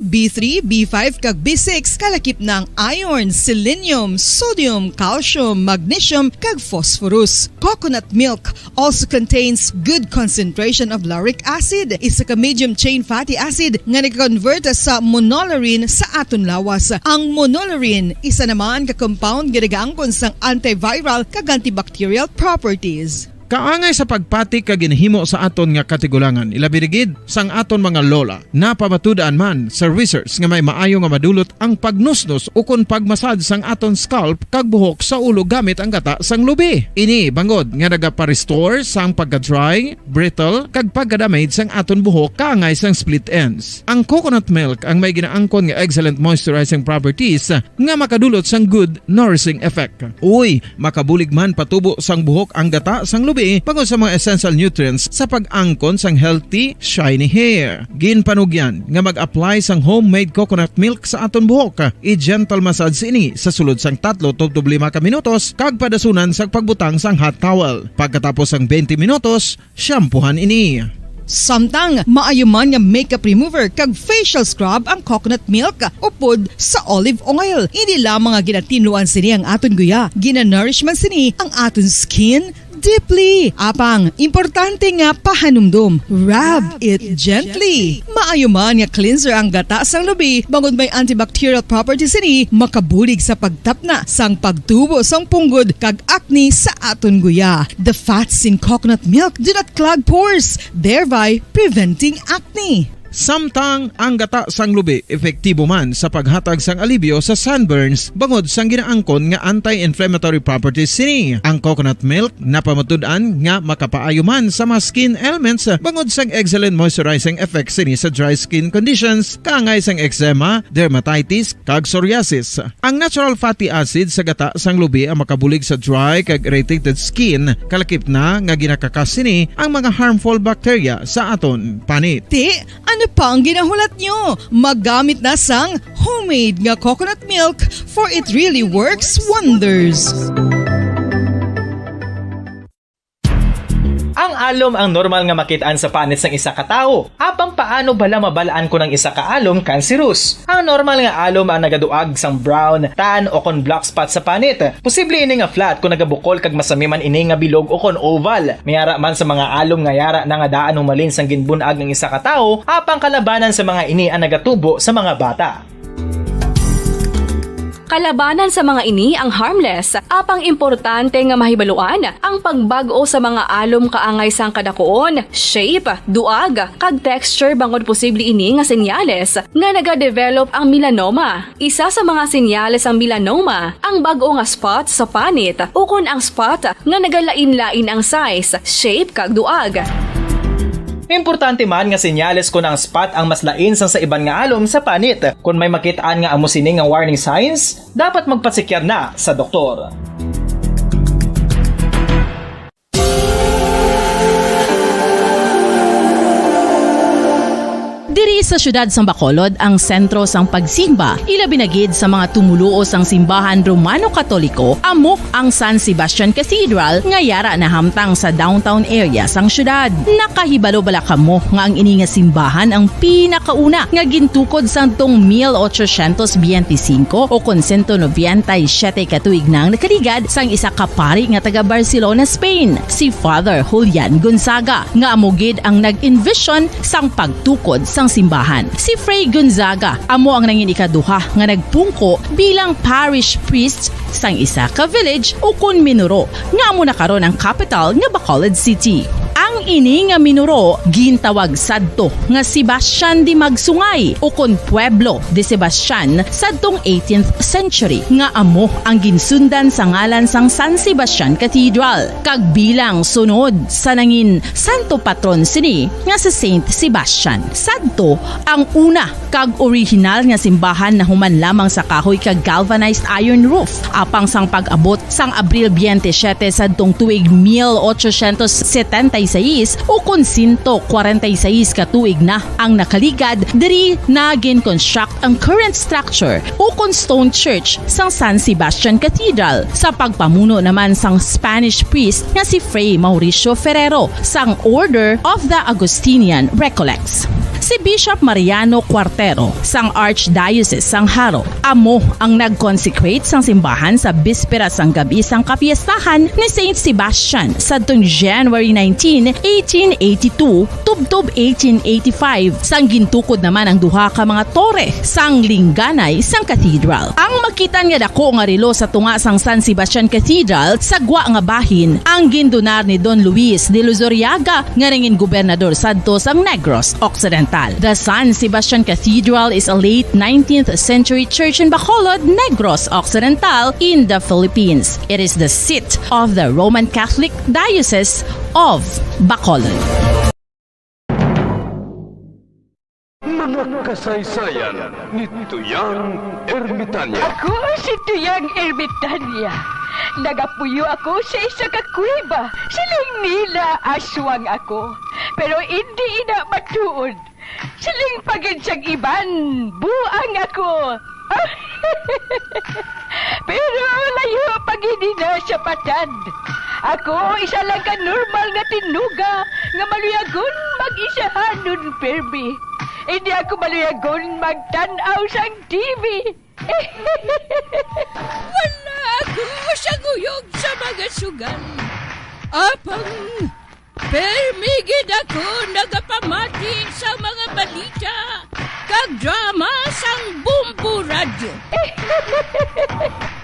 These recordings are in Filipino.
B3, B5 kag B6 kalakip ng iron, selenium, sodium, calcium, magnesium kag phosphorus. Coconut milk also contains good concentration of lauric acid, isa ka medium chain fatty acid nga nag-convert sa monolaurin sa aton lawas. Ang monolaurin isa naman ka compound nga nagaangkon sang antiviral kag antibacterial properties. Kaangay sa pagpati ka ginhimo sa aton nga katigulangan, ilabirigid sang aton mga lola na pamatudaan man sa research nga may maayo nga madulot ang pagnusnos o kon pagmasad sang aton scalp kag buhok sa ulo gamit ang gata sang lubi. Ini bangod nga nagapa-restore sang pagka-dry, brittle kag pagka-damage sang aton buhok kaangay sang split ends. Ang coconut milk ang may ginaangkon nga excellent moisturizing properties nga makadulot sang good nourishing effect. Uy, makabulig man patubo sang buhok ang gata sang lubi pagod sa mga essential nutrients sa pag-angkon sang healthy, shiny hair. Ginpanugyan nga mag-apply sang homemade coconut milk sa aton buhok. I-gentle massage ini sa sulod sang 3 to 5 ka minutos kag padasunan sa pagbutang sang hot towel. Pagkatapos sang 20 minutos, shampoohan ini. Samtang maayuman nga makeup remover kag facial scrub ang coconut milk upod sa olive oil. Hindi lamang nga ginatinluan sini ang aton guya, ginanourishman sini ang aton skin deeply. Apang, importante nga pahanumdum. Rub it gently. Maayuman nga cleanser ang gata sang lubi, bangod may antibacterial properties ini, makabulig sa pagtapna sang pagtubo sang punggod kag acne sa aton guya. The fats in coconut milk do not clog pores, thereby preventing acne. Samtang ang gata sang lubi epektibo man sa paghatag sang alibyo sa sunburns bangod sang ginaangkon nga anti-inflammatory properties sini. Ang coconut milk napamatud-an nga makapaayo man sa mga skin ailments bangod sang excellent moisturizing effect sini sa dry skin conditions kaangay sang eczema, dermatitis kag psoriasis. Ang natural fatty acid sa gata sang lubi ang makabulig sa dry kag irritated skin, kalakip na nga ginakakas sini ang mga harmful bacteria sa aton panit. Ano pa ang ginahulat nyo? Maggamit na sang homemade nga coconut milk for it really works wonders. Ang alom ang normal nga makitaan sa panit sang isa ka tawo. Apang paano bala mabalaan ko ng isa ka alom cancerous? Ang normal nga alom ang nagaduag sang brown, tan o kon black spot sa panit. Posible ini nga flat kung nagabukol kag masami man ini nga bilog o kon oval. Mayara man sa mga alom nga yara na nga daan humalin sang ginbunag ng isa ka tawo, apang kalabanan sa mga ini ang nagatubo sa mga bata. Kalabanan sa mga ini ang harmless, apang importante nga mahibaluan ang pagbago sa mga alom kaangay sang kadakuon, shape, duag, kag texture bangod posible ini nga senyales nga nagadevelop ang melanoma. Isa sa mga senyales ang melanoma, ang bag-o nga spot sa panit o kun ang spot nga nagalain-lain ang size, shape, kag duag. Importante man nga senyales kung ang spot ang mas lain sang sa iban nga alom sa panit. Kung may makitaan nga amo sini nga warning signs, dapat magpasikyar na sa doktor. Diri sa syudad sang Bacolod ang sentro sang pagsimba, ilabinagid sa mga tumuluo sang simbahan Romano-Katoliko, amok ang San Sebastian Cathedral nga yara na hamtang sa downtown area sang syudad. Nakahibalo bala kamo nga ang ini nga simbahan ang pinakauna nga gintukod sang tong 1825 o kon 197 katuig nang nakaligad sang isa ka pari nga taga Barcelona, Spain, si Father Julian Gonzaga, nga amogid ang nag-envision sang pagtukod sang simbahan. Si Fray Gonzaga amo ang nangin ikaduha nga nagpungko bilang parish priest sang isa ka village o kun minuro nga amo na karon ang capital nga Bacolod City. Ang ini nga minuro gintawag sadto nga Sebastian de Magsungay o kon Pueblo de Sebastian sadtong 18th century nga amo ang ginsundan sa ngalan sang San Sebastian Cathedral kag bilang sunod sa nangin santo patron sini nga si Saint Sebastian. Sadto ang una kag original nga simbahan na human lamang sa kahoy kag galvanized iron roof apang sang pag-abot sang Abril 27 sadtong tuig 1876 o kon 146 katuig na ang nakaligad diri na gin-construct ang current structure o kon stone church sang San Sebastian Cathedral sa pagpamuno naman sang Spanish priest nga si Fray Mauricio Ferrero sang Order of the Augustinian Recollects. si Bishop Mariano Cuartero sang Archdiocese sang Haro. Amo ang nag-consecrate sang simbahan sa bispera sang gabi sang kapiestahan ni Saint Sebastian sa January 19, 1882 tubtob 1885 sang gintukod naman ang duha ka mga tore sang lingganay sang cathedral. Ang makitan nga dako nga relo sa tunga sang San Sebastian Cathedral sa gwa nga bahin ang gindonar ni Don Luis de Luzuriaga nga ringin gobernador sadto sang Negros Occidental. The San Sebastian Cathedral is a late 19th century church in Bacolod, Negros Occidental in the Philippines. It is the seat of the Roman Catholic Diocese of Bacolod. Mga kasaysayan ni Tuyang Ermitanya. Ako si Tuyang Ermitanya. Nagapuyo ako sa isa ka kuweba. Siling nila aswang ako. Pero hindi ina matuod. Siling pagid siyang iban. Buang ako. Pero layo pagid na sa patad. Ako isa lang ka normal nga tinuga nga maluyagon mag-isahanon permi. Hindi ako maluyagon magtanaw sang TV. Wala ako sa guyog sa mga sugal. Apang permigid ako nagapamati sa mga balita kag drama sang Bumbu Radio.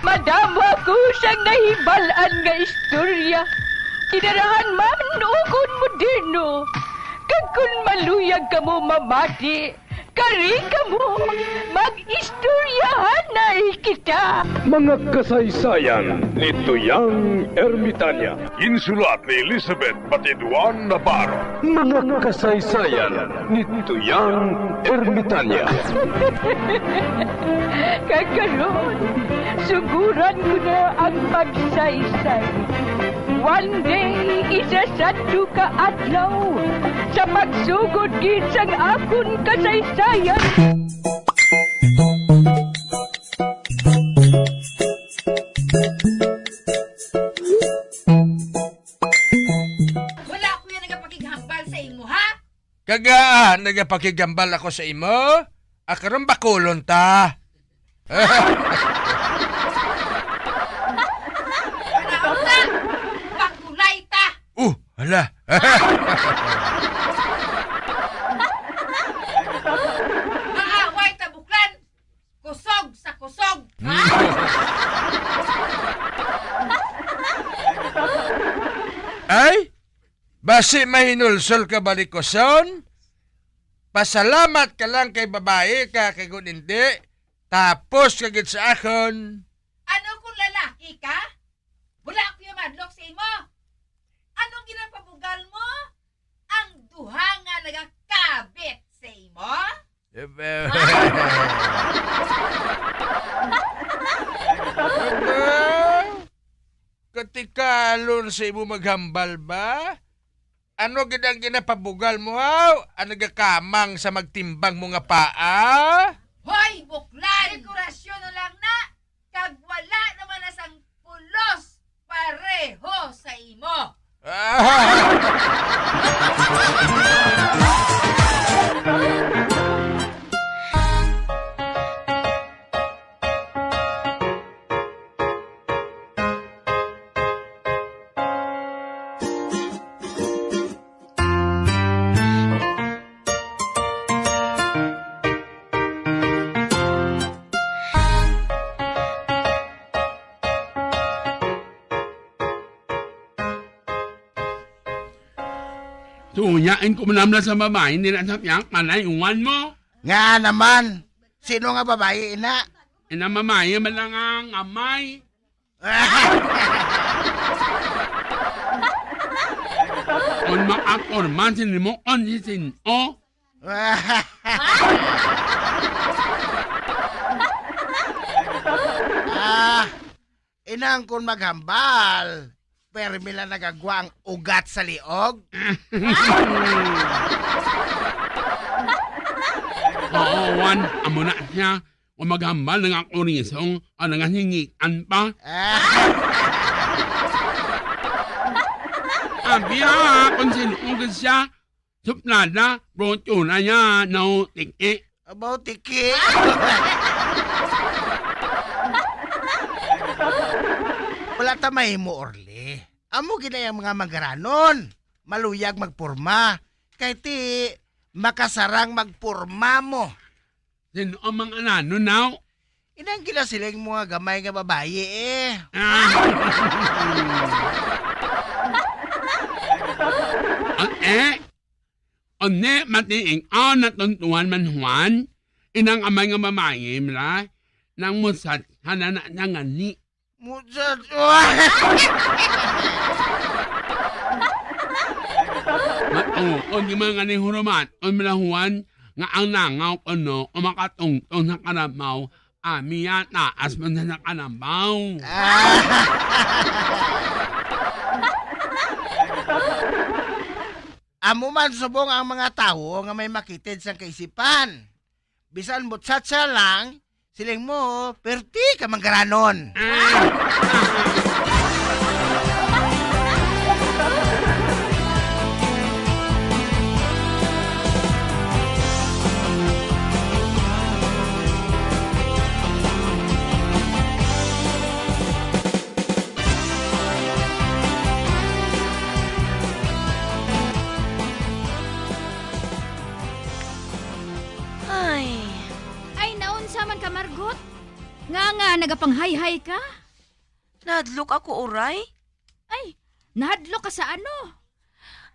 Madamo ako siyang nahibalaan nga istorya. Kinarahan man ukon moderno. Kag kun maluyag ka mo mamati, kari ka mo, mag-istoryahan na kita. Mga kasaysayan ni Tuyang Ermitanya. Insulat ni Elizabeth Batiduan Navarro. Mga kasaysayan ni Tuyang Ermitanya. Kakaroon, suguran ko na ang pagsaysay. One day, isa sa ka adlaw, sa pagsugod gid sang akon kasaysayan. Wala ko yan nagapakighambal sa imo, ha? Kaga, nagapakigambal ako sa imo? Akaron bakulon ta. Pakulay ta! Hala. Maaway ta buklan! Kusog sa kusog! Ay? Basi mahinulsol ka balikoson? Pasalamat ka lang kay babae ka kay kung hindi. Tapos kagit sa akon. Ano kung lalaki ka? Wala ko yung madlok sa imo. Anong ginapabugal mo? Ang duha nga nagakabit sa imo? Katikalon sa imo maghambal ba? Ano gid ang ginapabugal mo haw? Ano gakamang sa magtimbang mo nga paa? Hoy, buklan! Dekorasyon na lang na! Kag wala naman na sang pulos pareho sa imo! Tunyain ko manamla sa babae, hindi na sapyak, manay, ungan mo. Nga naman, sino nga babae ina? Inamamaya man lang ang amay. Kung makakor man sinimo, onsisin, o. Inang kung maghambal, pero mila nagagwa ang ugat sa liog. Oo, Juan, amo na siya. Kung maghambal ng akurisong, o nangahingikan pa. Abiya, kung sinuugad siya, Suplada, brotuna niya, no, tiki. About tiki. Wala ta mahimo, Orly. Amo ginayang mga magaranon. Maluyag magpurma. Kay ti, makasarang magpurma mo. Sino ang mga anano now? Inang ginasiling mga gamay nga babaye eh. One, matiing natuntuan man Juan, inang amay nga mamayim la, nang musat, hanana na nga ni. Musat. Matuon yung mga ni hurumat, on mala Juan, nga ang nangaw ko no, umakatungtong sa karamaw, ami yata, asman na karamaw. Amo man subong ang mga tao nga may makitid sa kaisipan. Bisan butsat siya lang, siling mo, perti ka manggaranon. Ay, naunsa man ka, Margot? Nga, nagapanghay-hay ka? Nahadlok ako, Uray. Ay, nahadlok ka sa ano?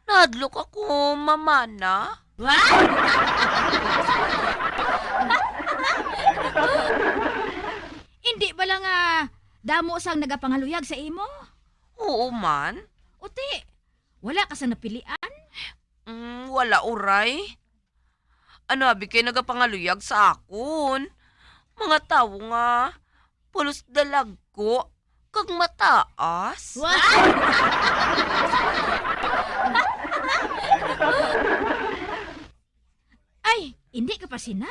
Nahadlok ako, mamana. Hindi ba lang damo sang nagapangaluyag sa imo? Oo man. Uti, wala ka sa napilian? Wala, Uray. Ano, abi kayo nagapangaluyag sa akon? Mga tao nga, pulos dalag ko, kag mataas. Ay, hindi ka pa sina.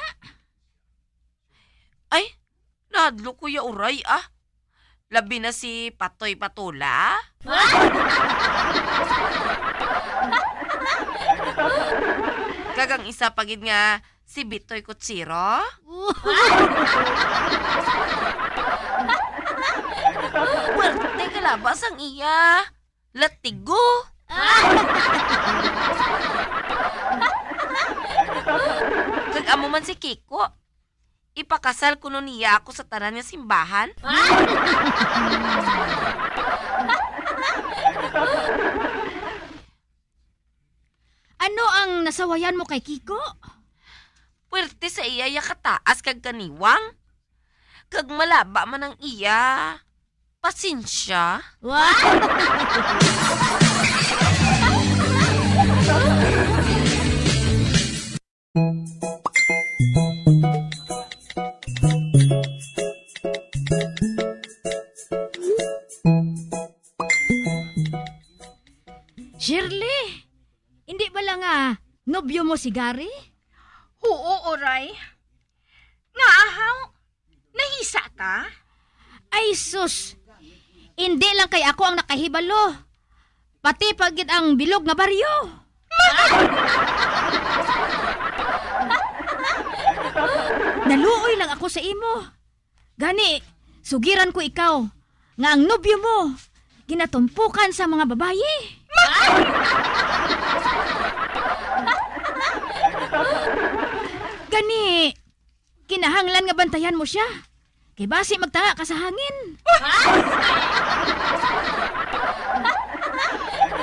Ay, nahadlo ko ya, Uray, Labi na si Patoy Patula. Kagang isa pagid nga si Bitoy Kutsiro. Puwerte kalabas ang iya. Latigo. Kag amo man si Kiko. Ipakasal ko nun niya ako sa tanan nga simbahan. Ano ang nasawayan mo kay Kiko? Puwerte sa iya ya kataas kag kaniwang. Kag malaba man ang iya. Pasensya. Shirley, hindi ba lang nobyo mo si Gary? Oo, Oray. Naahaw, nahisa ka? Ay sus, hindi lang kay ako ang nakahibalo. Pati pagit ang bilog na baryo. Naluoy lang ako sa imo. Gani, sugiran ko ikaw nga ang nobyo mo ginatumpukan sa mga babayi. Gani, kinahanglan nga bantayan mo siya. Kay basi magtanga ka sa hangin.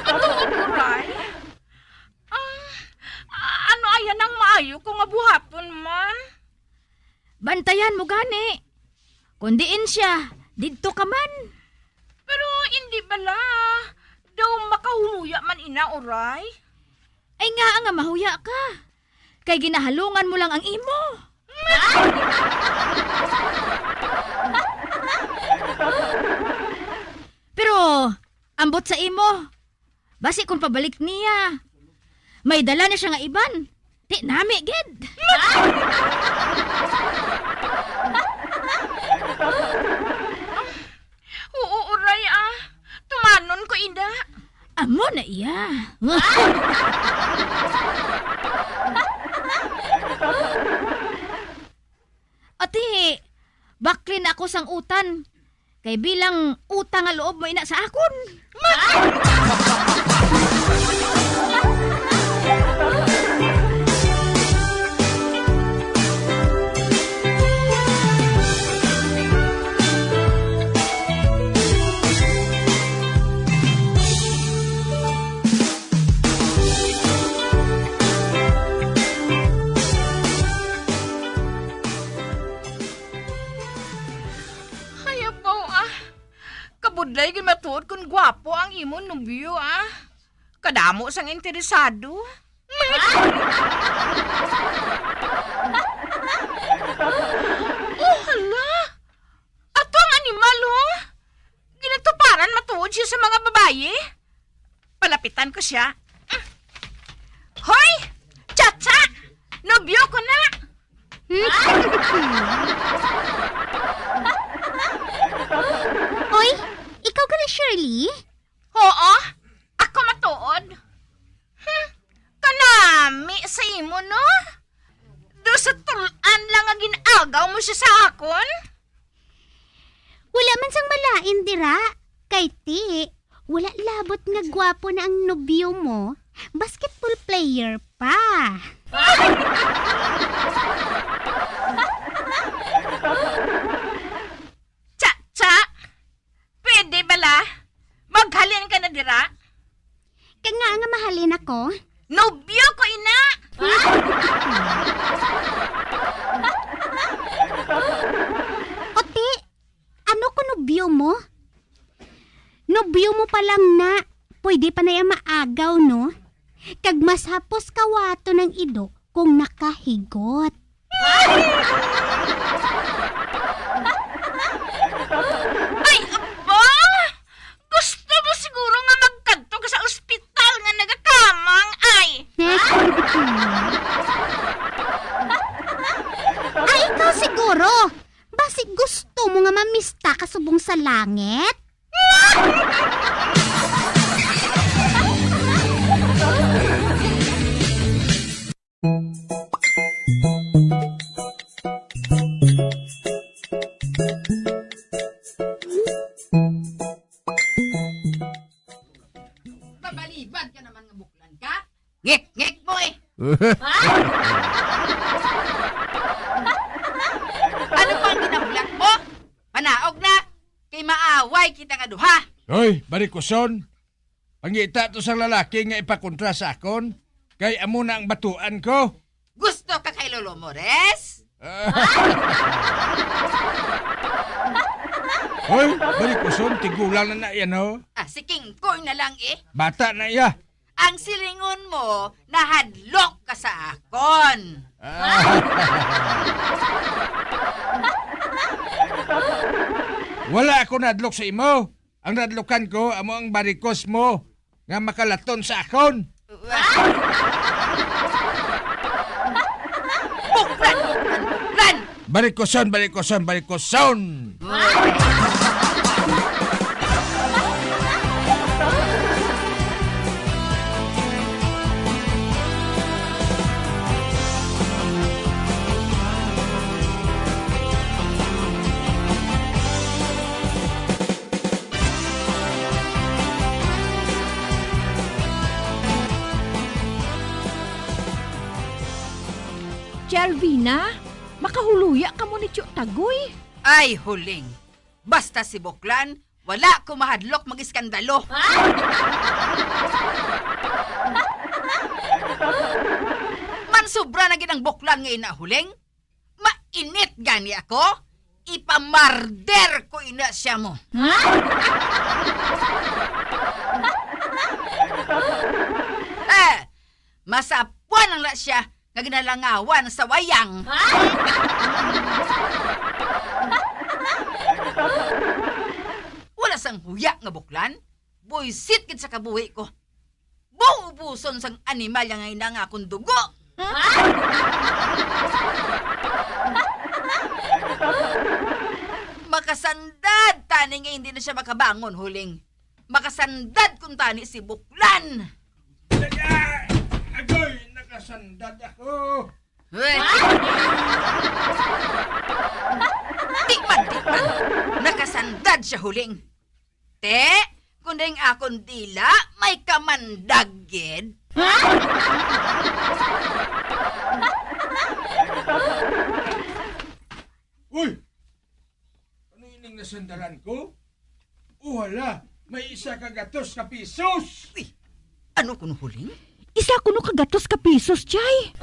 Atuod, Oray. Ano ayan ang maayo kung mabuhapon man? Bantayan mo gani. Kundiin siya, didto ka man. Pero hindi bala. Daw makahumuya man ina, Oray. Ay nga mahuya ka. Kay ginahalungan mo lang ang imo. Pero, ambot sa imo. Basi kung pabalik niya. May dala na siya nga iban. Di nami, gid. Oo, Oray, Tumanon ko, ina. Amo na iya. Ati, baklin ako sang utan. Kay bilang utang nga loob mo ina sa akon. Kabudlay gid matuod kung gwapo ang imong nobyo Kadamo sang interesado. Oh hala. Ato ang animal Ginatuparan matuod siya sa mga babaye. Palapitan ko siya. Hoy! Chacha! Nobyo ko na! Hoy, ikaw ka na Shirley? Oo, ako matuod. Kanami sa imo, no? Do sa tulan lang ang ginagaw mo siya sa akon? Wala man sang malain dira. Kay ti, wala labot nga gwapo na ang nobyo mo. Basketball player pa. Cha, pwede bala? Maghalin ka na dira? Kaya nga mahalin ako. Nobyo ko ina! Ote, ano ko nobyo mo? Nobyo mo pa lang na. Pwede pa na yung maagaw, no? Kag mas hapos kawato ng ido kung nakahigot. Ay, aba! Gusto mo siguro nga magkadto ka sa ospital nga nagakamang, ay! Ay, ikaw siguro. Basi gusto mo nga mamista ka subong sa langit? Babalibad ka naman nga buklan ka. Ngek mo eh. Ano pang ginabulak mo? Panaog na. Kay maaway kita nga duha. Hoy, barikoson. Pangita to sang lalaki nga ipakontra sa akon. Kay amo na ang batuan ko. Gusto ka kay Lolo Mores? Hoy, barikoson, tigulang na yan ho. Si King Kong na lang eh. Bata na iya. Ang silingon mo, nahadlok ka sa akon. Wala ako nadlok sa imo. Ang nadlokan ko, amo ang barikos mo nga makalaton sa akon. Buklan! Barikoson! Alvina, makahuluya ka mo ni Tio Tagoy. Ay, huling. Basta si Buklan, wala ko mahadlok mag-iskandalo. Man sobra na ginang Buklan ngayon na huling. Mainit gani ako. Ipamarder ko ina siya mo. Masapuan ang la siya nga ginalangawan sa wayang. Wala sang huya nga Buklan. Buisit gid sa kabuhi ko. Buubuson sang animal yang nga akong dugo. Makasandad tani nga hindi na siya makabangon huling. Makasandad kung tani si Buklan. Agoy, nakasandad ako. Di man. Nakasandad siya huling. Te, kung ding akong dila, may kamandagid. Uy! Ano ining nasandaran ko? Wala! May isa ka gatos ka pisos! Ano kung huling? Isa ko no kagatos ka pisos, Chay.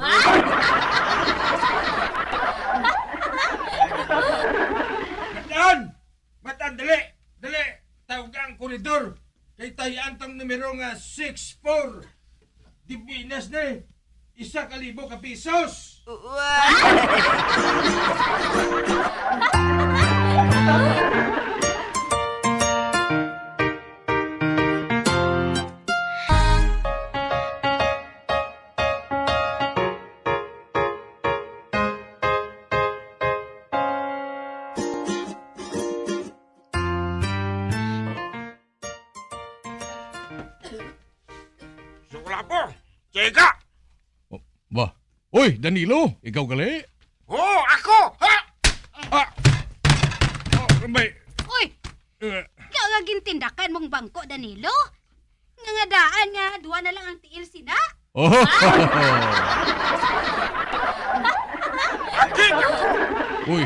Matan, dali! Dali! Tawag ang koridor! Kay tayan tong numero nga 64! Dibinas na eh! 1,000 ka pisos! Sukulapo! Chika! Ba? Uy, Danilo, ikaw gali? Oh, ako! Ha? May... Uy! Ikaw nga gintindakan mong bangko, Danilo? Nga daan nga, duwa na lang ang tiil sina. Oh! Akig ako! Uy,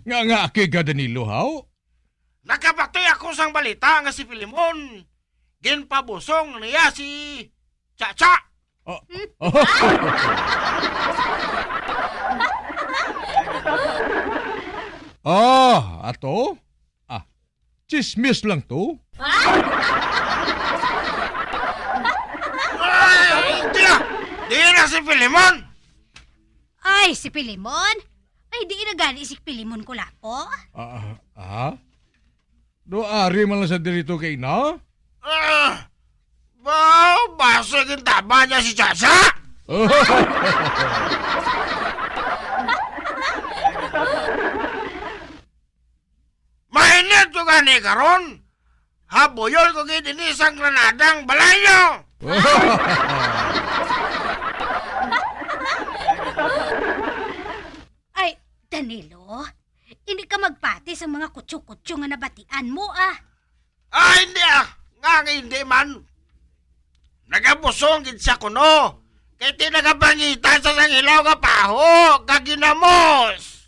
nga akig ka Danilo, haw? Nakabatoy ako sang balita nga si Filimon. Ginpabusong niya si Chacha. Ato? Chismis lang to? Ay, hindi na! Di na si Filimon! Ay, si Pilimon? Ay, di na gani si Pilimon ko lapo. Doari man lang sa dirito kay na? Basag yung taba niya si Chacha! Mainit ko gani karon. Haboyol ko gidinis ang granadang balayo. Ay, Danilo, hindi ka magpati sa mga kutsu-kutsu nga nabatian mo, Ay, hindi Nga hindi man. Nagabusong gid sa kuno. Kay ti nagabangitan sa sangilaw nga paho. Kaginamos.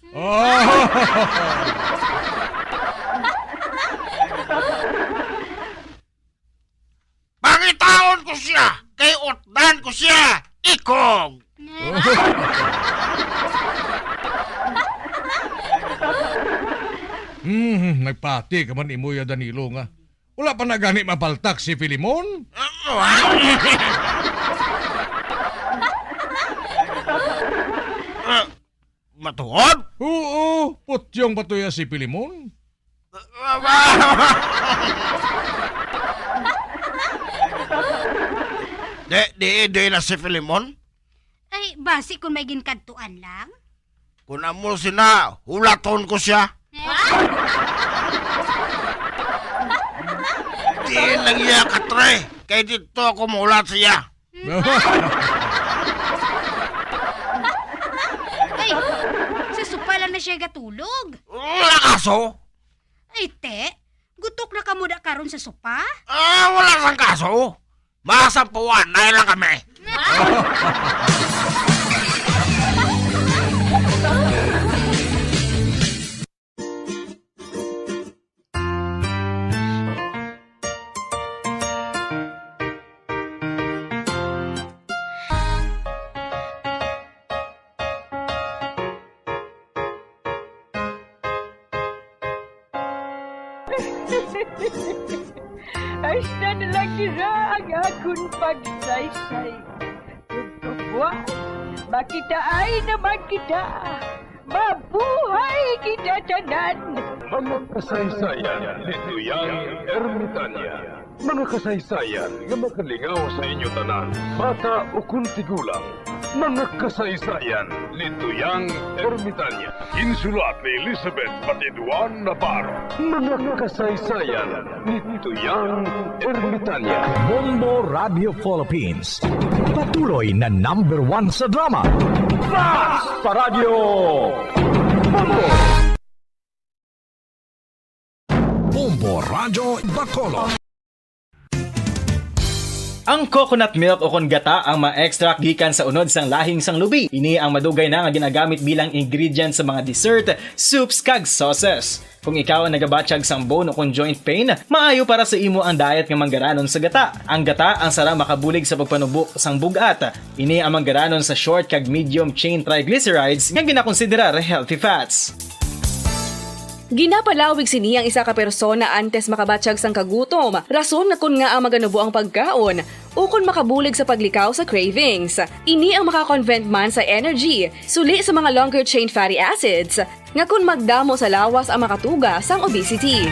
Pangitaon ko siya. Kay utdan ko siya. Ikong. Nagpati ka man imo ya Danilo nga. Wala pa na gani mapaltak si Filimon? Matuod? Oo, putyong patuya si Filimon. Di na si Filimon? Ay, basi kung may ginkantuan lang. Kung amo sina, hulaton ko siya. Di lang iya katre. Kaya dito ako mulat siya. Ay, sa supa lang na siya gatulog. Wala kaso. Ay, te, gutok na kamuda karon sa supa? Wala sang kaso. Masampuan na lang kami. Ay, na lang nila ang akong pagsaysay. Kung buwan, makitaan naman kita. Mabuhay kita tanan. Mga kasaysayan ni Tuyang Ermitanya. Mga kasaysayan nga makalingaw sa inyo tanan, bata o kung tigulang. Mga kasaysayan ni Tuyang Ermitanya. Insulat ni Elizabeth Batiduan Navarro. Mga kasaysayan ni Tuyang Ermitanya. Bombo Radio Philippines. Patuloy na #1 sa drama. Fast sa Radio Bombo! Bombo Radio Bacolod. Ang coconut milk o kon gata ang ma-extract gikan sa unod sang lahing sang lubi. Ini ang madugay na nga ginagamit bilang ingredient sa mga dessert, soups kag sauces. Kung ikaw ang nagabatsyag sang bone o kon joint pain, maayo para sa imo ang diet nga manggaranon sa gata. Ang gata ang sara makabulig sa pagpanubok sang bugat. Ini ang manggaranon sa short kag medium chain triglycerides nga ginakonsiderar healthy fats. Ginapalawig sini ang isa ka persona antes makabatsyag sang kagutom. Rason na kun nga ang maganubo ang pagkaon o kun makabulig sa paglikaw sa cravings. Ini ang makakonvent man sa energy, suli sa mga longer chain fatty acids, nga kun magdamo sa lawas ang makatuga sang obesity.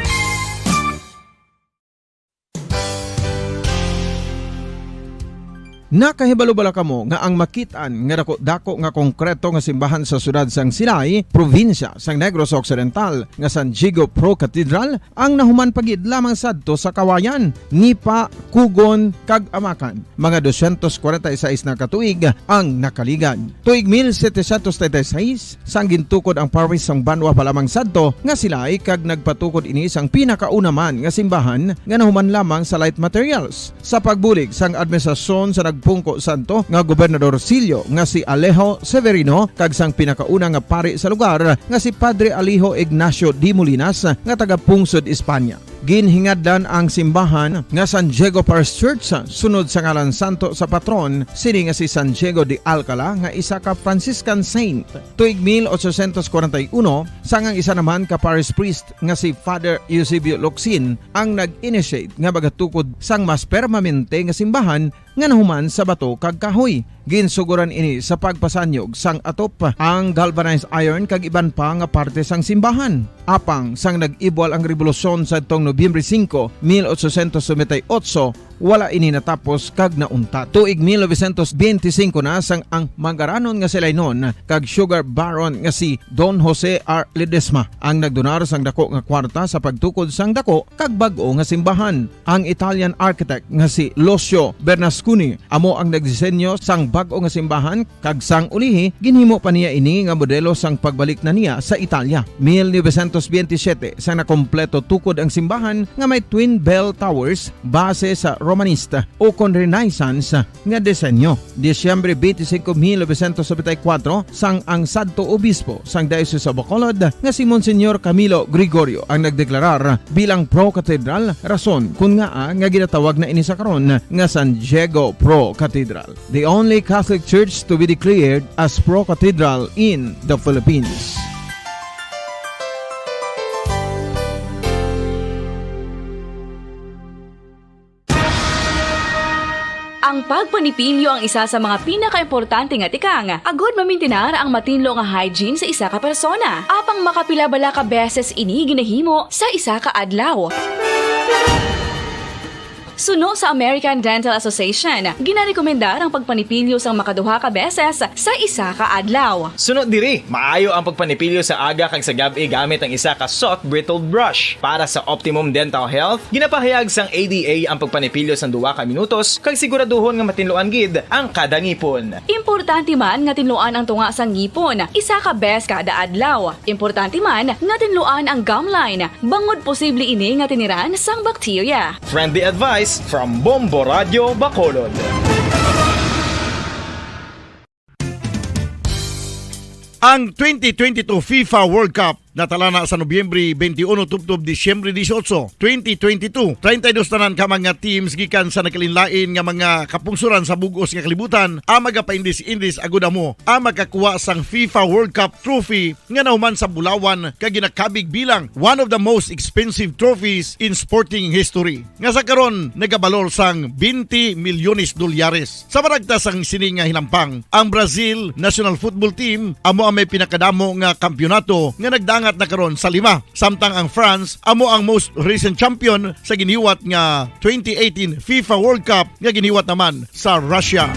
Nakahibalo bala kamo nga ang makitaan nga dako nga konkreto nga simbahan sa sudad sang Silay, probinsya sang Negros Occidental nga San Diego Pro Cathedral ang nahuman pagid lamang sadto sa kawayan, Nipa, Kugon kag Amakan. Mga 246 na katuig ang nakaligan. Tuig 1736 sang gintukod ang parish sang Banwa pa lamang sadto nga Silay kag nagpatukod ini sang pinakauna man nga simbahan nga nahuman lamang sa light materials. Sa pagbulig sang administrasyon sa pungko santo nga Gobernador Silio nga si Alejo Severino kag sang pinakauna nga pari sa lugar nga si Padre Alijo Ignacio de Molinas nga taga Pungsod, Espanya. Ginhingadlan ang simbahan nga San Diego Parish Church sunod sa ngalan santo sa patron sini nga si San Diego de Alcala nga isa ka Franciscan saint. Tuig 1841 sangang isa naman ka parish priest nga si Father Eusebio Locsin ang nag-initiate nga bagatukod sang mas permanente nga simbahan nga nahuman sa bato kag kahoy. Ginsuguran ini sa pagpasanyog sang atop ang galvanized iron kag iban pa nga parte sang simbahan. Apang sang nag-ibwal ang revolusyon sa tong Nobyembre 5, 1898, wala ini natapos kag naunta. Tuig 1925 na sang ang manggaranon nga sila noon kag sugar baron nga si Don Jose R. Ledesma ang nagdonar sang dako nga kwarta sa pagtukod sang dako kag bag-o nga simbahan. Ang Italian architect nga si Lucio Bernasconi amo ang nagdisenyo sang bag-o nga simbahan kag sang ulihi ginhimo pa niya ini nga modelo sang pagbalik na niya sa Italia. 1927 sang nakompleto tukod ang simbahan nga may twin bell towers base sa Romanista o kon Renaissance nga disenyo. Disyembre 25, 1974 sang ang Santo Obispo sang Diocese sa Bacolod nga si Monsignor Camilo Gregorio ang nagdeklarar bilang Pro Cathedral, rason kun nga ginatawag na ini sa karon nga San Diego Pro Cathedral, the only Catholic Church to be declared as Pro Cathedral in the Philippines. Ang pagpanipilyo ang isa sa mga pinaka-importante nga tikang. Agod mamintinar ang matinlo nga hygiene sa isa ka persona. Apang makapila bala ka beses ini ginahimo sa isa ka adlaw. Suno sa American Dental Association, ginarekomendar ang pagpanipilyo sang makaduha ka beses sa isa ka adlaw. Sunod diri, maayo ang pagpanipilyo sa aga kag sa gabi gamit ang isa ka soft brittled brush. Para sa optimum dental health, ginapahayag sang ADA ang pagpanipilyo sang 2 ka minutos kag siguraduhon nga matinluan gid ang kada ngipon. Importante man nga tinluan ang tunga sang ngipon, isa ka bes kada adlaw. Importante man nga tinluan ang gum line, bangod posible ini nga tiniran sang bakterya. Friendly advice from Bombo Radio Bacolod. Ang 2022 FIFA World Cup natala na sa Nobyembre 21 tubtob Disyembre 18, 2022. 32 tanan ka mga teams gikan sa nakalinlain nga mga kapungsuran sa bugos nga kalibutan ang magapaindis-indis agud amo ang magkakuha sang FIFA World Cup trophy nga nahuman sa Bulawan kag ginakabig bilang one of the most expensive trophies in sporting history. Nga sa karon nagabalor sang 20 milyones dolyares. Sa maragta sang sini nga hinampang, ang Brazil National Football Team amo ang may pinakadamo nga kampyonato nga nagdanga na karon sa 5. Samtang ang France amo ang most recent champion sa giniwat nga 2018 FIFA World Cup nga giniwat naman sa Russia.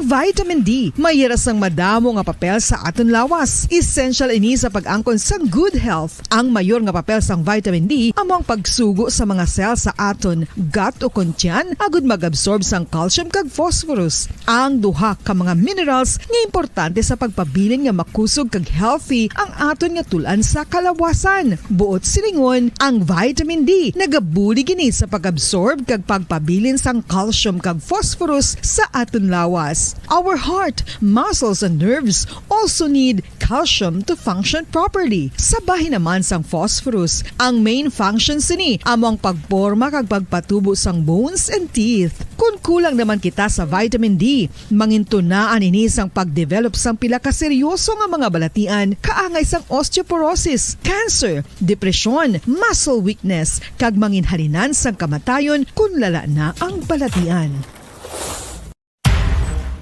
Ang vitamin D mayra sang madamo nga papel sa aton lawas. Essential ini sa pag-angkon sa good health. Ang mayor nga papel sang vitamin D amo ang pagsugo sa mga cell sa aton gut o kuntyan agud mag-absorb sang calcium kag phosphorus. Ang duha ka mga minerals nga importante sa pagpabilin nga makusog kag healthy ang aton nga tulan sa kalawasan. Buot silingon, ang vitamin D nagabuli gini sa pag-absorb kag pagpabilin sang calcium kag phosphorus sa aton lawas. Our heart, muscles and nerves also need calcium to function properly. Sabay naman sang phosphorus, ang main function sini among pagporma kag pagpatubo sang bones and teeth. Kung kulang naman kita sa vitamin D, mangintunaan ini sang pagdevelop sang pila ka seryoso nga mga balatian kaangay sang osteoporosis, cancer, depresyon, muscle weakness kag manginhalinan sang kamatayon kung lala na ang balatian.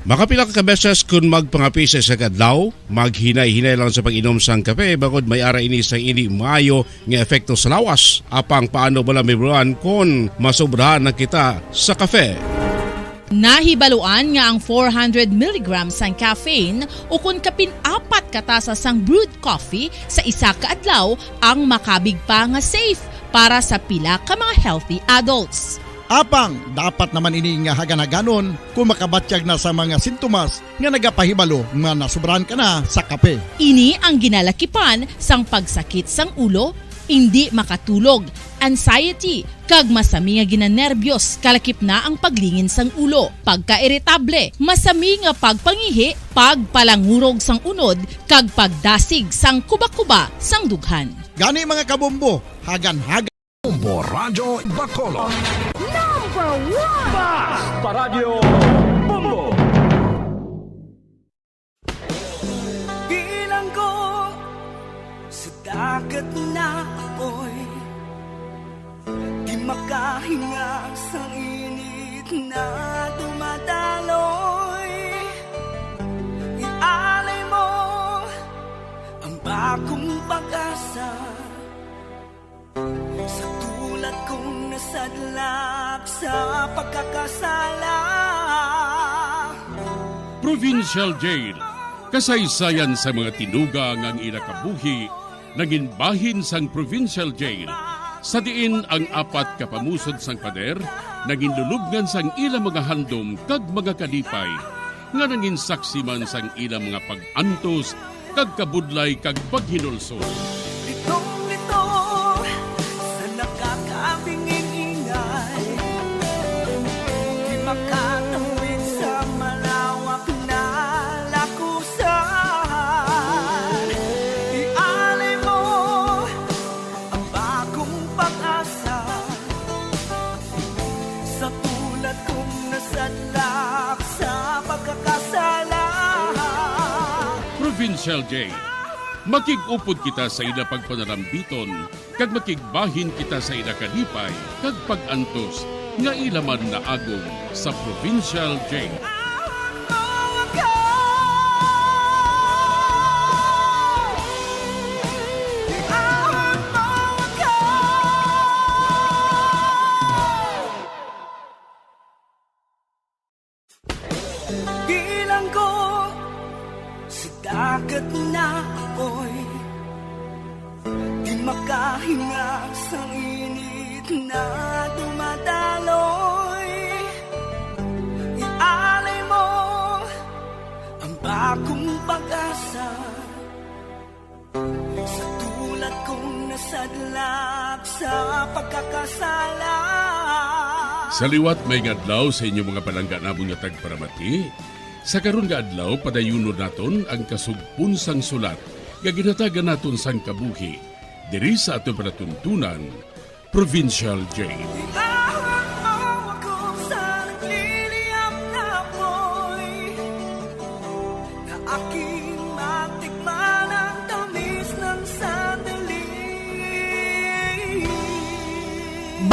Makapila ka beses kung magpangapi sa kadlaw, maghinay-hinay lang sa pag-inom sang kape bakod may ara ini sa ini maayo nga epekto sa lawas. Apang paano bala mibuan kung masobrahan na kita sa kape. Nahibaluan nga ang 400 mg sang caffeine o kung kapin-apat katasa sang brewed coffee sa isa ka adlaw ang makabig pa nga safe para sa pila ka mga healthy adults. Apang, dapat naman ini nga haganaganon kung makabatyag na sa mga sintomas nga nagapahibalo nga nasubrahan ka na sa kape. Ini ang ginalakipan sang pagsakit sang ulo, hindi makatulog, anxiety, kag masami nga ginanerbiyos, kalakip na ang paglingin sang ulo, pagka-iritable, masami nga pagpangihi, pagpalangurog sang unod, kag pagdasig sang kuba-kuba sang dughan. Gani mga kabombo, hagan-hagan. Bombo Radyo Bacolod. Number 1! Basta Radio Bombo! Bilang ko sa dagat na apoy, di makahinga sa init na dumadaloy. Ialay mo ang bagong pag-asa sa tulad kong nasadlak sa pagkakasala. Provincial Jail, kasaysayan sa mga tinugang ang inakabuhi, naging bahin sang Provincial Jail. Sa diin ang apat kapamusod sang pader, naging lulubngan sang ilang mga handom kag mga kalipay, nga naging saksi man sang ilang mga pag-antos, kag kabudlay kag paghinulsol. Makatawid sa malawak na lakusan. Ialay mo ang bagong pag-asa sa tulad kong nasadlak sa pagkakasala. Provincial Jail, makig-upod kita sa ila pagpanarambiton, kag makigbahin kita sa ila kalipay, kag pag-antos, nga ilaman na agong sa Provincial Jail. Bilang ko sa dagat na apoy, di makahinga sa init na dumadaloy. Ialay mo ang bagong pag-asa sa tulad kong nasadlak sa pagkakasala. Sa liwat may ngadlaw sa inyong mga palangga namong nga tagparamati, sa karon nga adlaw padayunon naton ang kasugpon sang sulat nga ginatagan naton sang kabuhi diri sa atong panatuntunan, Provincial Jail.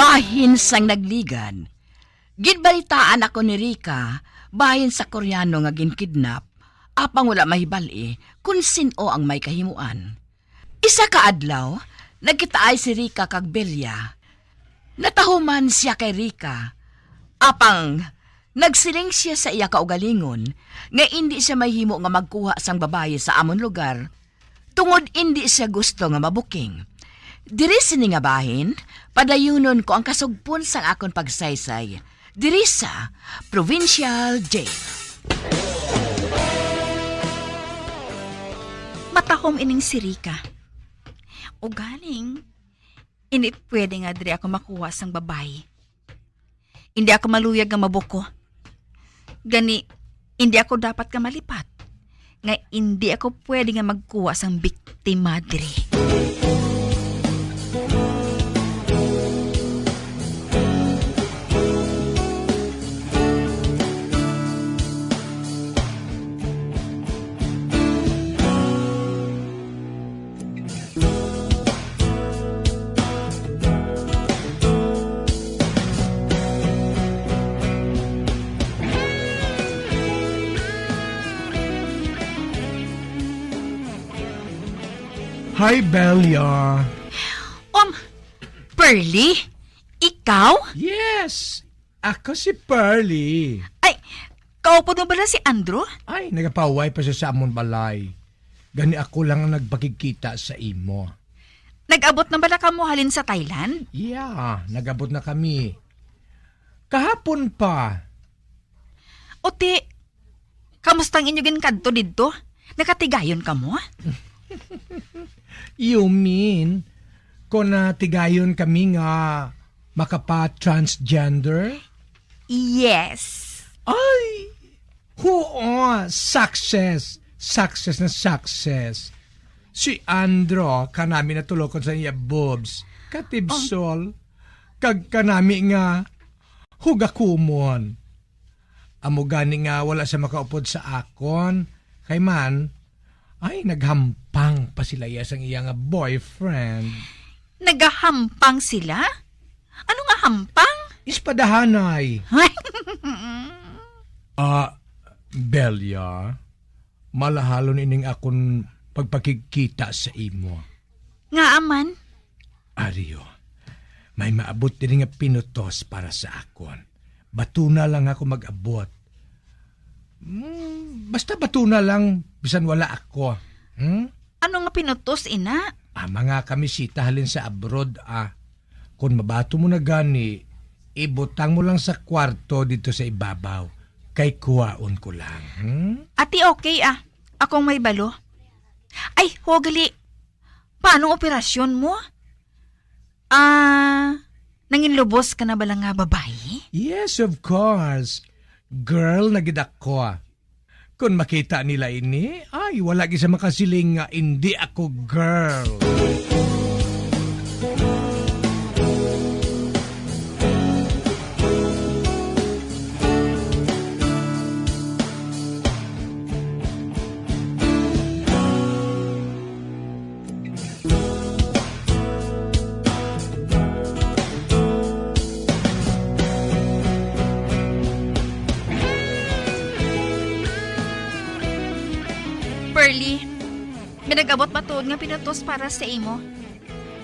Bahin sang nagligan. Ginbalitaan ako ni Rika, bahin sa Koreano nga ginkidnap, apang wala mahibali kung sino ang may kahimuan. Isa ka adlaw, nagkitaay si Rika kag Belia. Natahuman siya kay Rika, apang Nagsiling siya sa iya kaugalingon nga hindi siya mahimo nga magkuha sang babaye sa amon lugar tungod hindi siya gusto nga mabuking. Diri sini nga bahin, padayunon ko ang kasugpon sang akon pagsaysay. Diri sa Provincial Jail. Matahom ining si Rika. O galing, hindi pwede nga diri ako makuha sang babae. Hindi ako maluyag nga mabuko. Gani, hindi ako dapat ka malipat. Nga hindi ako pwede nga magkuha sang biktima diri. Hi, Belia. Pearly? Ikaw? Yes, ako si Pearly. Ay, kaupod mo bala si Andrew? Ay, nagapaway pa siya sa amon balay. Gani ako lang ang nagpakikita sa imo. Nag-abot na bala ka mo halin sa Thailand? Yeah, nag-abot na kami. Kahapon pa. Ote, kamustang inyo ginkadto didto? Nakatigayon ka mo? You mean, kung natigayon kami nga makapa-transgender? Yes. Ay! Oo, success. Success na success. Si Andro, kanami na tulokon sa iya boobs. Katibsol. Kag kanami nga hugakumon. Amo gani nga wala sa makaupod sa akon. Kay man, ay naghampang pa sila sang iya nga boyfriend. Nagahampang sila? Ano nga hampang? Ispadahanay. Belia, malahalon ining akon pagpakikita sa imo. Nga aman? Ario, may maabot din nga pinutos para sa akon. Batuna lang ako mag-abot. Basta batuna lang, bisan wala ako. Ano nga pinutos, ina? Mga kamisita halin sa abroad, Kung mabato mo na gani, ibutang mo lang sa kwarto dito sa ibabaw. Kay kuwaon ko lang. Ati okay, akong may balo. Ay, hogali. Paano operasyon mo? Nanginlubos ka na ba lang nga babae? Yes, of course. Girl, nagidak ko. Kung makita nila ini, ay wala gisa makasiling nga hindi ako girl. Pearly, may nag-abot matuod nga pinutos para sa imo.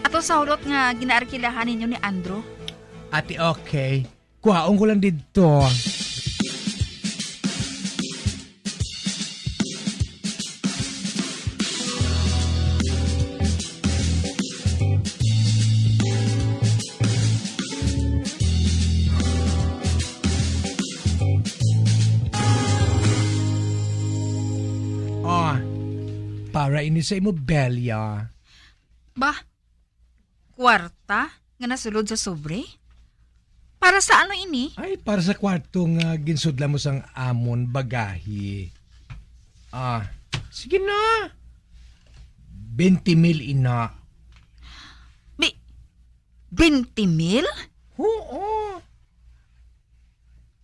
Ato sa hulot nga ginaarkilahan ninyo ni Andrew. Ate, okay. Kuhaon ko lang dito. Para ini sa imo, Belia. Bah, kwarta nga nasulod sa sobre? Para sa ano ini? Ay, para sa kwarto nga ginsudla mo sang amon bagahi. Sige na. 20,000 ina. 20,000? Oo.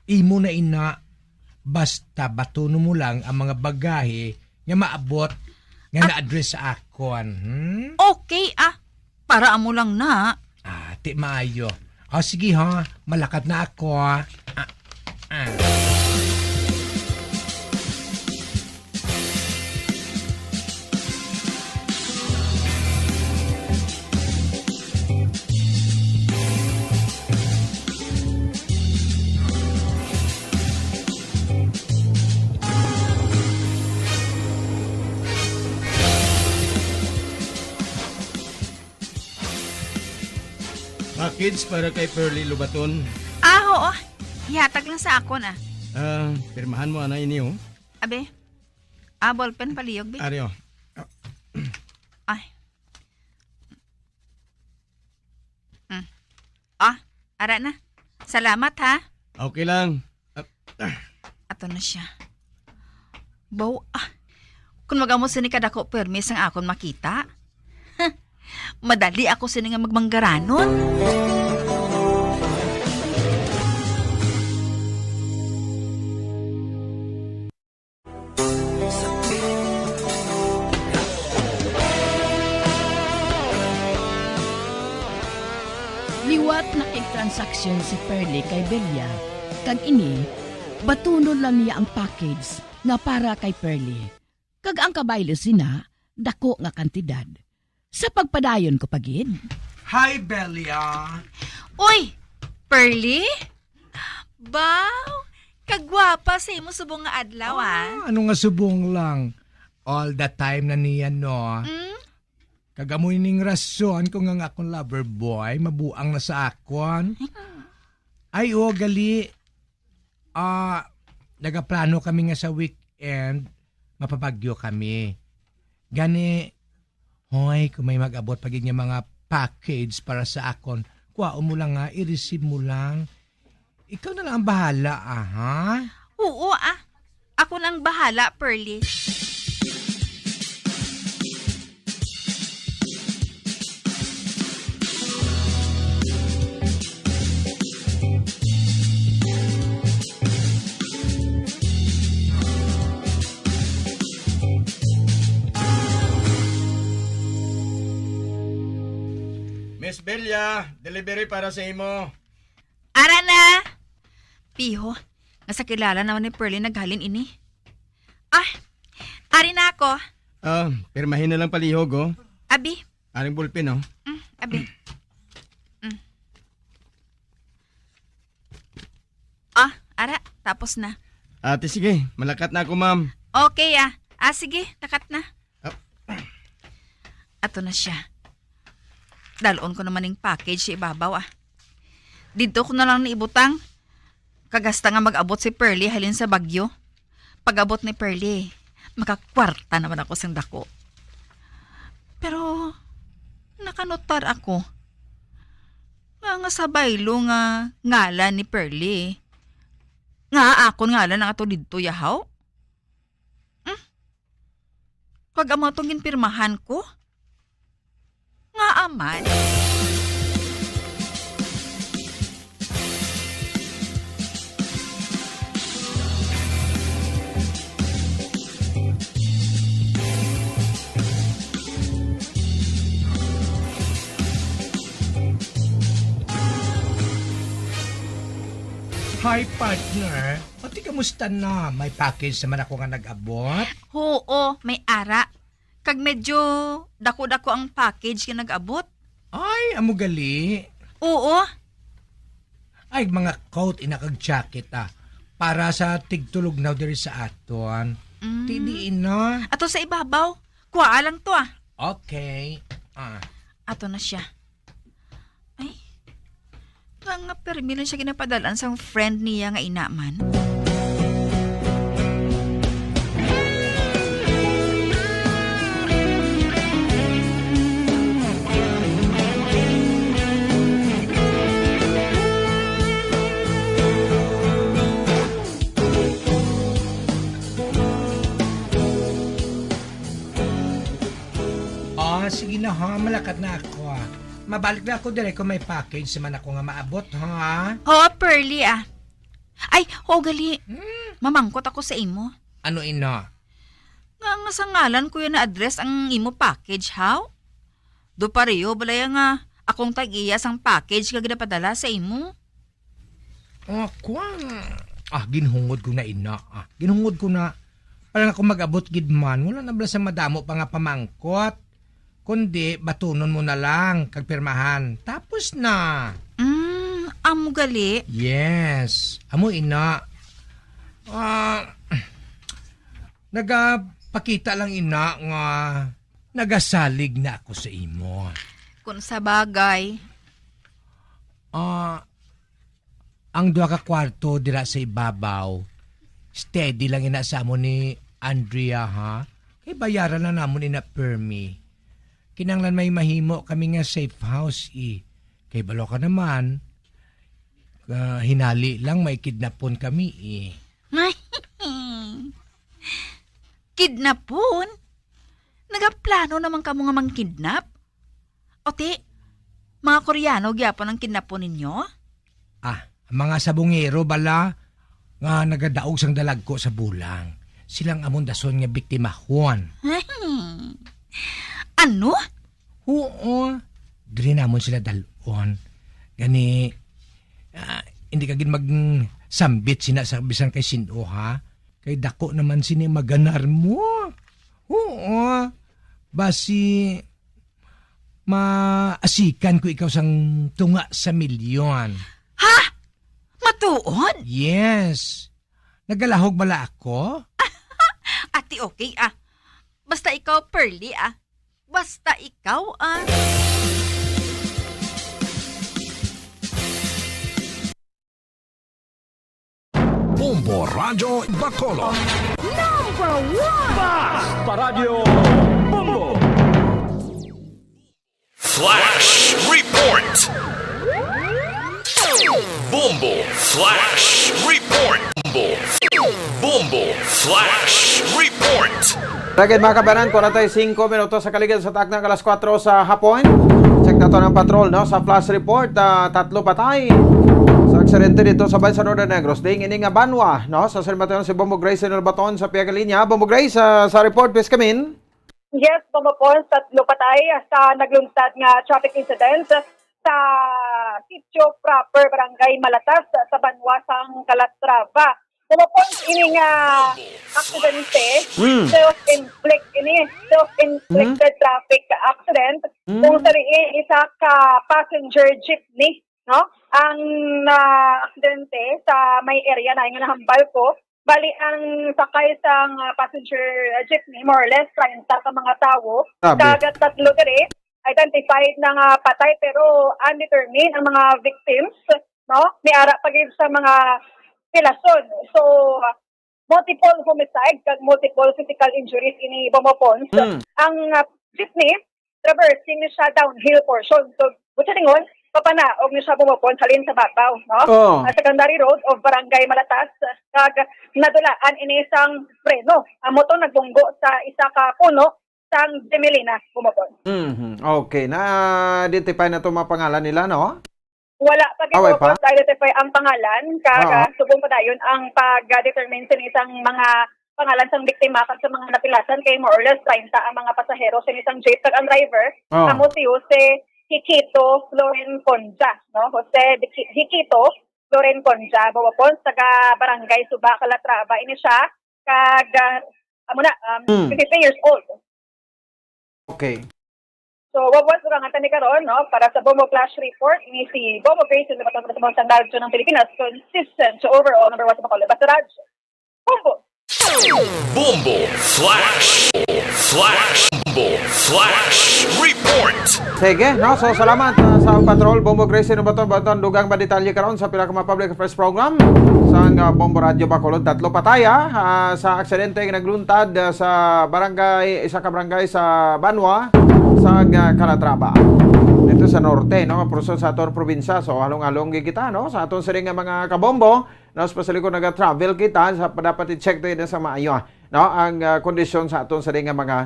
Imo na ina. Basta batuno mo lang ang mga bagahe nga maabot nga na-address sa akon. Okay, para amo lang na. Ti maayo. Sige ha, malakat na ako. Package para kay Pearly Lubaton. Oo. Ihatag lang sa ako na. Pirmahan mo ana ini oh. Abe. Ballpen paliyog, be. Ari oh. Ay. Ara na. Salamat, ha? Okay lang. Ato na siya. Baw, kung magamo sini kadako permis ang akon makita, madali ako sini nga magmanggaranon. Liwat na transaksyon si Pearly kay Belia, kag ini, batunon lang niya ang package nga para kay Pearly. Kag ang kabaylo sina, dako nga kantidad. Sa pagpadayon ko pagid. Hi, Belia. Uy, Pearly? Baw, kagwapa sa imo subong nga adlaw, Ano nga subong lang? All the time na niya, no? Kagamoy ning rason kung nga akong lover boy, mabuang na sa akon. Ay, gali. Nagaplano kami nga sa weekend, mapapagyo kami. Gani, hoy, kung may mag-abot pagig niya mga package para sa akon, kuwao mo lang nga, i-receive mo lang. Ikaw na lang ang bahala, ha? Oo, Ako nang bahala, Pearly. Miss Belia, delivery para sa imo. Ara na! Piho, nasa kilala naman ni Pearly naghalin ini. Ari na ako. Pirmahin na lang palihog oh. Abi. Aring ballpen oh. Abi. Ara, tapos na. Ate sige, malakat na ako ma'am. Okay sige, takat na. Ato na siya. Dalon ko naman yung package sa ibabaw Dito ko na lang naibutang. Kagasta nga mag-abot si Pearly halin sa Bagyo. Pag-abot ni Pearly, makakwarta naman ako sang dako. Pero, nakanotar ako. Nga sa baylo nga ngalan ni Pearly. Nga akon ngalan nga ato dito yahaw. Pag amo itong ginpirmahan ko, nga aman. Hi, partner. Pati kamusta na? May package naman ako nga nag-abot? Oo, may ara. Kag medyo dako-dako ang package nga nag-abot. Ay, amo gali. Oo. Ay, mga coat inakag jacket para sa tigtulog na diri sa aton. Tidiin na. Ato sa ibabaw. Kuha lang to Okay. Ato na siya. Ay. Nga permilan siya ginapadalan sa friend niya nga inaman. Sige na malakat na ako Mabalik na ako dire kung may package naman ako nga maabot Oo, Pearly Ay, gali. Mamangkot ako sa imo. Ano ina? Nga sa ngalan ko yun na address ang imo package, how? Do pareho, balaya nga akong tag-iya sang package nga ginapadala sa imo. Ginhungod ko na ina. Ginhungod ko na. Parang ako mag-abot gidman. Wala na bala sa madamo pa nga pamangkot. Kundi, batunon mo na lang, kagpirmahan. Tapos na. Amo gali? Yes. Amo ina. Nagapakita lang ina nga nagasalig na ako sa imo. Kung sa bagay. Ang duha ka kwarto dira sa ibabaw, steady lang inasa mo ni Andrea, ha? Kay bayaran na namon ina permi. Kinanglan may mahimo kami nga safe house, Kay balo ka naman, hinali lang may kidnapon kami, Kidnapon? Nagaplano naman kamo nga mang-kidnap? Ote, mga Koreano gyapon ang kidnapon ninyo? Mga sabungero bala nga nagadaog sang dalagko sa bulang. Silang amon dason nga biktimahon. Ano? Oo. Diri namon sila dalon. Gani, hindi ka gin magsambit sina sa bisan kay sino, ha? Kay dako naman sini maganar mo. Oo. Basi, maasikan ko ikaw sang tunga sa milyon. Ha? Matuod? Yes. Nagalahog bala ako? Ati okay, Basta ikaw, Pearly, Basta ikaw, Bombo Radyo Bacolod. Number 1! Basta Radio Bombo. Flash Report. Bombo Flash Report. Bombo Flash Report. Tagad mga kabanan, 45 minutos sa kaligid sa takna alas 4 sa hapon. Check na to ng patrol, no? Sa flash report, 3 patay sa aksidente dito sa bayan sa Northern Negros. Ding ini nga Banwa, no? Sa San Mateo si Bombo Grace Baton sa Piagalinya. Bombo Grace, sa report, please come in. Yes, Bomopon, 3 patay sa naglungsad nga traffic incident sa sitio proper barangay Malatas sa Banwa sang Calatrava. Bomopon, ini nga aksidente, self-inflicted traffic accident kung sariin isa ka passenger jeepney, no? Ang aksidente sa may area na nga nahambal ko. Bali, ang sakay sang passenger jeepney, more or less, 30 ka mga tao. Kagat 3 diri, identified na nga patay, pero undetermined ang mga victims, no? May ara pagid sa mga pilason. So, multiple homicide, kag multiple physical injuries ini Bomopon. Ang jeepney, traversing ni siya downhill portion. So, buti ningon, papanaog ni siya Bomopon halin sa babaw, no? Secondary road of Barangay Malatas, kag nadulaan ini isang preno. Amo to nagbunggo sa isa ka puno sang Demelina, Bomopon. Okay, na-identify na ito mga pangalan nila, no? Wala pa gito identify ang pangalan, kag subong pa dayon ang pag-determine sa isang mga pangalan sang biktima kag sa mga napilasan kay more or less 30 ang mga pasahero sa isang jeep kag ang driver amo si Jose Hikito Loren Conja, no? Jose Hikito Loren Conja, Bomopon, taga Barangay Suba, Calatrava ini siya kag 53 years old. Okay. So, wawag ko nga tani karon, no? Para sa Bombo Flash Report, ini si Bombo Grace na batang sa mga radyo ng Pilipinas, consistent to overall number 1 sa Bacolod. Basta radyo. Bombo! Bombo Flash. Bombo Flash Report. Sige, no? So, salamat sa patrol. Bombo Grace na baton dugang ba detalye karon sa pinaka-public affairs program sa Bombo Radio Bacolod. 3 patay sa aksidente nga nagluntad sa barangay, isa ka barangay sa Banwa sa Calatrava. Dito sa norte, no? Puso sa aton probinsya. So, halong-halong kita, no? Sa aton siring nga mga kabombo, no? Especially kung nag-travel kita, dapat i-check tayo sa maayo, no? Ang kondisyon sa aton siring nga mga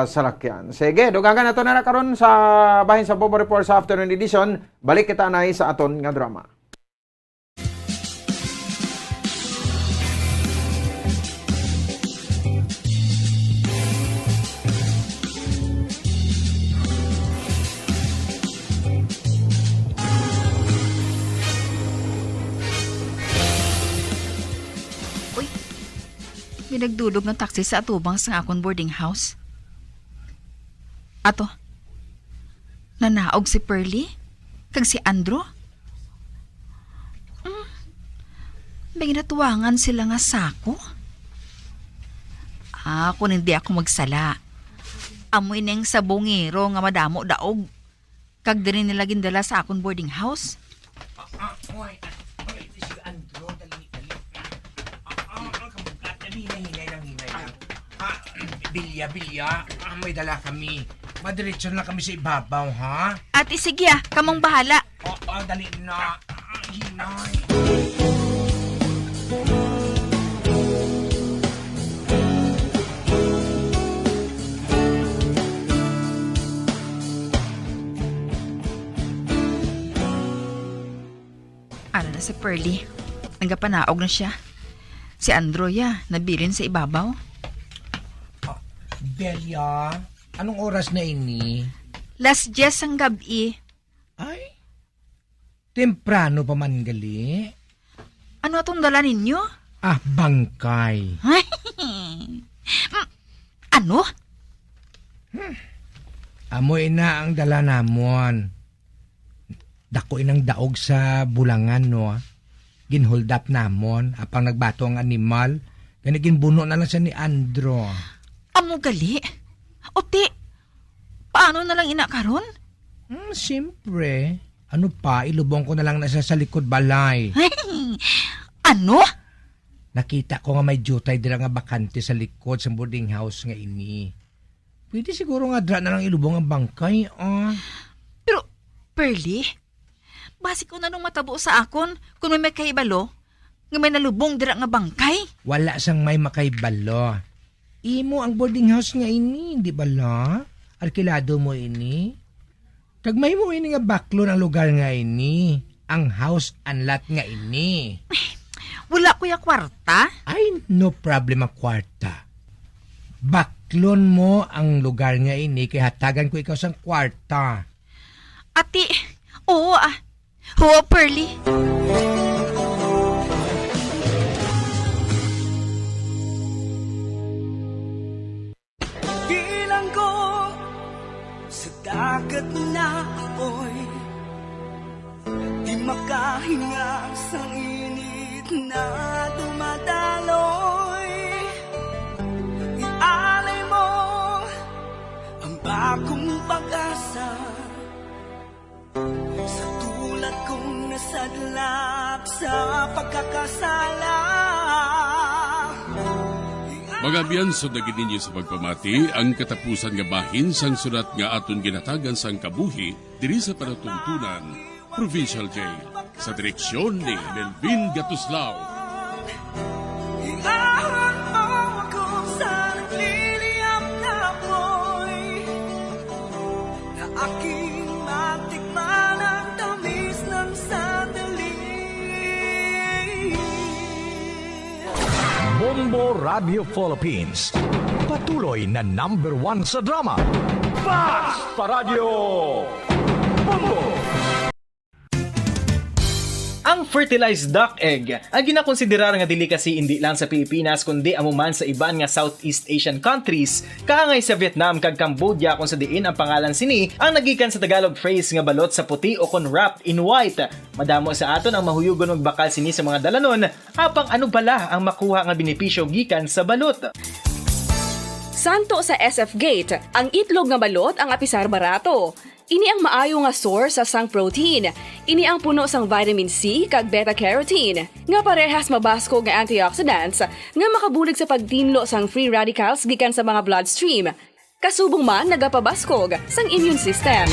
salakyan. Sige, dugangan na ito na karon sa bahin sa Bombo Report sa afternoon edition. Balik kita na sa aton nga drama. Nagdudog ng taxi sa atubang sa akong boarding house. Ato, nanaog si Pearly? Kag si Andrew? May natuwangan sila nga sako? Kung hindi ako magsala, amoy neng sabongero nga madamo daog. Kag din nila gindala sa akong boarding house. Oy, ito si Andro, dali. Kamugat, hinay lang. Bilya, may dala kami. Madiretso na kami sa ibabaw, ha? Ate, sige kamong bahala. Dali na. Hinay. Ano na si Pearly? Nagapanaog na siya. Si Androya, nabilin sa ibabaw. Belia, anong oras na ini? Last 10 ang gabi. Ay, temprano pa man gali. Ano atong dala ninyo? Bangkay. Ano? Amoy na ang dala namon. Dako inang daog sa bulangan, no? Ginhold up namon, apang nagbato ang animal. Ganigin buno na lang siya ni Andro. Amo gali? Ote, paano na lang inakaron? Siyempre. Ano pa, ilubong ko na lang na siya sa likod balay. Ano? Nakita ko nga may jutay dira nga bakante sa likod sa boarding house nga ini. Pwede siguro nga dra na lang ilubong ang bangkay, Pero, Pearly, basi ko na nung matabo sa akon kung may kaibalo nga may nalubong dira nga bangkay. Wala sang may makaibalo. Imo ang boarding house nga ini, di ba la? Arkilado mo ini. Kagmay mo ini nga baklon ang lugar nga ini. Ang house and lot nga ini. Wala kuya kwarta? Ay, no problem ang kwarta. Baklon mo ang lugar nga ini kaya hatagan ko ikaw sang kwarta. Ati, oo Oo, Pearly. Bilang ko sa dagat na apoy, di makahinga sa init na dumadaloy. Ialay mo ang bagong pag-asa sa tulad kong nasadlap sa pagkakasala. Mga biyansod na gininyo sa pagpamati, ang katapusan nga bahin sang sulat nga aton ginatagan sang kabuhi diri sa panatuntunan, Provincial Jail, sa direksyon ni Melvin Gatuslao. Iahon mo ako sa nagliliyap na apoy, na aking matikman ang tamis ng sandali. Bombo Radio Philippines. Patuloy na #1 sa drama. Basta Radio Bombo! Ang fertilized duck egg ang ginakonsiderar nga delicacy hindi lang sa Pilipinas kundi amuman sa iban nga Southeast Asian countries, kaangay sa Vietnam kag Cambodia kung sa diin ang pangalan sini ang nagikan sa Tagalog phrase nga balot sa puti o kon wrapped in white. Madamo sa aton ang mahuyugon og bakal sini sa mga dalanon, apang ano bala ang makuha nga benepisyo gikan sa balot. Santo sa SF Gate, ang itlog nga balot ang apisar barato. Ini ang maayo nga source sa sang protein. Ini ang puno sang vitamin C kag beta-carotene, nga parehas mabasko nga antioxidants nga makabulig sa pagtinlo sang free radicals gikan sa mga bloodstream. Kasubong man nagapabaskog sang immune system.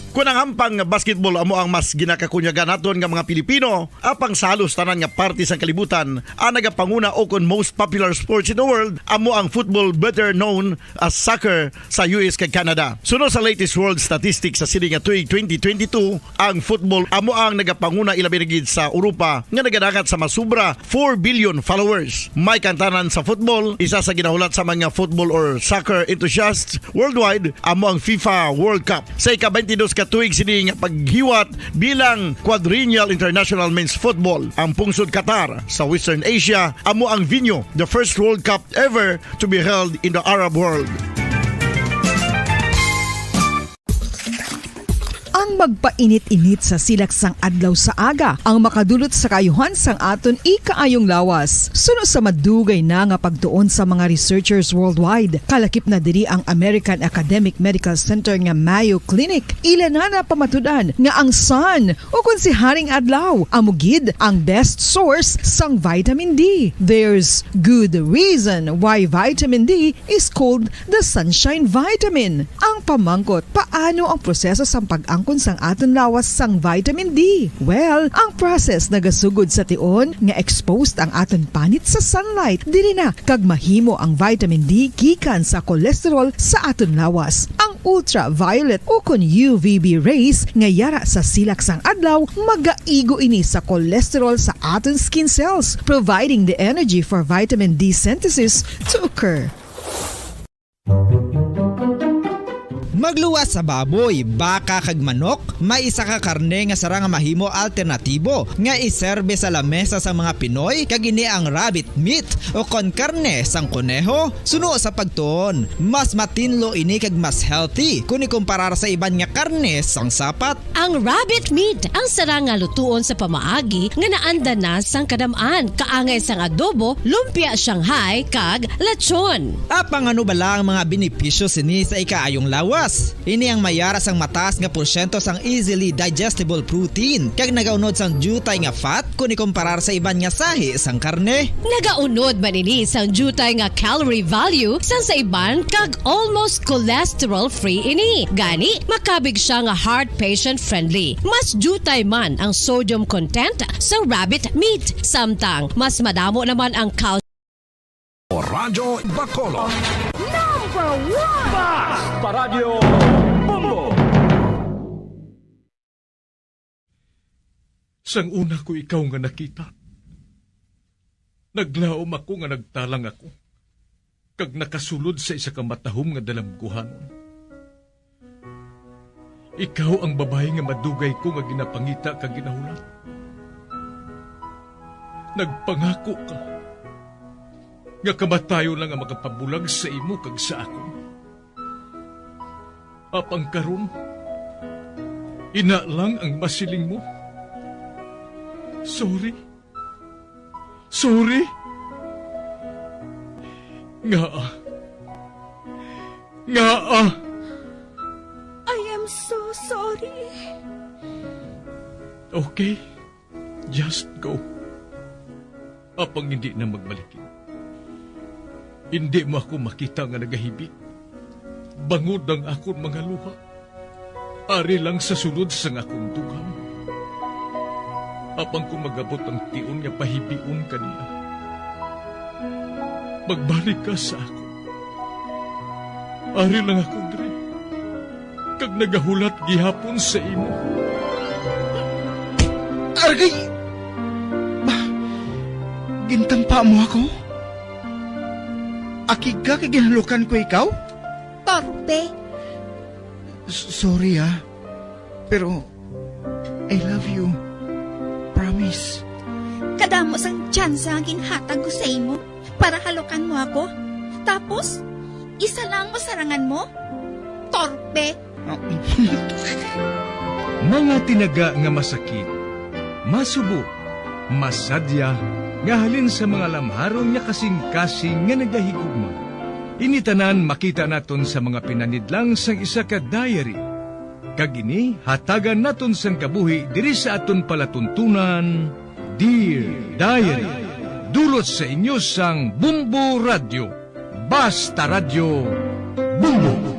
Kung ang hampang basketball amo ang mas ginakakunyagan naton nga mga Pilipino, apang salos tanan nga parte sa kalibutan, ang nagapanguna o kon most popular sports in the world, amo ang football better known as soccer sa US kag Canada. Sunod sa latest world statistics sa sini nga tuig 2022, ang football amo ang nagapanguna ilabi na gid sa Europa nga nagadagat sa masubra 4 billion followers. May kantanan sa football, isa sa ginahulat sa mga football or soccer enthusiasts worldwide, amo ang FIFA World Cup. Sa ika-22 katuig sini nga paghiwat bilang Quadrennial International Men's Football. Ang pungsod Qatar sa Western Asia amo ang venue, the first World Cup ever to be held in the Arab world. Ang magpainit-init sa silak sang adlaw sa aga ang makadulot sa kayuhan sang aton ikaayong lawas. Suno sa madugay na nga pagtuon sa mga researchers worldwide, kalakip na diri ang American Academic Medical Center nga Mayo Clinic. Ila na pamatudan nga ang sun o kung si Haring Adlaw amugid ang best source sang vitamin D. There's good reason why vitamin D is called the sunshine vitamin. Ang pamangkot, paano ang proseso sang pag-angkon sang aton lawas sang vitamin D? Well, ang process nagasugod sa tion nga exposed ang aton panit sa sunlight dili na kag mahimo ang vitamin D gikan sa cholesterol sa aton lawas. Ang ultraviolet o kun UVB rays nga yara sa silak sang adlaw magaigo ini sa cholesterol sa aton skin cells, providing the energy for vitamin D synthesis to occur. Magluwas sa baboy, baka kag manok, may isa ka karne nga sara nga mahimo alternatibo nga iserbe sa lamesa sa mga Pinoy kag ini ang rabbit meat o kon karne sang koneho. Suno sa pagtuon, mas matinlo ini kag mas healthy kung ikumparar sa iban nga karne sang sapat. Ang rabbit meat ang sara nga lutuon sa pamaagi nga naanda na sang kadamaan, kaangay sang adobo, lumpia Shanghai kag lechon. Apang ano bala ang mga benepisyo sini sa ikaayong lawas? Ini ang mayaras ang mataas nga porsyento sang easily digestible protein kag nagaunod sang jutay nga fat kung ikumparar sa iban nga sahi sang karne. Nagaunod man ini sang jutay nga calorie value sang sa iban kag almost cholesterol free ini. Gani makabig siya nga heart patient friendly. Mas jutay man ang sodium content sa rabbit meat, samtang mas madamo naman ang calcium. Radyo Bacolod. Number 1! Basta Radio Bombo! Sang una ko ikaw nga nakita, naglaom ako nga nagtalang ako, kag nakasulod sa isa ka matahom nga dalamguhan. Ikaw ang babae nga madugay ko nga ginapangita kag ginahulat. Nagpangako ka nga kamatayo lang ang makapabulag sa imo kag sa ako. Apang karon, ina lang ang masiling mo. Sorry. Sorry. Nga. I am so sorry. Okay, just go. Apang hindi na magbalikin. Hindi mo ako makita nga nagahibik. Bangod ang akong mga luha. Ari lang sa sulod sang akong dugham. Apang ko magabot ang tion nga pahibiun kaniya. Magbalik ka sa ako. Ari lang ako dre. Kag nagahulat gihapon sa imo. Argay! Gintampa mo ako? Akig ka kay ginalukan ko ikaw? Torpe. Sorry pero I love you. Promise. Kadamo sang tsansa ang ginhatag ko sa imo para halukan mo ako. Tapos, isa lang masarangan mo? Torpe. Mga tinaga nga masakit, masubo, masadya, nga halin sa mga lamharon nga kasing-kasing nga nagahigugma. Initanan makita naton sa mga pinanidlang sang isa ka diary. Kag ini hatagan naton sang kabuhi diri sa aton palatuntunan, Dear Diary. Dulot sa inyo sang Bombo Radio. Basta Radio Bombo.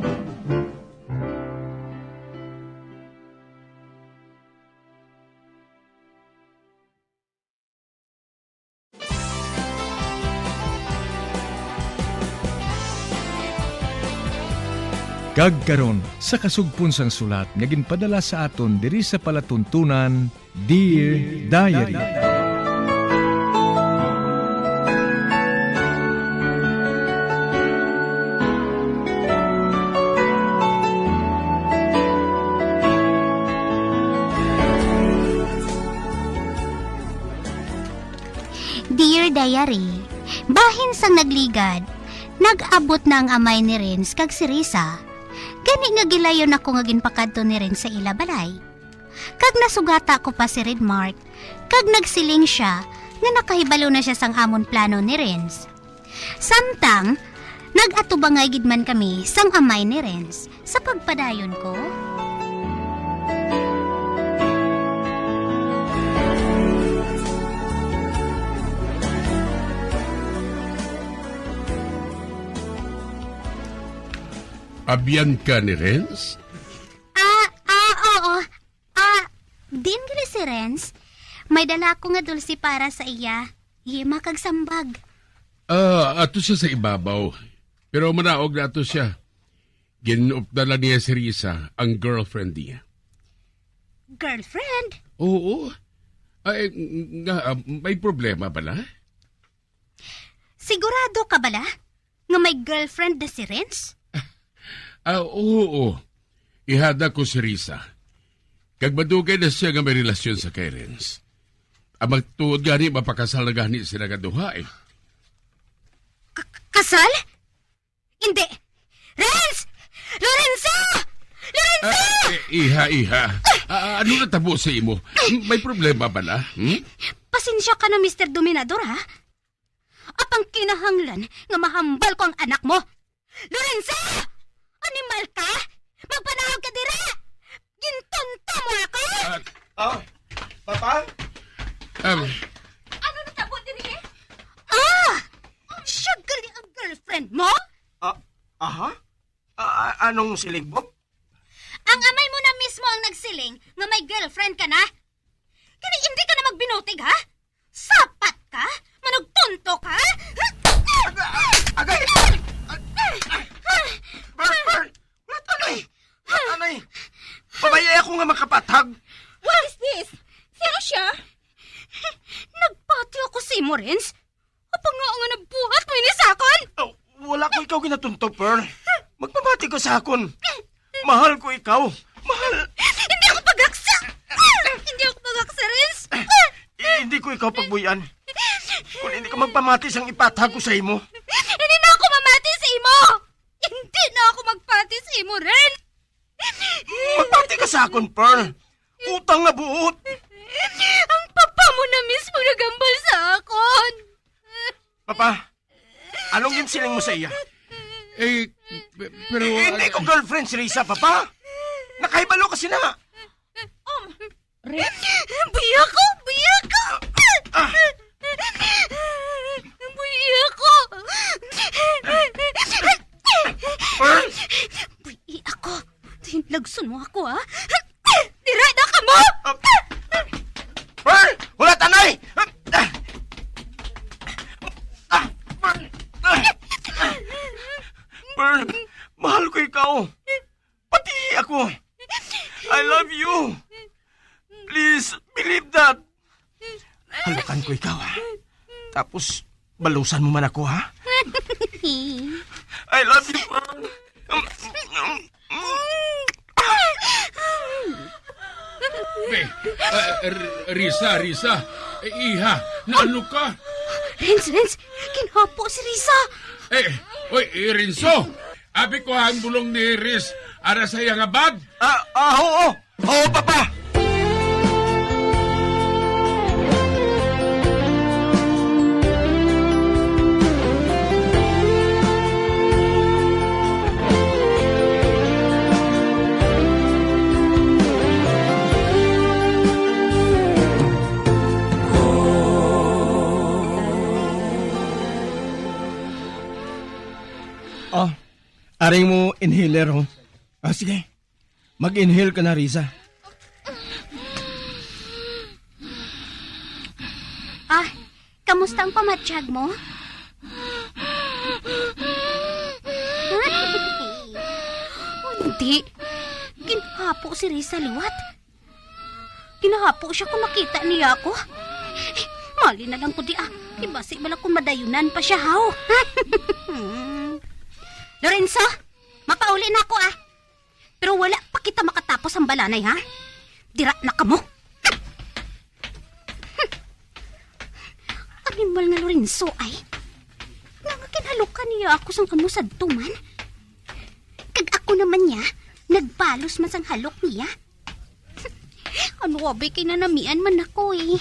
Kag karon sa kasugpon sang sulat nga ginpadala sa aton diri sa palatuntunan, Dear Diary. Dear Diary, bahin sang nagligad, nag-abot na ang amay ni Renz kag si Risa. Gani nga gilayon ako nga ginpakadto ni Renz sa ila balay. Kag nasugata ko pa si Redmark. Kag nagsiling siya nga nakahibalo na siya sang amon plano ni Renz. Samtang, nag-atubangay gidman kami sang amay ni Renz sa pagpadayon ko. Abyan ka ni Renz? Oo. Din gali si Renz. May dala ko nga dulce para sa iya. Hima kag sambag. Ato siya sa ibabaw. Pero manaog na ato siya. Ginuupdala niya si Risa, ang girlfriend niya. Girlfriend? Oo. Ay, may problema pala? Sigurado ka bala? Nga may girlfriend na si Renz? Oo. Ihada ko si Risa. Kag madugay na siya nga may relasyon sa kay Renz. Ang magtuod gani, mapakasal na gani sila nga duha eh. Kasal? Hindi. Renz! Lorenzo! Iha. Ano na tabo sa imo? May problema pala? Pasensya ka na, Mr. Dominador, ha? Apang kinahanglan nga mahambal ko ang anak mo. Lorenzo! Animal ka? Magpanahog ka dira! Gintonto mo ako! Papa? Ano natabo diri? Siya gali ang girlfriend mo? Aha? Anong siling, Bob? Ang amay mo na mismo ang nagsiling nga may girlfriend ka na? Kaya hindi ka na magbinutig, ha? Sapat ka? Manugtunto ka? Agay! Bern! Anay! Pabayay ako nga makapatag. What is this? Sino siya? Nagpati ako si Morens. Apang nga nga nabuhat mo inisakon? Wala ko ikaw ginatunto, Pearl. Magpabati ko sa akon. Mahal ko ikaw. Mahal. Hindi ako pagaksa! Hindi ako pagaksa, Renz! Hindi ko ikaw pagbuyan. Kung hindi ka magpamati sang ipatag ko sa imo. Hindi na ako mamati sa imo! Hindi na ako magpati sa imo, Ren! Magpati ka sa akon, Pearl. Utang na buot. Ang papa mo na mismo nagambal sa akon. Papa, anong yung siling mo sa iya? Pero... Hindi ko girlfriend si Risa, Papa. Nakaibalo kasi na. Ren? Buya ko! Buya ko! Buya ko! Buya ako. Lagsun mo ako, ha? Dirada ka mo! Pearl! Wala tanay! Pearl, mahal ko ikaw. Pati ako. I love you. Please, believe that. Halakan ko ikaw, ha? Tapos, balusan mo man ako, ha? I love you, Pearl. Risa. Iha, naano ka? Renz, kinhapo si Risa. Renzo, abi ko ang bulong ni Riz, ara sa iya nga bag. Oo, Papa. Aring mo inhaler, ho. Sige. Mag-inhale ka na, Risa. Kamusta ang pamatsyag mo? Hindi. Ginhapo si Risa liwat. Ginahapo siya kung makita niya ako. Mali na lang ko di Ibasi bala kung madayunan pa siya, haw. Lorenzo, mapauli na ako Pero wala pa kita makatapos ang balanay, ha? Dira na ka mo. Animal nga Lorenzo ay. Nangakinhalukan niya ako sang kamusad tuman. Kag ako naman niya, nagbalos man sang halok niya. Ano abi kinanamian man ako eh.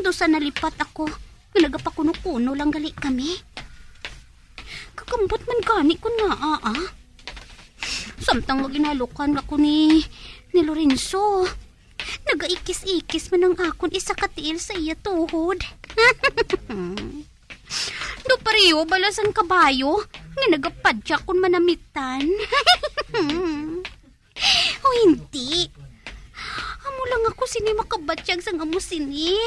Dosa nalipat ako. Nagapakuno-kuno lang gali kami. Kakambot man gani ko na Samtang ginalukan ako ni Lorenzo. Nagaikis-ikis man ang akon isa katiil sa iya tuhod. Do pareho balasan kabayo nga nagapadyak kon manamitan. O hindi. Amo lang ako sini makabatsyag sang amo sini.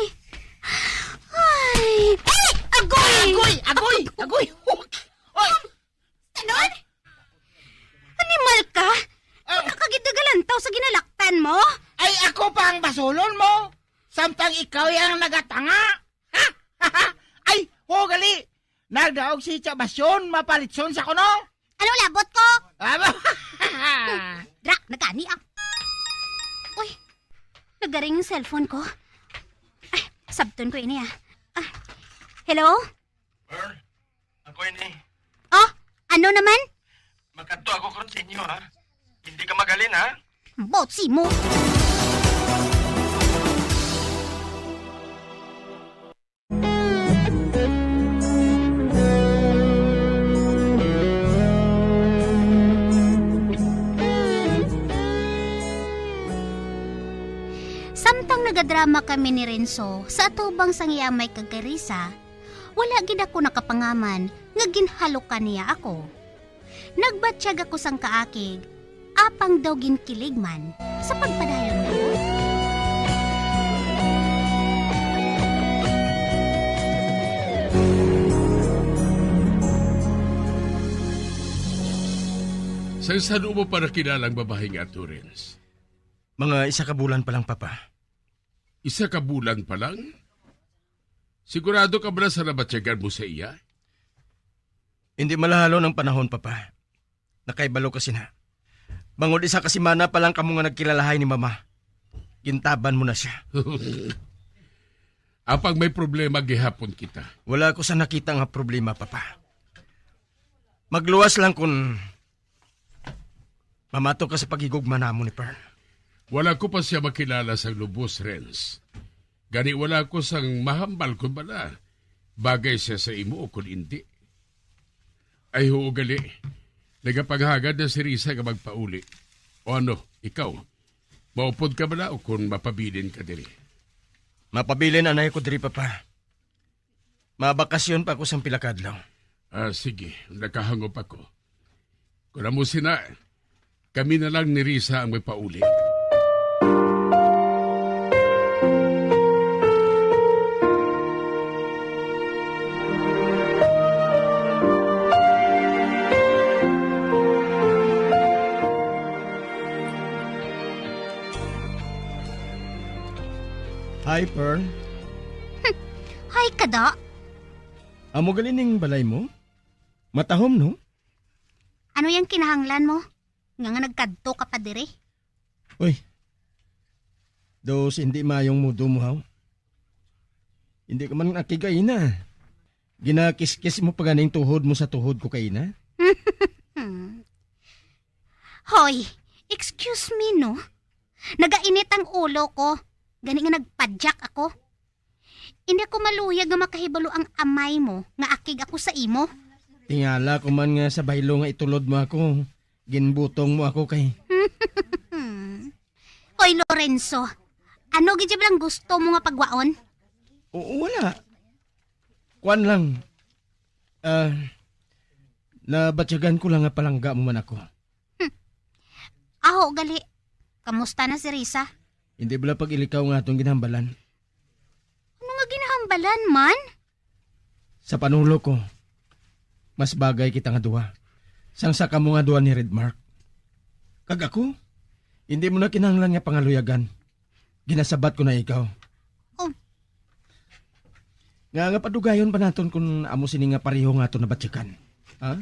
Ay! Agoy! Oy! Tanon? Animal ka? Kakagidagalantaw sa ginalaktan mo? Ay, ako pa ang basulon mo. Samtang ikaw yung nagatanga. Ay, gali. Nagdaog si Chabasyon, mapalitson sa kuno. Ano labot ko? Drak, nagani Uy, nagaring yung cellphone ko. Ay, sabton ko ini hello? Ako ini. Oh, ano naman? Magkanto ako kung sa inyo, ha? Hindi ka magalin, ha? Botsi mo. Samtang nagadrama kami ni Renzo sa atubang sang iyamay kagarisa, wala gid ako nakapangaman nga ginhalukan niya ako. Nagbatsyag ako sang kaakig, apang daw ginkilig man sa pagpadayon ko. Saan mo para kilalang babae nga, Torrens? Mga 1 bulan pa lang, Papa. 1 bulan pa lang? Sigurado ka ba na sa nabatyagan mo sa iya? Hindi malahalo ng panahon, Papa. Nakaibalo kasi na. Bangod 1 kasimana pa lang kamo nga nagkilalahay ni Mama. Gintaban mo na siya. Apag may problema gihapon kita. Wala ko sa nakita nga problema, Papa. Magluwas lang kung mamato ka sa pagigugma namo ni Pearl. Wala ko pa siya makilala sa lubos, Renz. Gani wala ko sang mahambal kung bala. Bagay siya sa imo o kung hindi. Ay huugali. Nagapaghagad na si Risa nga magpauli. O ano, ikaw? Maupod ka bala o kung mapabilin ka diri? Mapabilin anay ko diri, Papa. Mabakasyon pa ako sa pilakadlaw. Sige. Nakahangop ako. Kung mo sina, kami na lang ni Risa ang may pauli. Hi, Pearl. Hi, kada. Amo galining balay mo? Matahom, no? Ano yung kinahanglan mo? Nga nagkadto ka pa dire? Uy. Dos hindi mayong mudo mo, haw. Hindi ka man nakigay na. Ginakis-kis mo pa ganing tuhod mo sa tuhod ko kay na? Hoy, excuse me, no? Nagainit ang ulo ko. Gani nga nagpadyak ako. Hindi ko maluyag nga makahibalo ang amay mo nga akig ako sa imo. Tingala ko man nga sa baylo nga itulod mo ako. Ginbutong mo ako kay. Hoy, Lorenzo. Ano gidya lang gusto mo nga pagwaon? Oo, wala. Kuan lang. Nabatyagan ko lang nga palangga mo man ako. Aho, gali. Kamusta na si Risa? Hindi bala pag ilikaw nga itong ginhambalan. Ano nga ginahambalan man? Sa panulo ko, mas bagay kita nga duwa. Sangsa ka mo nga duwa ni Redmark. Kag ako, hindi mo na kinahanglan nga pangaluyagan. Ginasabat ko na ikaw. Oh. Nga padugayon pa naton kung amo sini nga pareho nga ito nabatsyakan. Ha?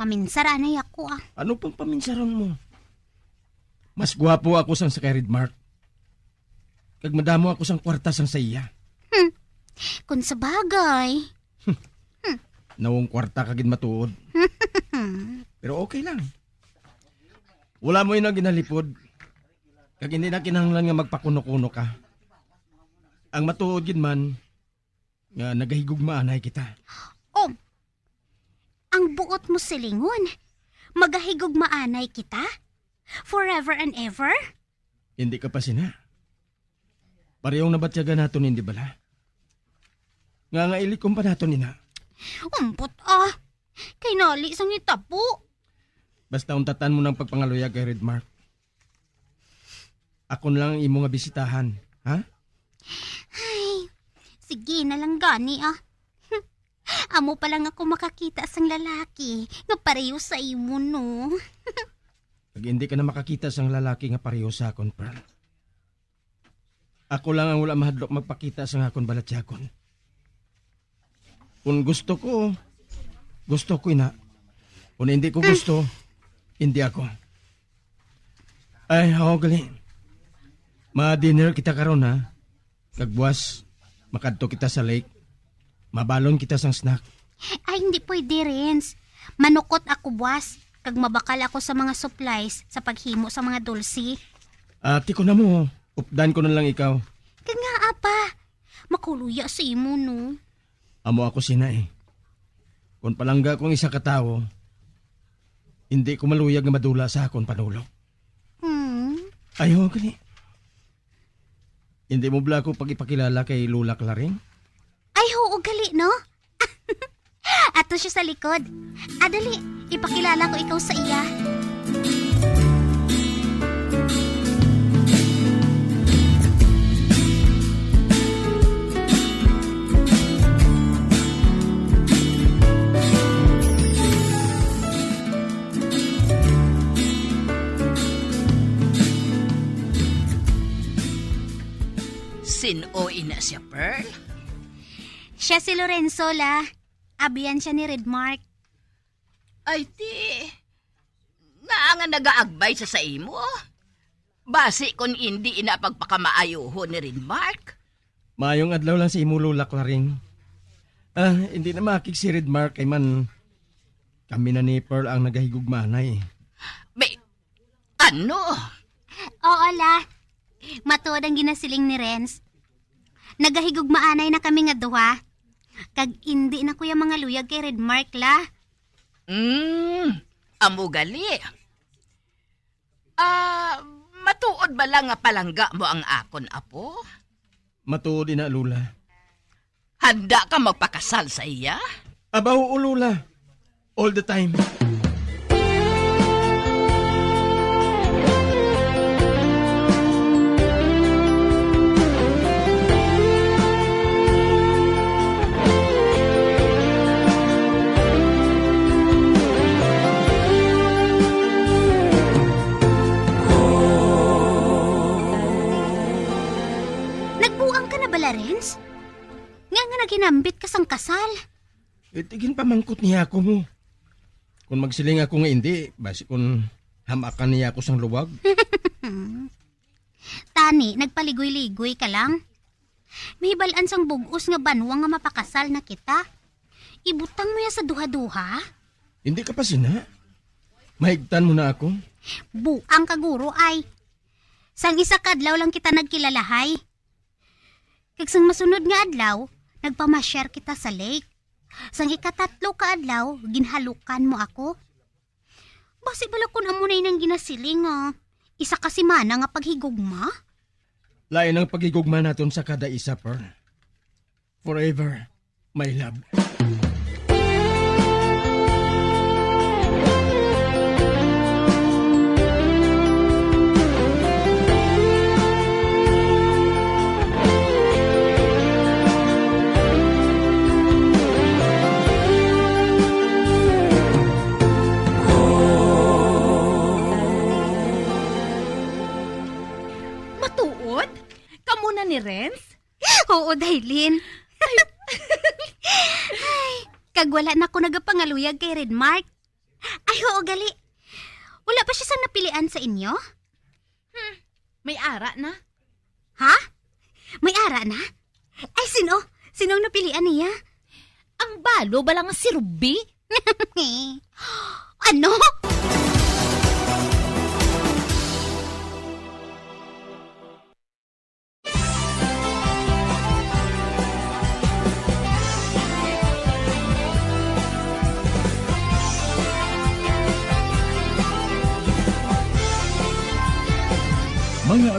Maminsara na ako Ano pang paminsaron mo? Mas gwapo ako sang sa kay Redmark. Kag madamo ako sang kwarta sang sa iya. Kung sa bagay. Nawong kwarta kagid matuod. Pero okay lang. Wala mo yun ang ginalipod. Kag hindi na kinahanglan nga magpakuno-kuno ka. Ang matuod gid man, nga nagahigugmaanay kita. Oh, ang buot mo silingon. Magahigog maanay kita? Forever and ever? Hindi ka pa sina. Parehong nabatyagan nato hindi bala. Nga ilikom pa nato nina. Umpot kay nali sang itapo. Basta untatan mo ng pagpangaluyag kay Redmark. Ako na lang ang imo nga bisitahan, ha? Ay, sige na lang gani Amo pa lang ako makakita sang lalaki nga pareho sa imo no. Pag hindi ka na makakita sang lalaki nga pareho sa akon, Pearl. Ako lang ang wala mahadlok magpakita sang akon balatyakon. Kung gusto ko ina. Kung hindi ko gusto, hindi ako. Ay, gali. Ma-dinner kita karon ha. Kagbuas, makadto kita sa lake. Mabalon kita sang snack. Ay, hindi pwede, Renz. Manukot ako, buwas. Kag mabakal ako sa mga supplies sa paghimo sa mga dulce. Ati ko na mo. Updan ko na lang ikaw. Kag nga, apa. Makuluya sa imo, no? Amo ako sina eh. Kung palangga kong isa katao, hindi ko maluyag na madula sa akon panulo. Ayaw, gali. Hindi mo bala ko pag ipakilala kay Lula Claring? Ay, oo, gali, no? Ato siya sa likod. Dali, ipakilala ko ikaw sa iya. Sino ina siya, Pearl? Siya si Lorenzo, la. Abiyan siya ni Redmark. Ay, nga nagaagbay sa imo. Basi kung hindi inapagpakamaayoho ni Redmark. Mayong adlaw lang si imo Lula Claring. Hindi na makik si Redmark ay man kami na ni Pearl ang nagahigugmanay. Ano? Oo, la. Matuod ang ginasiling ni Renz. Nagahigugmaanay na kami nga duha. Kag hindi na kuya mga luyag kay Redmark, la. Amo gali. Matuod ba lang nga palangga mo ang akon, apo? Matuod na, Lula. Handa ka magpakasal sa iya? Abaw, Lula. All the time. Renz? Nga naginambit ka sang kasal. Tigin pamangkot niya ako mo. Kung magsiling ako nga hindi, basi kung hamakan niya ako sang luwag. Tani, nagpaligoy-ligoy ka lang. May balaan sang bugos nga banwang nga mapakasal na kita. Ibutang mo ya sa duha-duha. Hindi ka pa sina. Mahigtan mo na ako. Buang kaguro ay. Sang isa kadlaw lang kita nagkilalahay. Kag sang masunod nga adlaw, nagpamasyar kita sa lake. Sang ikatatlo ka adlaw, ginhalukan mo ako. Basi bala kun amunay nang ginasiling isa kasi mana nga paghigugma? Lain ang paghigugma naton sa kada isa, Pearl. Forever, my love. Ni Renz? Oo, Dailin. Ay, kag wala na ko nagapangaluyag kay Redmark. Ay, oo, gali. Wala pa siya sang napilian sa inyo? May ara na. Ha? May ara na? Ay, sino? Sinong napilian niya? Ang balo ba lang si Ruby? Ano?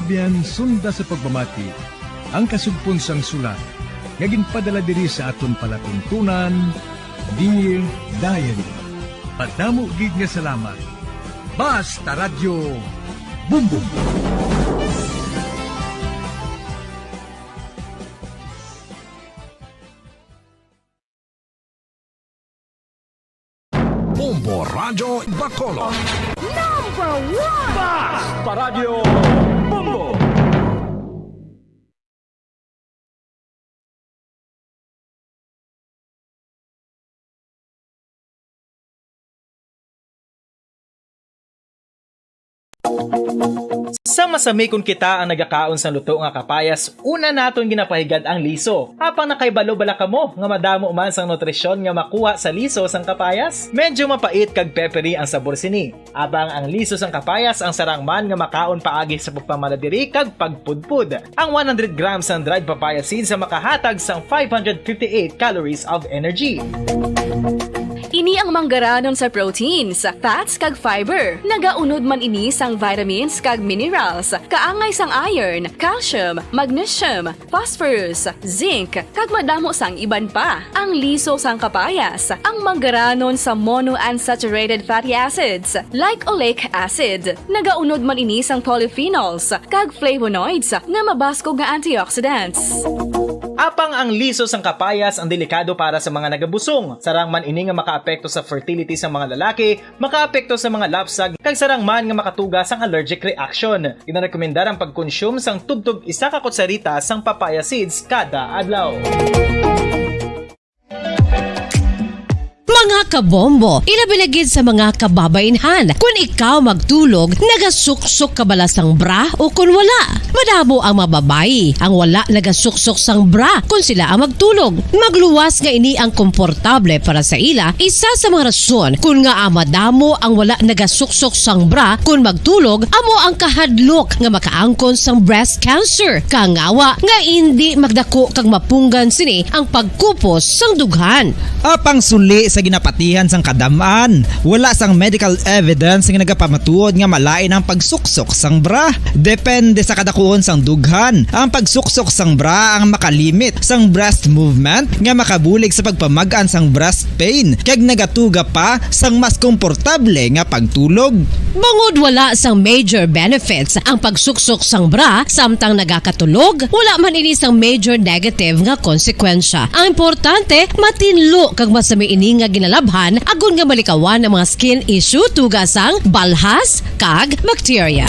Caribbean sunda sa pagmamati ang kasugpon sang sulat nga ginpadala diri sa aton palatuntunan. Dear Diary, padamo gid nga salamat. Basta Radio Bumbum. Bombo Radio Bacolod. Number 1! Basta Radio Bombo. Sa masamikon kita ang nagakaon sa luto nga kapayas, una naton ginapahigad ang liso. Apang nakaibalo bala kamo nga madamo man sang nutrisyon nga makuha sa liso sang kapayas? Medyo mapait kag peppery ang sabor sini. Abang ang liso sang kapayas ang sarang man nga makaon paagi sa pagpamaladiri kag pagpudpud. Ang 100 grams ng dried papaya seeds sa makahatag sang 558 calories of energy. Ini ang manggaranon sa proteins, fats kag fiber. Nagaunod man ini sang vitamins kag minerals, kaangay sang iron, calcium, magnesium, phosphorus, zinc, kag madamo sang iban pa. Ang liso sang kapayas, ang manggaranon sa monounsaturated fatty acids like oleic acid. Nagaunod man ini sang polyphenols kag flavonoids nga mabaskog nga antioxidants. Apang ang liso sang kapayas ang delikado para sa mga nagabusong. Sarang man ini nga makaapekto sa fertility sa mga lalaki, makaapekto sa mga lapsag, kag sarang man nga makatuga sang allergic reaction. Inarekomendar ang pagkonsume sang tubtub 1 ka kutsarita sang papaya seeds kada adlaw. Mga kabombo, ilabilagid sa mga kababainhan. Kung ikaw magtulog, nagasuksok ka bala sang bra o kung wala. Madamo ang mababayi ang wala nagasuksok sang bra kung sila ang magtulog. Magluwas nga ini ang komportable para sa ila. Isa sa mga rason kung nga madamo ang wala nagasuksok sang bra kung magtulog, amo ang kahadlok nga makaangkon sang breast cancer. Kangawa nga hindi magdako kag mapunggan sini ang pagkupos sang dughan. Apang suli sa ginapatihan sang kadamaan, wala sang medical evidence nga nagapamatuod nga malain ang pagsuksok sang bra. Depende sa kadakuon sang dughan. Ang pagsuksok sang bra ang makalimit sang breast movement nga makabulig sa pagpamagaan sang breast pain kag nagatuga pa sang mas komportable nga pagtulog. Bangod wala sang major benefits ang pagsuksok sang bra samtang nagakatulog, wala man ini sang major negative nga konsekwensya. Ang importante, matinlo kag masami ini nga ginalabhan agon nga malikawan ang mga skin issue tugasang balhas kag bacteria.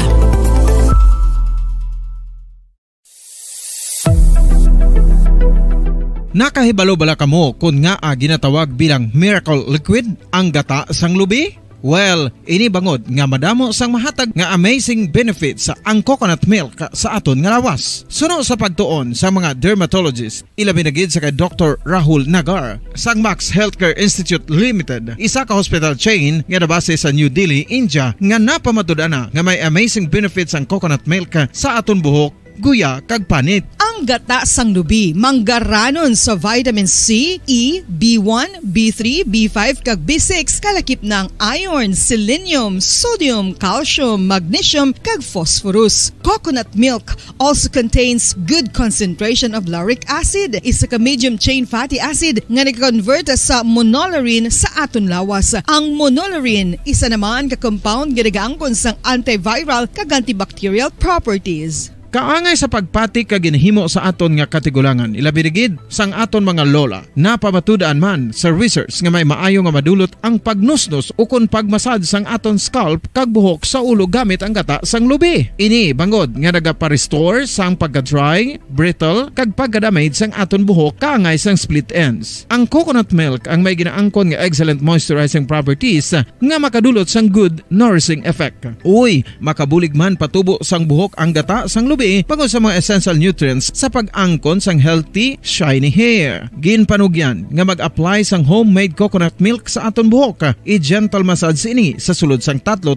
Nakahibalo bala kamo kung nga ginatawag bilang miracle liquid ang gata sang lubi? Well, ini bangod nga madamo sang mahatag nga amazing benefits sa ang coconut milk sa aton nga lawas. Suno sa pagtuon sa mga dermatologist, ilabi na gid sa kay Dr. Rahul Nagar sang Max Healthcare Institute Limited, isa ka hospital chain nga nabase sa New Delhi, India, nga napamatud-ana nga may amazing benefits ang coconut milk sa aton buhok, guya kag panit. Ang gata sang lubi manggaranon sa vitamin C, E, B1, B3, B5 kag B6 kalakip ng iron, selenium, sodium, calcium, magnesium kag phosphorus. Coconut milk also contains good concentration of lauric acid, isa ka medium chain fatty acid nga nag-convert sa monolarin sa aton lawas. Ang monolarin isa naman ka compound nga nagaangkon sang antiviral kag antibacterial properties. Kaangay sa pagpati ka ginhimo sa aton nga katigulangan, ilabirigid sang aton mga lola, napamatudan man sa research nga may maayo nga madulot ang pagnusnos o kon pagmasad sang aton scalp kag buhok sa ulo gamit ang gata sang lubi. Ini bangod nga nagapa-restore sang pagka-dry, brittle kag pagka-damage sang aton buhok kaangay sang split ends. Ang coconut milk ang may ginaangkon nga excellent moisturizing properties nga makadulot sang good nourishing effect. Uy, makabulig man patubo sang buhok ang gata sang lubi pagod sa mga essential nutrients sa pag-angkon sang healthy, shiny hair. Ginpanugyan nga mag-apply sang homemade coconut milk sa aton buhok. I-gentle massage ini sa sulod sang 3-5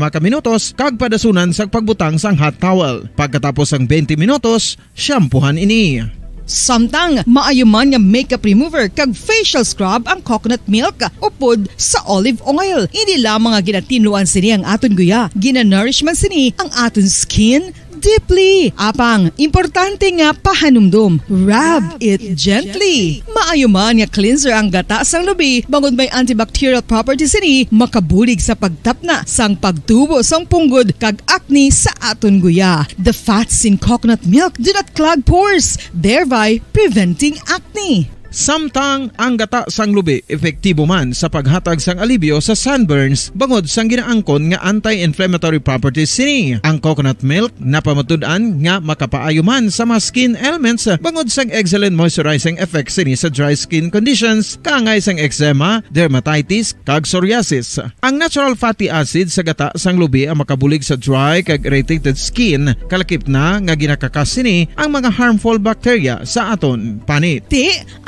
ka minutos kag padasunan sa pagbutang sang hot towel. Pagkatapos sang 20 minutos, shampoohan ini. Samtang maayo man nga makeup remover kag facial scrub ang coconut milk upod sa olive oil. Hindi lamang nga ginatinluan sini ang aton guya, ginanourish man sini ang aton skin, deeply. Apang, importante nga pahanumdum. Rub it gently. Maayo man nga cleanser ang gata sang lubi, bangod may antibacterial properties ini, makabulig sa pagtapna sang pagtubo sang punggod kag acne sa aton guya. The fats in coconut milk do not clog pores, thereby preventing acne. Samtang ang gata sang lubi epektibo man sa paghatag sang alibyo sa sunburns bangod sang ginaangkon nga anti-inflammatory properties sini. Ang coconut milk napamatud-an nga makapaayo man sa mga skin ailments bangod sang excellent moisturizing effect sini sa dry skin conditions kaangay sang eczema, dermatitis kag psoriasis. Ang natural fatty acid sa gata sang lubi ang makabulig sa dry kag irritated skin, kalakip na nga ginakakas sini ang mga harmful bacteria sa aton panit.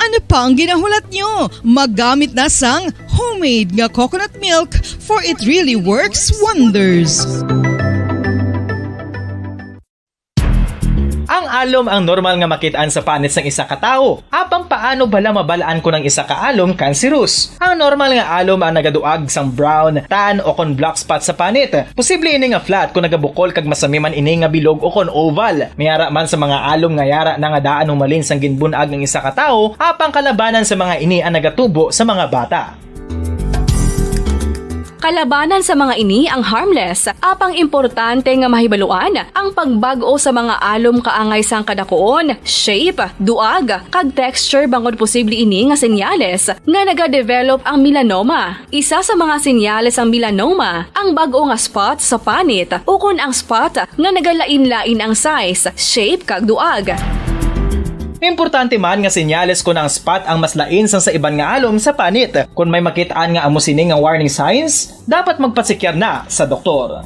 Ano pa ang ginahulat nyo? Maggamit na sang homemade nga coconut milk for it really works wonders. Ang alom ang normal nga makitaan sa panit sang isa ka tawo. Apang paano bala mabalaan ko ng isa ka alom cancerous? Ang normal nga alom ang nagaduag sang brown, tan o kon black spot sa panit. Posible ini nga flat kung nagabukol kag masami man ini nga bilog o kon oval. Mayara man sa mga alom nga yara na nga daan humalin sang ginbunag ng isa ka tawo, apang kalabanan sa mga ini ang nagatubo sa mga bata. Kalabanan sa mga ini ang harmless, apang importante nga mahibaluan ang pagbago sa mga alom kaangay sang kadakuon, shape, duag, kag texture bangod posible ini nga senyales nga nagadevelop ang melanoma. Isa sa mga senyales ang melanoma, ang bag-o nga spot sa panit o kun ang spot nga nagalain-lain ang size, shape, kag duag. Importante man nga senyales kung ang spot ang mas lain sang sa iban nga alom sa panit. Kung may makitaan nga amo sini nga warning signs, dapat magpasikyar na sa doktor.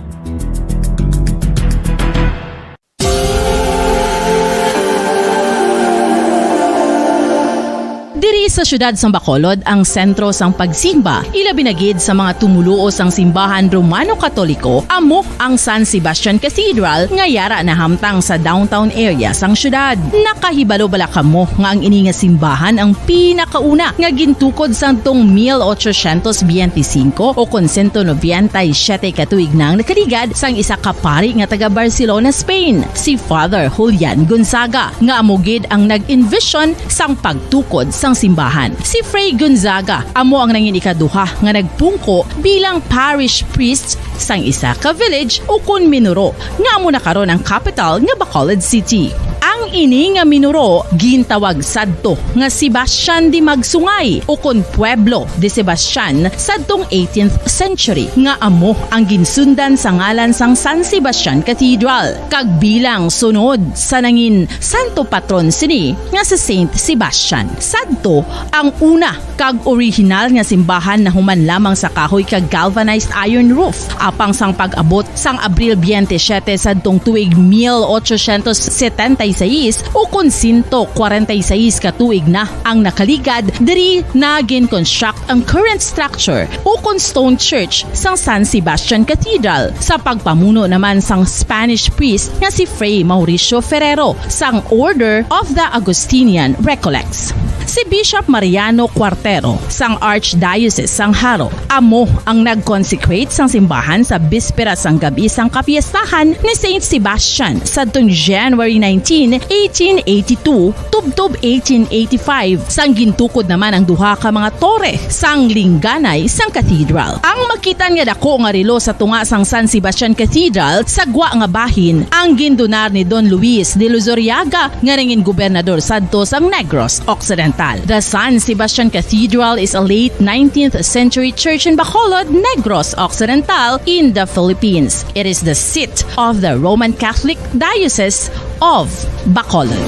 Diri sa syudad sang Bacolod ang sentro sang pagsimba, ilabi na gid sa mga tumuluo sang simbahan Romano-Katoliko, amo ang San Sebastian Cathedral nga yara na hamtang sa downtown area sang syudad. Nakahibalo bala kamo nga ang ini nga simbahan ang pinakauna nga gintukod sang tong 1825 o kon 197 katuig nang nakaligad sang isa ka pari nga taga Barcelona, Spain, si Father Julian Gonzaga, nga amo gid ang nag-envision sang pagtukod sang simbahan. Si Fray Gonzaga amo ang nangin ikaduha nga nagpungko bilang parish priest sang isa ka village o kun Minuro nga amo na karon ang capital nga Bacolod City. Ang ini nga Minuro gintawag sadto nga Sebastian de Magsungay o kun Pueblo de Sebastian sadtong 18th century nga amo ang ginsundan sa ngalan sang San Sebastian Cathedral kag bilang sunod sa nangin santo patron sini nga si Saint Sebastian. Sadto ang una kag original nga simbahan na human lamang sa kahoy kag galvanized iron roof apang sang pag-abot sang Abril 27 sadtong tuig 1876 o kun 146 katuig na ang nakaligad diri na gin-construct ang current structure o kun stone church sang San Sebastian Cathedral sa pagpamuno naman sang Spanish priest nga si Fray Mauricio Ferrero sang Order of the Augustinian Recollects. Si Bishop Mariano Cuartero sang Archdiocese sang Haro amo ang nag-consecrate sang simbahan sa bispera sang gabi sang kapiestahan ni Saint Sebastian sadtong January 19, 1882 tubtob 1885 sang gintukod naman ang duha ka mga tore sang lingganay sang cathedral. Ang makitan nga dako nga relo sa tunga sang San Sebastian Cathedral sa gwa nga bahin ang gindonar ni Don Luis de Luzuriaga nga ringin gobernador sadto sang Negros Occidental. The San Sebastian Cathedral is a late 19th century church in Bacolod, Negros Occidental in the Philippines. It is the seat of the Roman Catholic Diocese of Bacolod.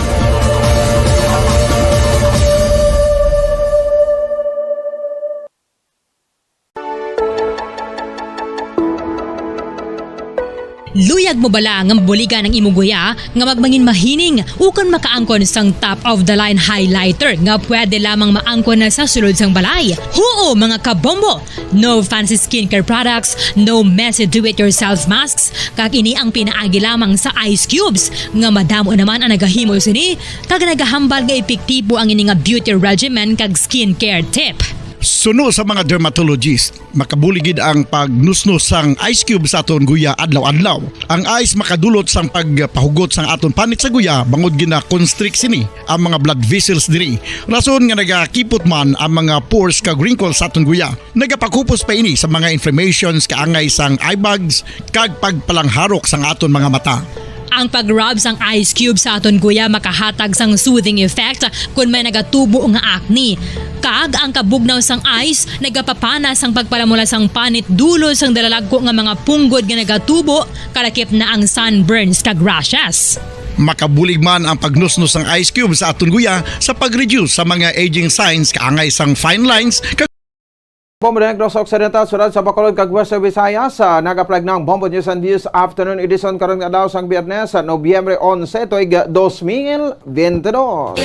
Luyag mo bala nga mabuliga ng imuguya nga magmangin mahining ukon makaangkon sang top of the line highlighter nga pwede lamang maangkon na sa sulod sang balay. Huo mga kabombo! No fancy skincare products, no messy do-it-yourself masks, kag ini ang pinaagi lamang sa ice cubes nga madamo naman ang nagahimo sini kag nagahambal nga epektibo ang ini nga beauty regimen kag skincare tip. Suno sa mga dermatologist, makabuligid ang pagnusnos sang ice cube sa aton guya adlaw-adlaw. Ang ice makadulot sang pagpahugot sang aton panit sa guya bangod gina constrict sini ang mga blood vessels diri. Rason nga nagakipot man ang mga pores kag wrinkles sa aton guya. Nagapakupos pa ini sa mga inflammations kaangay sang eye bags kag pagpalangharok sang aton mga mata. Ang pag-rub sang ice cube sa aton guya makahatag sang soothing effect kung may nagatubo nga acne. Kag ang kabugnaw sang ice nagapapanas ang pagpalamula sang panit dulo sang dalalagko nga mga punggod nga nagatubo kalakip na ang sunburns kag rashes. Makabulig man ang pagnusnos ng ice cube sa aton guya sa pag-reduce sa mga aging signs kaangay sang fine lines Bombo Negros Occidental, Surad sa Bacolod, kag Western Visayas, nag-apply ng Bombo News and Views Afternoon Edition karon nga daw sang Biyernes, Nobyembre 11, tuig 2022.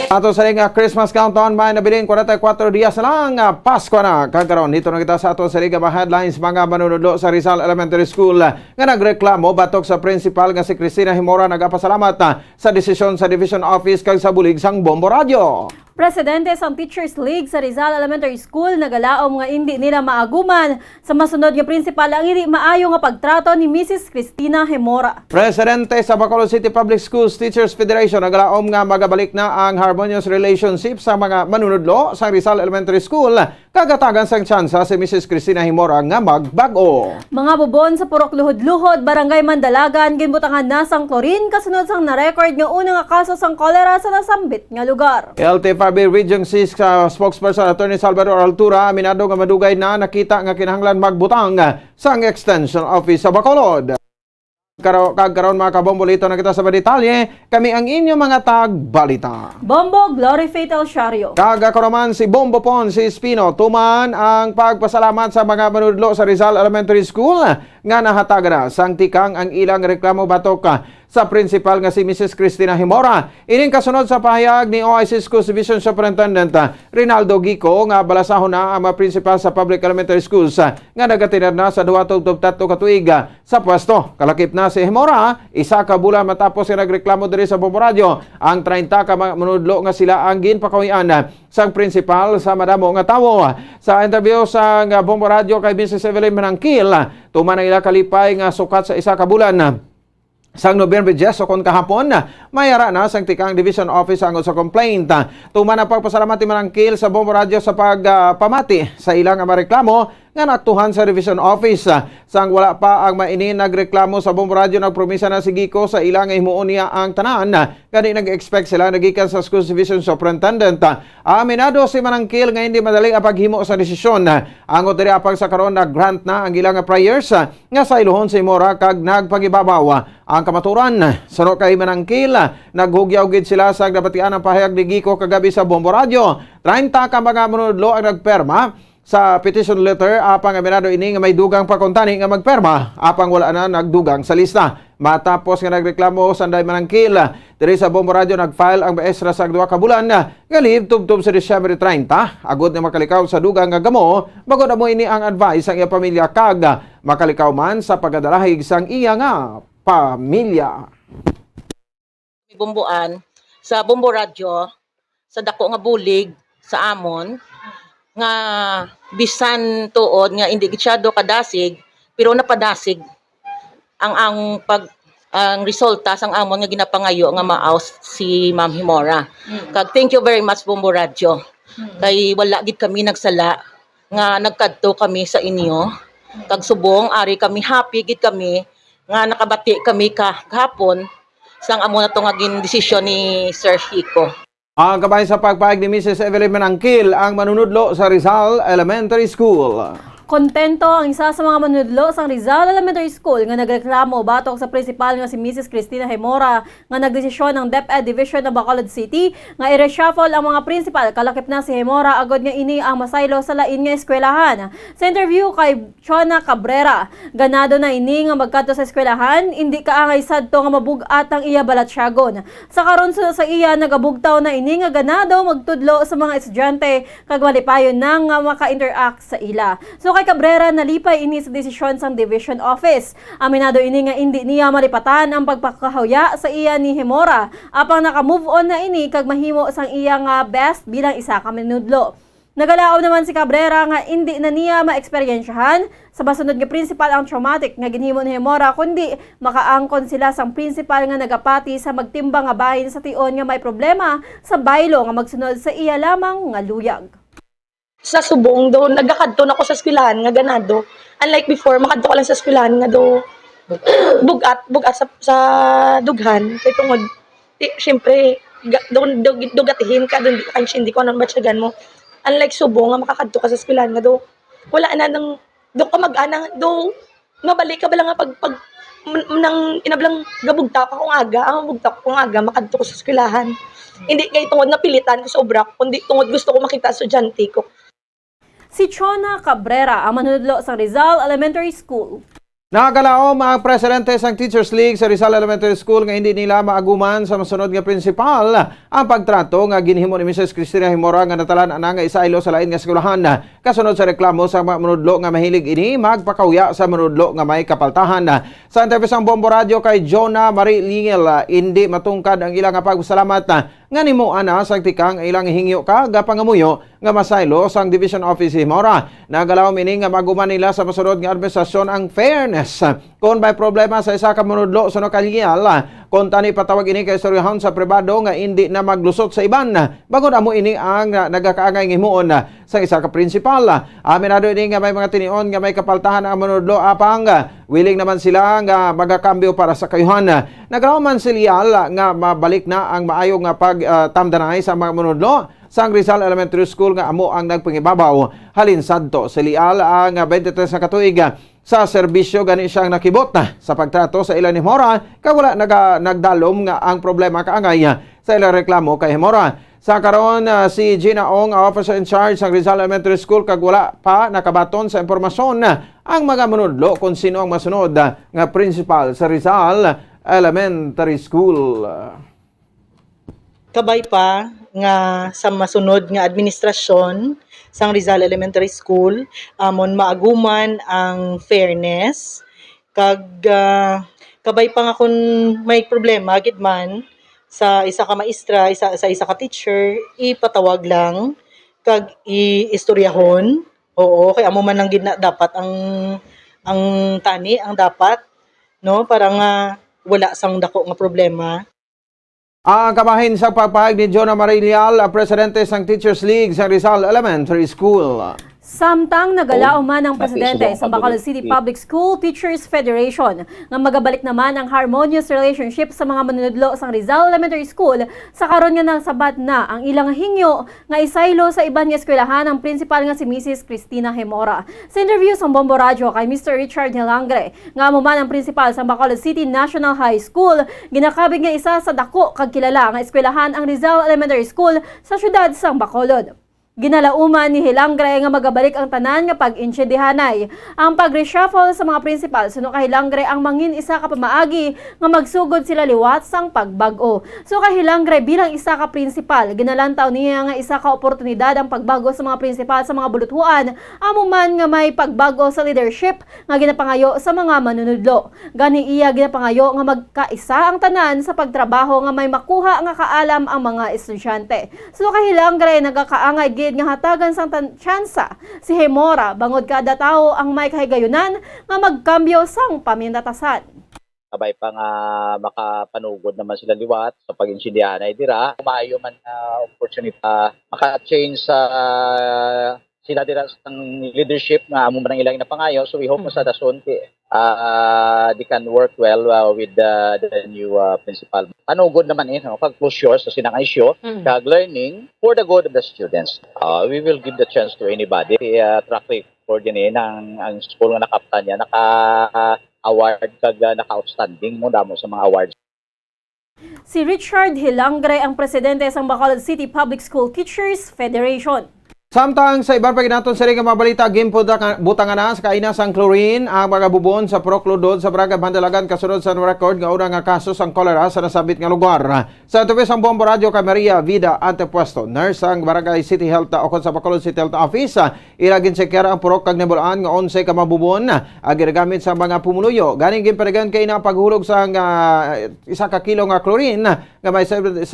Ato sa nga Christmas countdown, may nabiling 44 dias na lang, Pasko na. Kagaron, dito na kita sa ato sa mga headlines, mga manunodlo sa Rizal Elementary School nga nagreklamo batok sa principal nga si Cristina Himora. Nagapasalamat sa desisyon sa Division Office kag sa bulig sang Bombo Radio. Presidente sang Teachers League sa Rizal Elementary School nagalaom nga hindi nila maaguman sa masunod nga principal ang hindi maayo nga pagtrato ni Mrs. Cristina Himora. Presidente sa Bacolod City Public Schools Teachers Federation nagalaom nga magabalik na ang harmonious relationship sa mga manunodlo sa Rizal Elementary School kagatagan sang tsansa si Mrs. Cristina Himora nga magbago. Mga bubon sa Purok Luhod-Luhod, Barangay Mandalagan, ginbutangan na sang chlorine kasunod sang na-record nga unang kaso sang kolera sa nasambit nga lugar. LTFRB Region 6 spokesperson Attorney Salvador Altura aminado nga madugay na nakita nga kinahanglan magbutang sang extension office sa Bacolod. Kagkaroon mga kabombolito na kita sa detalye, kami ang inyong mga tagbalita. Bombo Glory Fatal Shario. Kagakaroon si Bombo Pon, si Espino, tuman ang pagpasalamat sa mga manudlo sa Rizal Elementary School nga nahatag na sang tikang ang ilang reklamo batok sa principal nga si Mrs. Cristina Himora. Ining kasunod sa pahayag ni OIC Schools Division Superintendent Rinaldo Gico nga balasahon na ang mga principal sa public elementary schools nga nagatinar na sa 2-3 katuig sa pwesto. Kalakip na si Himora, isa ka bulan matapos nga nagreklamo diri sa Bombo Radio. Ang 30 ka manudlo nga sila ang ginpakawian sang principal sa madamo nga tawo. Sa interview sa Bombo Radio kay Mrs. Evelyn Manangkil, tuman ang ila kalipay nga sukat sa isa ka bulan. Sang Nobyembre 10 kon kahapon, mayara na sang tikang division office ang sa complaint. Tuman ang pagpasalamat ni Manangkil sa Bombo Radio sa pagpamati sa ilang mareklamo nga naktuhan sa division office. Sang wala pa ang mainin nagreklamo sa Bombo Radio, nagpromisa na si Gico sa ilang himuon niya ang tanan. Kani nag-expect sila nagikan sa Schools Division Superintendent. Aminado si Manangkil nga hindi madali ang paghimo sa desisyon. Ang diri apag sa karon nag-grant na ang ilang prayers nga sa iluhon si Himora kag nagpangibabaw ang kamaturan. Sunod kay Manangkil, naghugyaw gid sila sa nabatian ang pahayag ni Gico kagabi sa Bombo Radio. 30 ka mga manunodlo ang nagperma sa petition letter apang aminado ini nga may dugang pakuntani nga magperma apang wala na nagdugang sa lista. Matapos nga nagreklamo sanday Manangkil, diri sa Bombo Radio nagfile ang maestra sa 2 ka bulan nga leave tubtob sa Disyembre 30 agud na makalikaw sa dugang nga gamo bagod amo ini ang advice ang iya pamilya kag makalikaw man sa pagdalahig sang iya nga pamilya. Bumbuan sa Bombo Radio sa dako nga bulig sa amon nga bisan tuod nga hindi gisyado kadasig pero napadasig ang resulta sang amon nga ginapangayo nga maaus si Ma'am Himora. Kag thank you very much Bombo Radio. Kay wala gid kami nagsala nga nagkadto kami sa inyo. Kag subong ari kami happy gid kami nga nakabati kami kahapon sang amo na to nga desisyon ni Sir Chico. Ang kabay sa pagpahayag ni Mrs. Evelyn Manangkil, ang manunudlo sa Rizal Elementary School. Kontento ang isa sa mga manunodlo sa Rizal Elementary School nga nagreklamo batok sa principal nga si Mrs. Cristina Himora nga nagdesisyon ng DepEd Division ng Bacolod City nga i-reshuffle ang mga principal. Kalakip na si Himora agad nga ini ang masaylo sa lain nga eskwelahan. Sa interview kay Chona Cabrera, ganado na ini nga magkadto sa eskwelahan, hindi kaangay sadto nga mabugat ang iya balatsyagon. Sa karon sa iya nagabugtaw na ini nga ganado magtudlo sa mga estudyante kag malipayon na nga maka-interact sa ila. So kay Cabrera nalipay ini sa desisyon sang Division Office. Aminado ini nga hindi niya malipatan ang pagpakahawya sa iya ni Hemora apang naka-move on na ini kag mahimo sang iya nga best bilang isa ka manunodlo. Nagalaaw naman si Cabrera nga hindi na niya maeksperiensyahan sa basunod nga principal ang traumatic nga ginhimo ni Hemora kundi makaangkon sila sang principal nga nagapati sa magtimbang nga bahin sa tion nga may problema sa baylo nga magsunod sa iya lamang nga luyag. Sa subong do nagakadto na ko sa eskwelahan nga ganado. Unlike before makadto ka lang sa eskwelahan nga do bugat sa dughan kay tungod syempre dugatihin ka doon hindi ko nang batyagan mo. Unlike subong nga makakadto ka sa eskwelahan nga do wala na nang do ka mag-ana do mabalik ka ba lang nga pag nang inablang gabugta ka kung aga makadto ko sa eskwelahan. Hindi kay tungod napilitan ko sa obra kundi tungod gusto ko makita sa estudyante ko. Si Chona Cabrera ang manunodlo sa Rizal Elementary School. Nakakalaom ang presidente sang Teachers League sa Rizal Elementary School nga hindi nila maaguman sa masunod nga principal ang pagtrato nga ginhimo ni Mrs. Cristina Hemora nga natalan ana nga isailo sa lain nga eskwelahan kasunod sa reklamo sa mga manudlo nga mahilig ini magpakauya sa manudlo nga may kapaltahan. Sa interview sang Bombo Radio kay Jonah Marie Lingel, hindi matungkad ang ilang nga pagsalamat nga nimo ana sang tikang ilang hingyo ka gapangamuyo nga masaylo sang Division Office Hemora. Nagalaw ini nga maguman nila sa masunod nga administrasyon ang fairness. Kung may problema sa isa ka manudlo sa nokalyal, kung tani patawag ini kay istoryahon sa pribado nga hindi na maglusot sa iban, bagod amo ini ang nagakaangay ngimuon sa isa ka principal. Aminado ini nga may mga tinion nga may kapaltahan ang manudlo apang willing naman sila nga magakambyo para sa kayuhan. Nagalaw man sila nga mabalik na ang maayo nga pagtamdanay sa mga manudlo sang Rizal Elementary School nga amo ang nagpangibabaw halin sadto si Lial ang 23 na katuig sa serbisyo gani siyang nakibot sa pagtrato sa ilang ni Hemora kag wala nagdalom nga ang problema kaangay sa ilang reklamo kay Hemora. Sa karon si Gina Ong, officer in charge sa Rizal Elementary School kag wala pa nakabaton sa impormasyon ang mga manudlo kung sino ang masunod nga principal sa Rizal Elementary School. Kabay pa nga sa masunod nga administrasyon sang Rizal Elementary School amon maaguman ang fairness kag kabay pa nga kung may problema gid man sa isa ka maestra sa isa ka teacher ipatawag lang kag iistoryahon. Oo kay amo man lang gid na dapat ang tani ang dapat no para nga wala sang dako nga problema. Ang kabahin sa pagpahayag ni Jonah Marilial, presidente sang Teachers League sa Rizal Elementary School. Samtang nagalao man ang presidente sa Bacolod City Public School Teachers Federation nga magabalik naman ang harmonious relationship sa mga manunodlo sang Rizal Elementary School sa karon nga nasabat na ang ilang hingyo nga isaylo sa iban nga eskwelahan ang principal nga si Mrs. Cristina Hemora. Sa interview sa Bombo Radio kay Mr. Richard Hilangre nga amo man ang principal sa Bacolod City National High School, ginakabig nga isa sa dako kag kilala nga eskwelahan ang Rizal Elementary School sa syudad sang Bacolod. Ginalauman ni Hilangre nga magabalik ang tanan nga pag-insyedihanay. Ang pag-reshuffle sa mga principal suno kay Hilangre ang mangin isa ka pamaagi nga magsugod sila liwat sang pagbago. So kay Hilangre bilang isa ka principal, ginalantaw niya nga isa ka oportunidad ang pagbago sa mga principal sa mga buluthuan, amo man nga may pagbago sa leadership nga ginapangayo sa mga manunudlo. Gani iya ginapangayo nga magkaisa ang tanan sa pagtrabaho nga may makuha nga kaalam ang mga estudyante. So kay Hilangre nagakaangay nga hatagan sang tsansa si Hemora bangod kada tawo ang may kahigayunan nga magkambyo sang pamindatasan. Kabay pa nga makapanugod naman sila liwat sa pag-insyedihan ay dira. Maayo man opportunity maka-change sa sila dira sang leadership nga amo man ang ilang napangayo. So we hope sa dason they can work well with the new principal. Panugod naman pag-closure sa sinang issue, kag learning for the good of the students. We will give the chance to anybody. Track record din ang school nga nakaptan niya, naka-award kag naka-outstanding mo damo sa mga awards. Si Richard Hilangre ang presidente sa Bacolod City Public School Teachers Federation. Samtang sa ibang paginaton sa nga mabalita, butangan na sa kainas ang chlorine ang mga bubon sa Procludod sa Braga Bandalagan kasunod sa record nga una nga kaso sang cholera sa nasabit nga lugar. Sa tubis ang Bombo Radio kay Maria Vida Antepuesto, nurse ang Barangay City Health o sa Bacolod City Health Office, ilagin sekera ang purok kag nebulaan nga 11 ka mabubon ang ginagamit sa mga pumuluyo. Ganing ginpanagan kay na paghulog sa isa ka kilo nga chlorine nga may 70%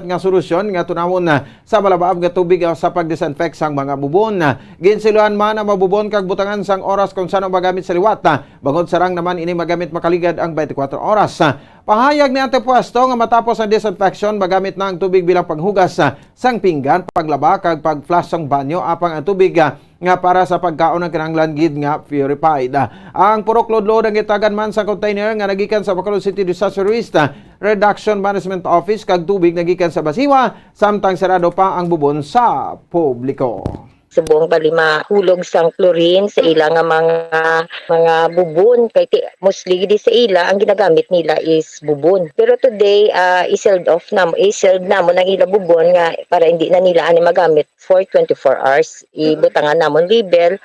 nga solusyon nga tunawon sa malabaab nga tubig sa pagdisinfect sang mga bubon. Ginsiluan man ang mabubon kag butangan sang oras kung saan magamit sa liwat. Bangod sarang naman ini magamit makaligad ang 24 oras. Pahayag ni Antepuesto nga matapos ang disinfection magamit na ang tubig bilang panghugas sang pinggan, paglaba kag pag-flush sang banyo apang ang tubig nga para sa pagkaon ng kinahanglan gid nga purified. Ang purok lodlod ang gitagan man sa container nga nagikan sa Bacolod City Disaster Risk Reduction Management Office kag tubig nagikan sa basiwa samtang sarado pa ang bubon sa publiko. Subong bali mahulog sang chlorine sa ila nga mga bubon kay mostly di sa ila ang ginagamit nila is bubon. Pero today i-sealed na mo nang ila bubon nga para hindi na nila ani magamit for 24 hours. Ibutangan namon label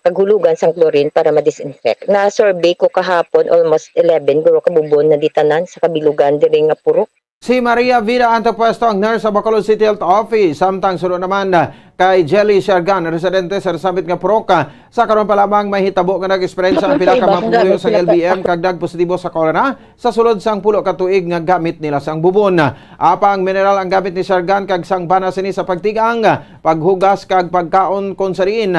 kaghulugan sang chlorine para ma-disinfect. Na survey ko kahapon almost 11 guro ka bubon na ditanan sa kabilugan diri nga purok. Si Maria Vida Antepuesto ang nurse sa Bacolod City Health Office. Samtang sunod naman kay Jelly Shargan, residente sa nasabit nga Proca. Sa karon pa lamang may hitabo nga nag-experience ang pila ka mapuyo sa LBM kag nagpositibo sa cholera sa sulod sang pulo ka tuig nga gamit nila sang bubon. Apang mineral ang gamit ni Shargan kag sang bana sini sa pagtigang, paghugas kag pagkaon kon sa riin.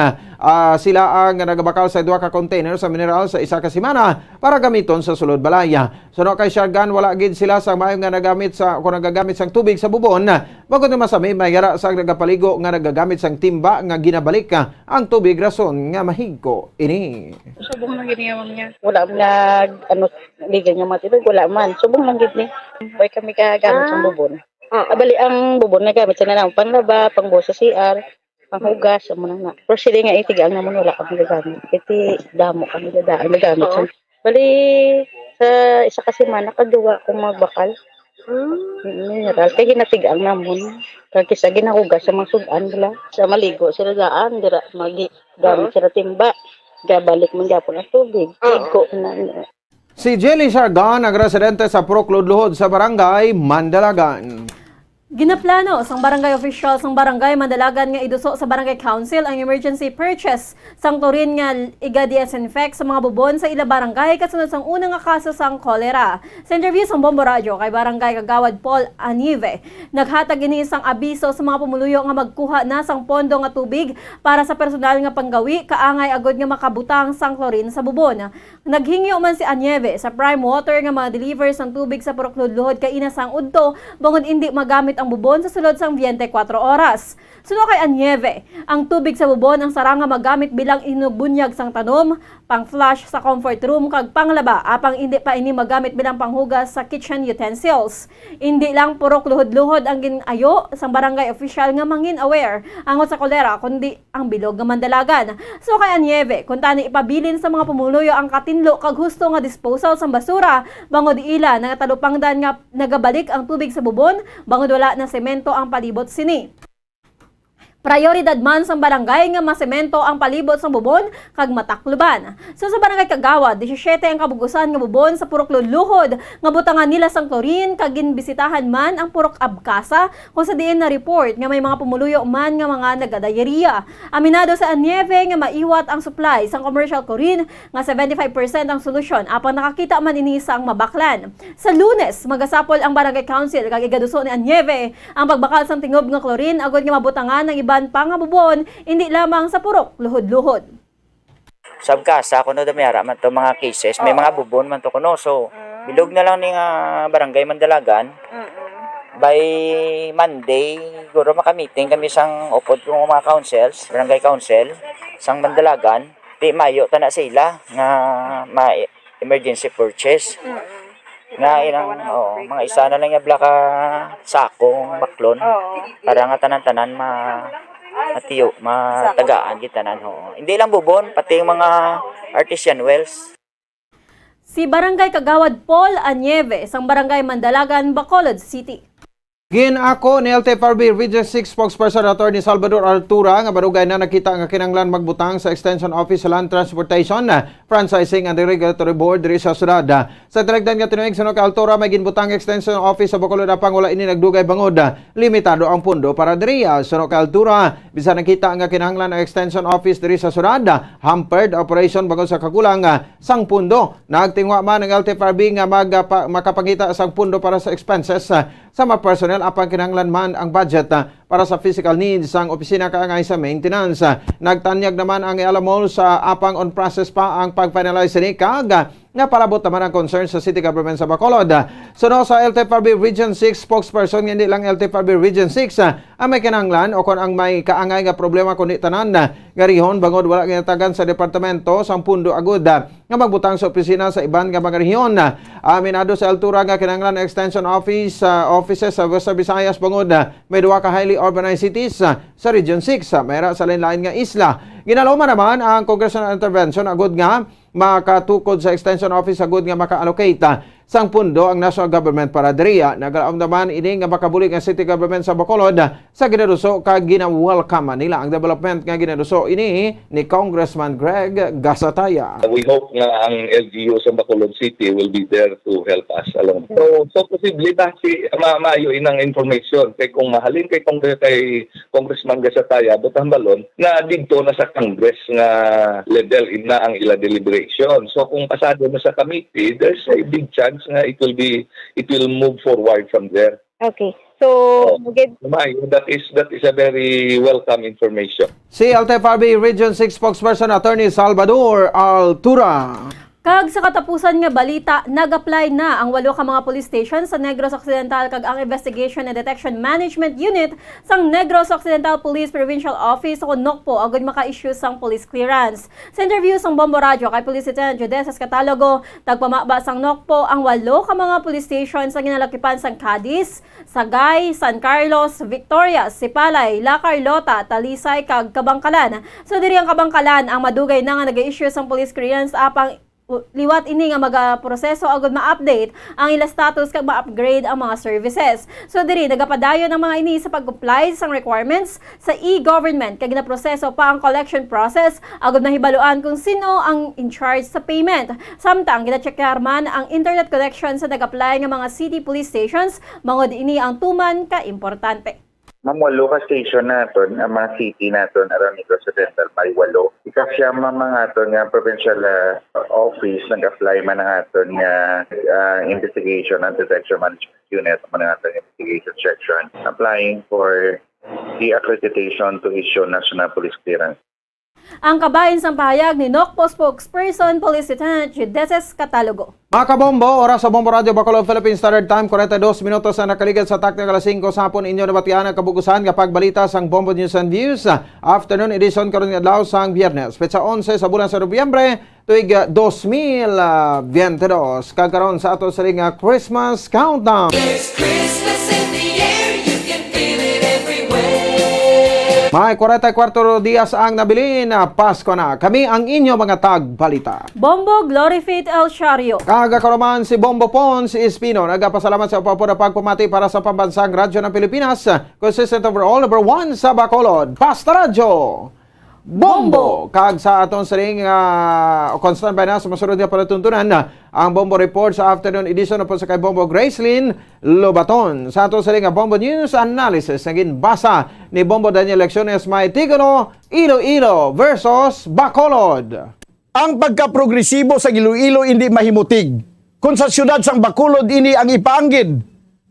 Sila ang nagabakal sa duha ka container sa mineral sa isa ka semana para gamiton sa sulod balaya. Suno kay Shargan wala gid sila sa maayong nga nagamit kung nagagamit sang tubig sa bubon. Bagod na masami may yara sa nagapaligo nga nagagamit sang timba nga ginabalik ang tubig rason nga mahigko ini. Subong lang gid niya. Wala man ligan nga matibig wala man. Subong lang gid ni. Way kami kagamit sang bubon. Abali ang bubon na gamit sa nanang panglaba, pangbuhos sa CR, panghugas amo na. Pero sila nga itigang namon wala kami gagamit. Iti damo kami gagamit. Bali sa isa ka semana kaduwa kung magbakal. Mineral kay ginatigang namon kag kisa ginahugas sa mga sudan nila sa maligo sila daan dira gamit sila timba gabalik man gyapon ang tubig ko na. Si Jelly Shargan ang residente sa Procludod sa Barangay Mandalagan. Ginaplano sang barangay official sang barangay Mandalagan nga iduso sa barangay council ang emergency purchase sang chlorine nga iga-disinfect sa mga bubon sa ila barangay kasunod sang unang nga kaso sang cholera. Sa interview sang Bombo Radio kay barangay kagawad Paul Anive, naghatag ini sang abiso sa mga pumuluyo nga magkuha na sang pondo nga tubig para sa personal nga panggawi kaangay agod nga makabutang sang chlorine sa bubon. Naghingyo man si Anive sa Prime Water nga ma-deliver sang tubig sa Procludod kay ina sang udto bangod hindi magamit ang bubon sa sulod sang 24 oras. Suno kay Anieve, ang tubig sa bubon ang saranga magamit bilang inubunyag sang tanom, pang-flush sa comfort room kag panglaba apang hindi pa ini magamit bilang panghugas sa kitchen utensils. Hindi lang purok luhod-luhod ang ginayo sang barangay official nga mangin aware angot sa kolera kundi ang bilog nga Mandalagan. So kay Anieve, kung tani ipabilin sa mga pumuluyo ang katinlo kag husto nga disposal sang basura bangod ila nga talupangdan nga nagabalik ang tubig sa bubon bangod wala na semento ang palibot sini. Prioridad man sang barangay nga masemento ang palibot sang bubon kag matakluban. So sa barangay Kagawad, 17 ang kabugusan nga bubon sa purok Luhod nga butangan nila sang chlorine kag ginbisitahan man ang purok Abkasa kung sa diin na report nga may mga pumuluyo man nga mga nagadayeriya. Aminado sa Anieve nga maiwat ang supply sang commercial chlorine nga 75% ang solusyon apang nakakita man ini sang mabaklan. Sa Lunes, magasapol ang barangay council kag igaduso ni Anieve ang pagbakal sang tingob nga chlorine agod nga mabutangan ng iban pa nga bubon, hindi lamang sa purok luhod-luhod. Sa Abkasa, kuno damyara man to mga cases, may mga bubon man to kuno. So, bilog na lang ni nga barangay Mandalagan. By Monday, guro maka-meeting kami sang upod ng mga councils, barangay council, sang Mandalagan. Di mayo ta na sila nga emergency purchase. Nga ilang mga isa na lang yung blaka sakong baklon para nga tanan-tanan matiyo, matagaan gitanan ho. Hindi lang bubon, pati yung mga artisan wells. Si Barangay Kagawad Paul Anieve, isang barangay Mandalagan, Bacolod City. Ginako ni LTFRB Region 6 spokesperson Attorney Salvador Altura nga barugay na nakita nga kinahanglan magbutang sa Extension Office sa Land Transportation, Franchising and Regulatory Board diri sa syudad. Sa talagdan nga tinuig sunod ka Altura may ginbutang Extension Office sa Bacolod apang wala ini nagdugay bangod. Limitado ang pundo para diri. Sunod ka Altura bisan nakita nga kinahanglan ang Extension Office diri sa syudad, hampered operation bangod sa kakulang sang pundo. Nagtingwa man ang LTFRB nga makapangita sang pundo para sa expenses sa mga personnel apang kinahanglan man ang budget para sa physical needs sang opisina kaangay sa maintenance. Nagtanyag naman ang Alamol sa apang on process pa ang pag-finalize ni kag nga palabot naman ang concern sa City Government sa Bacolod. Suno sa LTFRB Region 6 spokesperson nga hindi lang LTFRB Region 6 ang may kinahanglan o kung ang may kaangay nga problema kundi tanan nga rihon bangod wala ginatagan sa departamento sang pundo agud nga magbutang sa opisina sa iban nga mga rehiyon. Aminado sa Altura nga kinahanglan extension offices sa Western Visayas bangod may duwa ka highly urbanized cities sa Region 6 mayra sa lain-lain nga isla. Ginaloma naman ang congressional intervention agud nga makatukod sa extension office agud nga maka-allocate sang pundo ang national government para diriya. Nagalaom naman ini nga makabulig ang city government sa Bacolod sa ginaduso kag gina-welcome nila ang development nga ginaduso ini ni Congressman Greg Gasataya. We hope nga ang LGU sa Bacolod City will be there to help us along. So posible na si maayo inang information kay kung mahalin kay Congressman Gasataya butang balon na didto na sa Congress nga level ina ang ila deliberation. So kung pasado na sa committee, there's a big chance nga it will move forward from there. Okay. So, that is a very welcome information. Si LTFRB Region 6 spokesperson Attorney Salvador Altura. Kag sa katapusan nga balita, nag-apply na ang 8 ka mga police station sa Negros Occidental kag ang Investigation and Detection Management Unit sang Negros Occidental Police Provincial Office o NOCPO agud maka-issue sang police clearance. Sa interview sang Bombo Radio kay Police Lieutenant Judesas Catalogo, tagpamaba sang NOCPO ang 8 ka mga police station sa ginalakipan sang Cadiz, Sagay, San Carlos, Victoria, Sipalay, La Carlota, Talisay kag Kabangkalan. So diri ang Kabangkalan ang madugay na nga nag-issue sang police clearance apang liwat ini nga magaproseso agud ma-update ang ila status kag ma-upgrade ang mga services. So diri nagapadayon ang mga ini sa pag-comply sang requirements sa e-government kag ginaproseso pa ang collection process agud nahibaluan kung sino ang in charge sa payment. Samtang gina-checkar man ang internet connection sa nag-apply nga mga city police stations mangod ini ang tuman ka importante. Mamwalo ka station naton, ang mga city naton around Negros Occidental may 8. Ikaw siya mga aton nga provincial office nag-apply man ang aton nga investigation and detection management unit man ang aton investigation section applying for the accreditation to issue national police clearance. Ang kabahin sang pahayag ni NOCPO spokesperson Police Lieutenant Judesas Catalogo. Mga kabombo, oras sa Bombo Radio Bacolod Philippine Standard Time, 42 minutos na nakaligid sa taktik alas 5 sa hapon inyo nabatian ang kabugusan kapag balita sang Bombo News and Views. Afternoon edition karon nga adlaw sang Biyernes, petsa 11 sa bulan sa Nobyembre, tuig 2022. Kagkaroon sa ato sa ring Christmas Countdown. There's Christmas in the air, you can feel it everywhere. May 44 dias ang nabilin na Pasko na. Kami ang inyo mga tagbalita. Bombo Glory Faith El Shario. Kagakaroman si Bombo Pon, si Espino. Nagpasalamat sa upo na pagpumati para sa pambansang radyo ng Pilipinas. Consistent overall, number 1 sa Bacolod. Pasta Radyo. Bombo! Kag sa aton saring constant by na sa masunod nga palatuntunan ang Bombo Report sa afternoon edition po sa kay Bombo Gracelyn Lobaton. Sa aton saring Bombo News Analysis naging basa ni Bombo Daniel Lecciones may Tigano, Iloilo versus Bacolod. Ang pagka-progresibo sa Iloilo hindi mahimutig. Kung sa syudad sang Bacolod ini ang ipaanggid,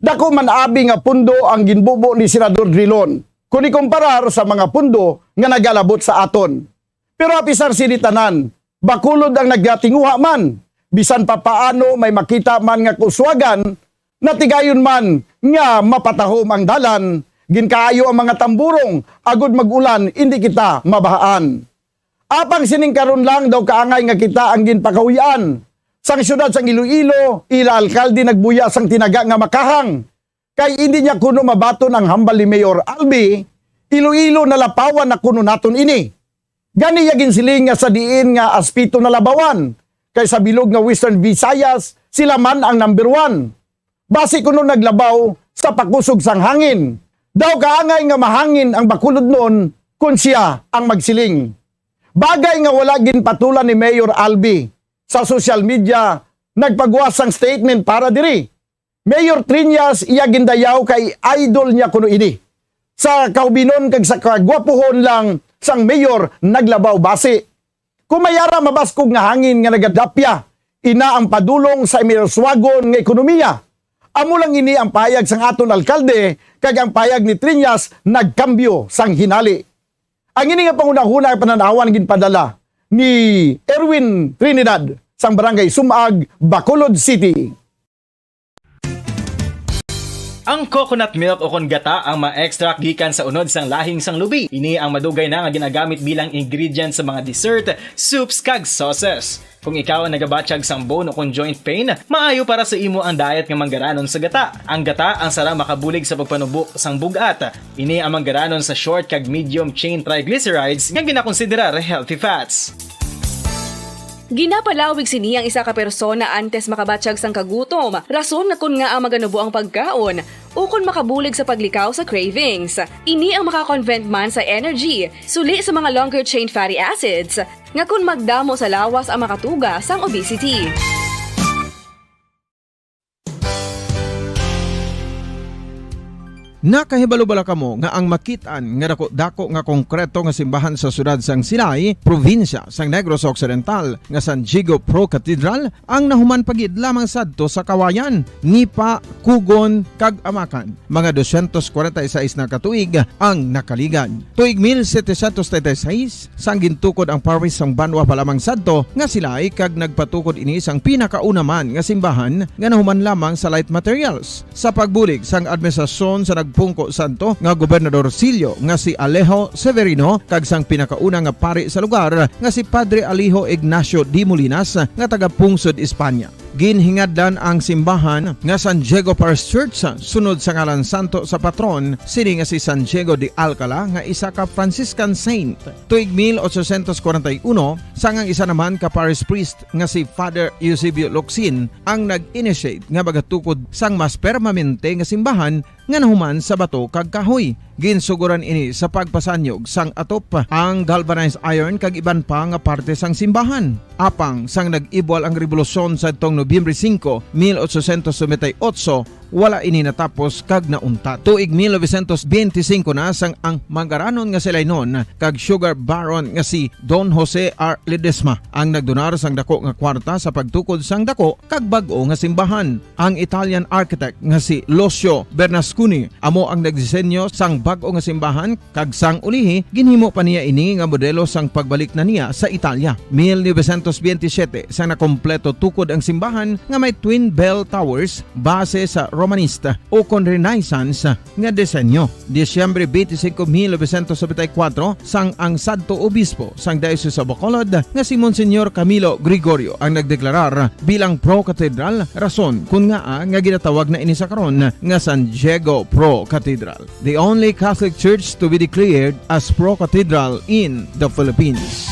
dako man abi nga pundo ang ginbubo ni Senador Drilon. Kung ikumparar sa mga pundo nga nagalabot sa aton. Pero apisar sinitanan, Bacolod ang naggatinguha man. Bisan pa paano may makita man nga kuswagan, natigayon man nga mapatahom ang dalan, ginkaayo ang mga tamburong, agud magulan, hindi kita mabahaan. Apang siningkaron lang daw kaangay nga kita ang ginpakawian. Sang syudad sang Iloilo, ila alkalde nagbuya sang tinaga nga makahang. Kay hindi niya kuno mabaton ang hambal ni Mayor Albi, Iloilo nalapawan na kuno naton ini. Gani yagin siling nga sa diin nga aspito na labawan, kay sa bilog nga Western Visayas, sila man ang number 1. Base kuno naglabaw sa pakusog sang hangin. Daw kaangay nga mahangin ang bakulod noon kung siya ang magsiling. Bagay nga wala ginpatulan ni Mayor Albi sa social media nagpagwas ang statement para diri. Mayor Triñas iya gindayaw kay idol niya kuno ini. Sa kaubinon kag sa kagwapuhon lang sang mayor naglabaw base. Kumayara mabaskog nga hangin nga nagadapya, ina ang padulong sa emirswagon nga ekonomiya. Amo lang ini ang payag sang aton alkalde kag ang payag ni Triñas nagkambyo sang hinali. Ang ini nga pangunahuna pananawan ginpadala ni Erwin Trinidad sang barangay Sumag, Bacolod City. Ang coconut milk o kon gata ang ma-extract gikan sa unod sang lahing sang lubi. Ini ang madugay na nga ginagamit bilang ingredient sa mga dessert, soups kag sauces. Kung ikaw ang nagabatsyag sang bone o kon joint pain, maayo para sa imo ang diet nga manggaranon sa gata. Ang gata ang sara makabulig sa pagpanubo sang bugat. Ini ang manggaranon sa short kag medium chain triglycerides nga ginakonsiderar healthy fats. Ginapalawig sini ang isa ka persona antes makabatsyag sang kagutom. Rason na kun nga ang maganubo ang pagkaon o kun makabulig sa paglikaw sa cravings. Ini ang makakonvent man sa energy, suli sa mga longer chain fatty acids, nga kun magdamo sa lawas ang makatuga sang obesity. Nakahibalo-bala kamo nga ang makitaan nga dako nga konkreto nga simbahan sa sudad sang Sinay, probinsya sang Negros Occidental nga San Diego Pro Cathedral ang nahuman pagid lamang sadto sa Kawayan, Nipa, Kugon kag Amakan. Mga 246 na katuig ang nakaligan. Tuig 1736 sang gintukod ang parish sang Banwa pa lamang sadto nga silay kag nagpatukod ini sang pinakauna man nga simbahan nga nahuman lamang sa light materials. Sa pagbulig sang administrasyon sa Pungko Santo nga Gobernador Silio nga si Alejo Severino kag sang pinakauna nga pari sa lugar nga si Padre Alijo Ignacio D. Molinas nga taga Pungsod, Espanya. Ginhingadlan ang simbahan nga San Diego Parish Church sunod sa ngalan santo sa patron sini nga si San Diego de Alcala nga isa ka Franciscan saint. Tuig 1841 sangang isa naman ka parish priest nga si Father Eusebio Locsin ang nag-initiate nga bagatukod sang mas permanente nga simbahan nga nahuman sa bato kag kahoy. Ginsuguran ini sa pagpasanyog sang atop ang galvanized iron kag iban pa nga parte sang simbahan. Apang sang nag-ibwal ang revolusyon sa tong Nobyembre 5, 1898, wala ini natapos kag nauntat. Tuig 1925 na sang ang manggaranon nga silay noon kag sugar baron nga si Don Jose R. Ledesma ang nagdonar sang dako nga kwarta sa pagtukod sang dako kag bag-o nga simbahan. Ang Italian architect nga si Lucio Bernasconi amo ang nagdisenyo sang bag-o nga simbahan kag sang ulihi ginhimo pa niya ini nga modelo sang pagbalik na niya sa Italia. 1927 sang nakompleto tukod ang simbahan nga may twin bell towers base sa Romanista o kon Renaissance nga disenyo. Disyembre 25, 1974 sang ang sadto obispo sang Diocese sa Bacolod nga si Monsignor Camilo Gregorio ang nagdeklarar bilang pro-cathedral, rason kun nga ginatawag na ini sa karon nga San Diego Pro-Cathedral, the only Catholic church to be declared as pro-cathedral in the Philippines.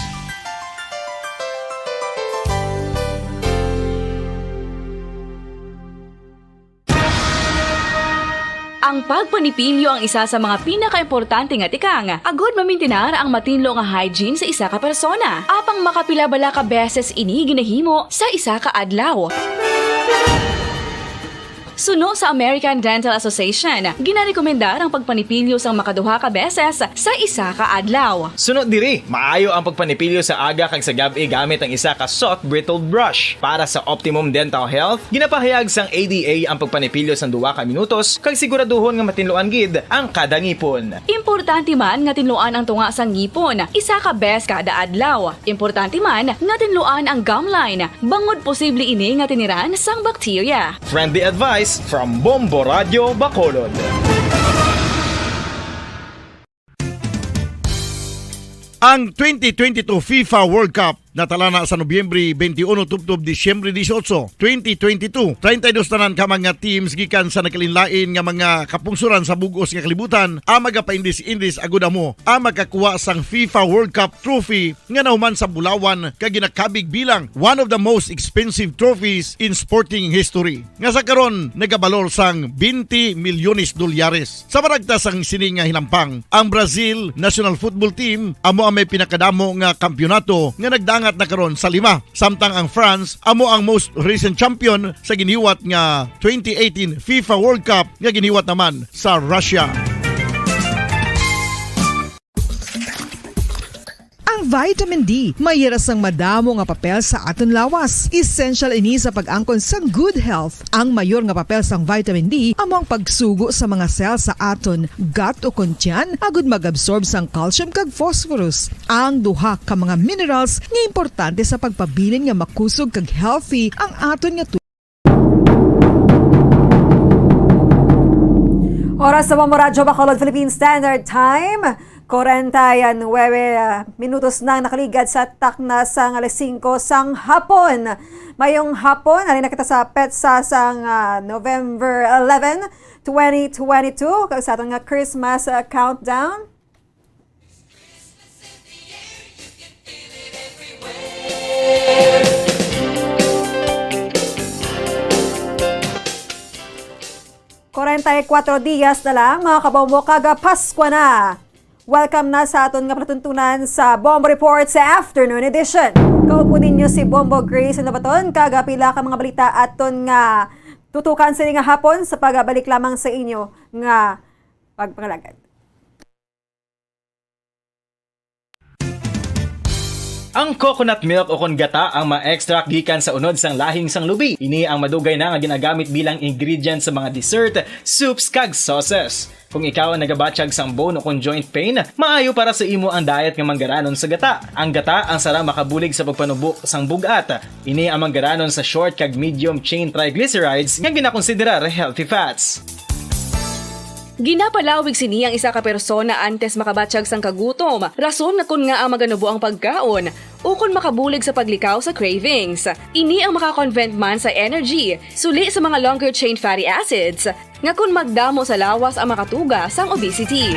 Ang pagpanipilyo ang isa sa mga pinaka-importante nga tikang. Agod mamintinar ang matinlo nga hygiene sa isa ka persona. Apang makapilabala ka beses ini ginahimo sa isa ka adlaw. Suno sa American Dental Association, ginarekomendar ang pagpanipilyo sang makaduha ka beses sa isa ka adlaw. Sunod diri, maayo ang pagpanipilyo sa aga kag sa gabi gamit ang isa ka soft brittled brush. Para sa optimum dental health, ginapahayag sang ADA ang pagpanipilyo sang 2 ka minutos kag siguraduhon nga matinluan gid ang kada ngipon. Importante man nga tinluan ang tunga sang ngipon, isa ka bes kada adlaw. Importante man nga tinluan ang gum line, bangod posible ini nga tiniran sang bakterya. Friendly advice from Bombo Radio Bacolod. Ang 2022 FIFA World Cup natalana sa Nobyembre 21 tubtob Disyembre 18, 2022. 32 tanan ka mga teams gikan sa nakalinlain nga mga kapungsuran sa bugos nga kalibutan ang magapaindis-indis agud amo ang makakuha sang FIFA World Cup trophy nga nahuman sa Bulawan kag ginakabig bilang one of the most expensive trophies in sporting history. Nga sa karon nagabalor sang 20 milyones dolyares. Sa maragtas ang sini nga hinampang, ang Brazil National Football Team amo ang may pinakadamo nga kampyonato nga nagdangat na karon sa 5. Samtang ang France amo ang most recent champion sa giniwat nga 2018 FIFA World Cup nga giniwat naman sa Russia. Ang vitamin D mayira sang madamo nga papel sa aton lawas. Essential ini sa pag-angkon sang good health. Ang mayor nga papel sang vitamin D amo ang pagsugo sa mga cell sa aton gut o kuntyan agud mag-absorb sang calcium kag phosphorus. Ang duha ka mga minerals nga importante sa pagpabilin nga makusog kag healthy ang aton nga Oras sa Bombo Radyo Bacolod Philippine Standard Time. 49 minutos nang nakaligad sa takna sang alas 5 sang hapon. Mayong hapon, alin na kita sa PETSA sang November 11, 2022. Kag sa atong nga Christmas countdown. "44 dias na lang mga kabombo kaga Pasko na. Welcome na sa aton nga patuntunan sa Bombo Report sa afternoon edition. Kaupo ninyo si Bombo Grace Nabaton kaga pila ka mga balita aton nga tutukan sa nga hapon sa pagbalik lamang sa inyo nga pagpangalagad. Ang coconut milk o kon gata ang ma-extract gikan sa unod sang lahing sang lubi. Ini ang madugay na nga ginagamit bilang ingredient sa mga dessert, soups kag sauces. Kung ikaw ang nagabatsyag sang bone o kon joint pain, maayo para sa imo ang diet nga manggaranon sa gata. Ang gata ang sara makabulig sa pagpanubo sang bugat. Ini ang manggaranon sa short kag medium chain triglycerides nga ginakonsiderar healthy fats. Ginapalawig sini ang isa ka persona antes makabatsyag sang kagutom. Rason na kun nga ang maganubo ang pagkaon o kun makabulig sa paglikaw sa cravings. Ini ang makakonvent man sa energy, suli sa mga longer chain fatty acids, nga kun magdamo sa lawas ang makatuga sang obesity.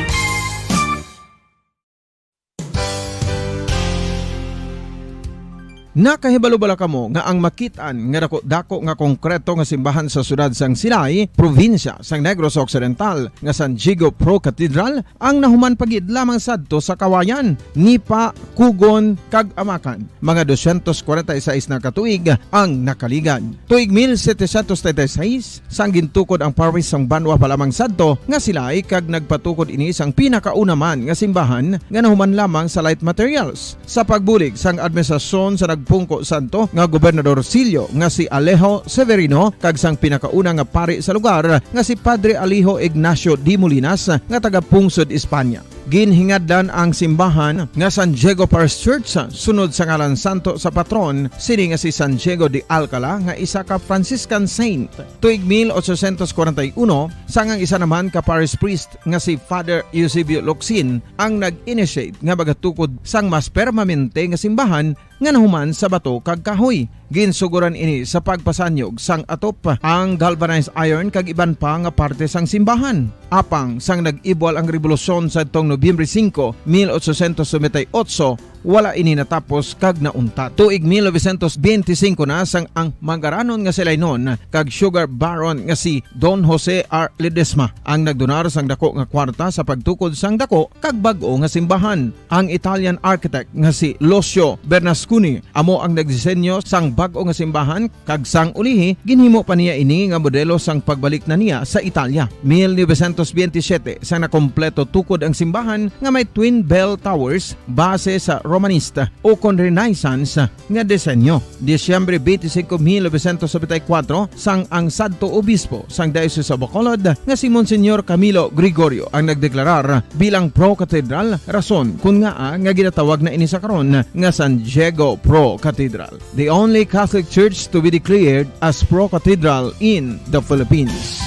Nakahibalo-bala kamo nga ang makitaan nga dako nga konkreto nga simbahan sa sudad sang Sinay, probinsya sang Negros Occidental nga San Diego Pro Cathedral ang nahuman pagid lamang sadto sa kawayan, Nipa, Kugon kag Amakan. Mga 246 na katuig ang nakaligan. Tuig 1736 sang gintukod ang parish sang Banwa pa lamang sadto nga Silay kag nagpatukod ini sang pinakauna man nga simbahan nga nahuman lamang sa light materials. Sa pagbulig sang administrasyon sa Pungko Santo nga Gobernador Silio nga si Alejo Severino kag sang pinakauna nga pari sa lugar nga si Padre Alijo Ignacio D. Molinas nga taga Pungsod, Espanya. Ginhingadlan ang simbahan nga San Diego Parish Church sunod sa ngalan santo sa patron sini nga si San Diego de Alcala nga isa ka Franciscan saint. Tuig 1841 sangang isa naman ka parish priest nga si Father Eusebio Locsin ang nag-initiate nga bagatukod sang mas permanente nga simbahan nga nahuman sa bato kag kahoy. Ginsuguran ini sa pagpasanyog sang atop ang galvanized iron kag iban pa nga parte sang simbahan. Apang sang nag-ibwal ang revolusyon sa tong Nobyembre 5, 1898, wala ini natapos kag nauntat. Tuig 1925 na sang ang manggaranon nga silay nun kag sugar baron nga si Don Jose R. Ledesma ang nagdonar sang dako nga kwarta sa pagtukod sang dako kag bag-o nga simbahan. Ang Italian architect nga si Lucio Bernasconi amo ang nagdisenyo sang bag-o nga simbahan kag sang ulihi ginhimo pa niya ini nga modelo sang pagbalik na niya sa Italia. 1927 sang nakompleto tukod ang simbahan nga may twin bell towers base sa Romanista o kon Renaissance nga disenyo. Disyembre 25, 1974 sang ang sadto obispo sang Diocese sa Bacolod nga si Monsignor Camilo Gregorio ang nagdeklarar bilang Pro Cathedral, rason kun nga ginatawag na ini sa karon nga San Diego Pro Cathedral, the only Catholic church to be declared as Pro Cathedral in the Philippines.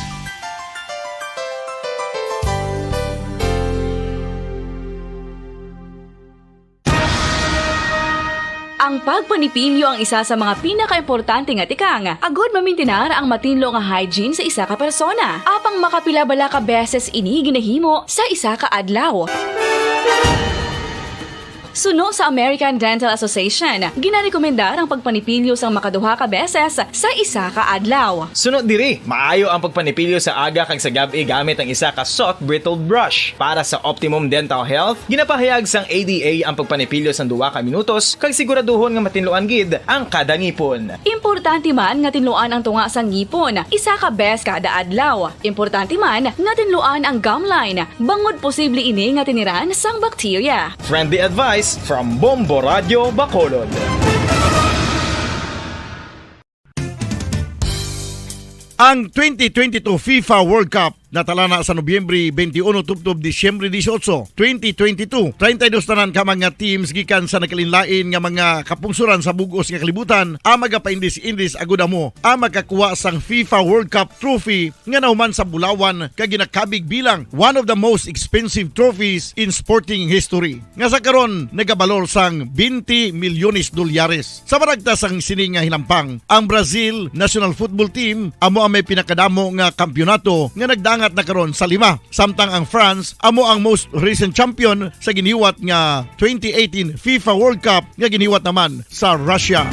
Ang pagpanipilyo ang isa sa mga pinaka-importante nga tikang. Agod mamintinar ang matinlo nga hygiene sa isa ka persona. Apang makapila-bala ka beses ini ginahimo sa isa ka adlaw. Suno sa American Dental Association, ginarekomendar ang pagpanipilyo sang makaduha ka beses sa isa ka adlaw. Sunod diri, maayo ang pagpanipilyo sa aga kag sa gabi gamit ang isa ka soft brittled brush. Para sa optimum dental health, ginapahayag sang ADA ang pagpanipilyo sang 2 ka minutos kag siguraduhon nga matinluan gid ang kada ngipon. Importante man nga tinluan ang tunga sang ngipon, isa ka bes kada adlaw. Importante man nga tinluan ang gum line, bangod posible ini nga tiniran sang bakterya. Friendly advice from Bombo Radio Bacolod. Ang 2022 FIFA World Cup natalana sa Nobyembre 21 tubtob Disyembre 18, 2022. 32 tanan ka mga teams gikan sa nakalinlain nga mga kapungsuran sa bugos nga kalibutan ang magapaindis-indis agud mo ang makakuha sang FIFA World Cup trophy nga nahuman sa Bulawan kag ginakabig bilang one of the most expensive trophies in sporting history. Nga sa karon nagabalor sang 20 milyones dolyares. Sa baragta sang sini nga hinampang, ang Brazil National Football Team amo ang may pinakadamo nga kampyonato nga nagdaang at nakaroon sa 5. Samtang ang France amo ang most recent champion sa giniwat nga 2018 FIFA World Cup nga giniwat naman sa Russia.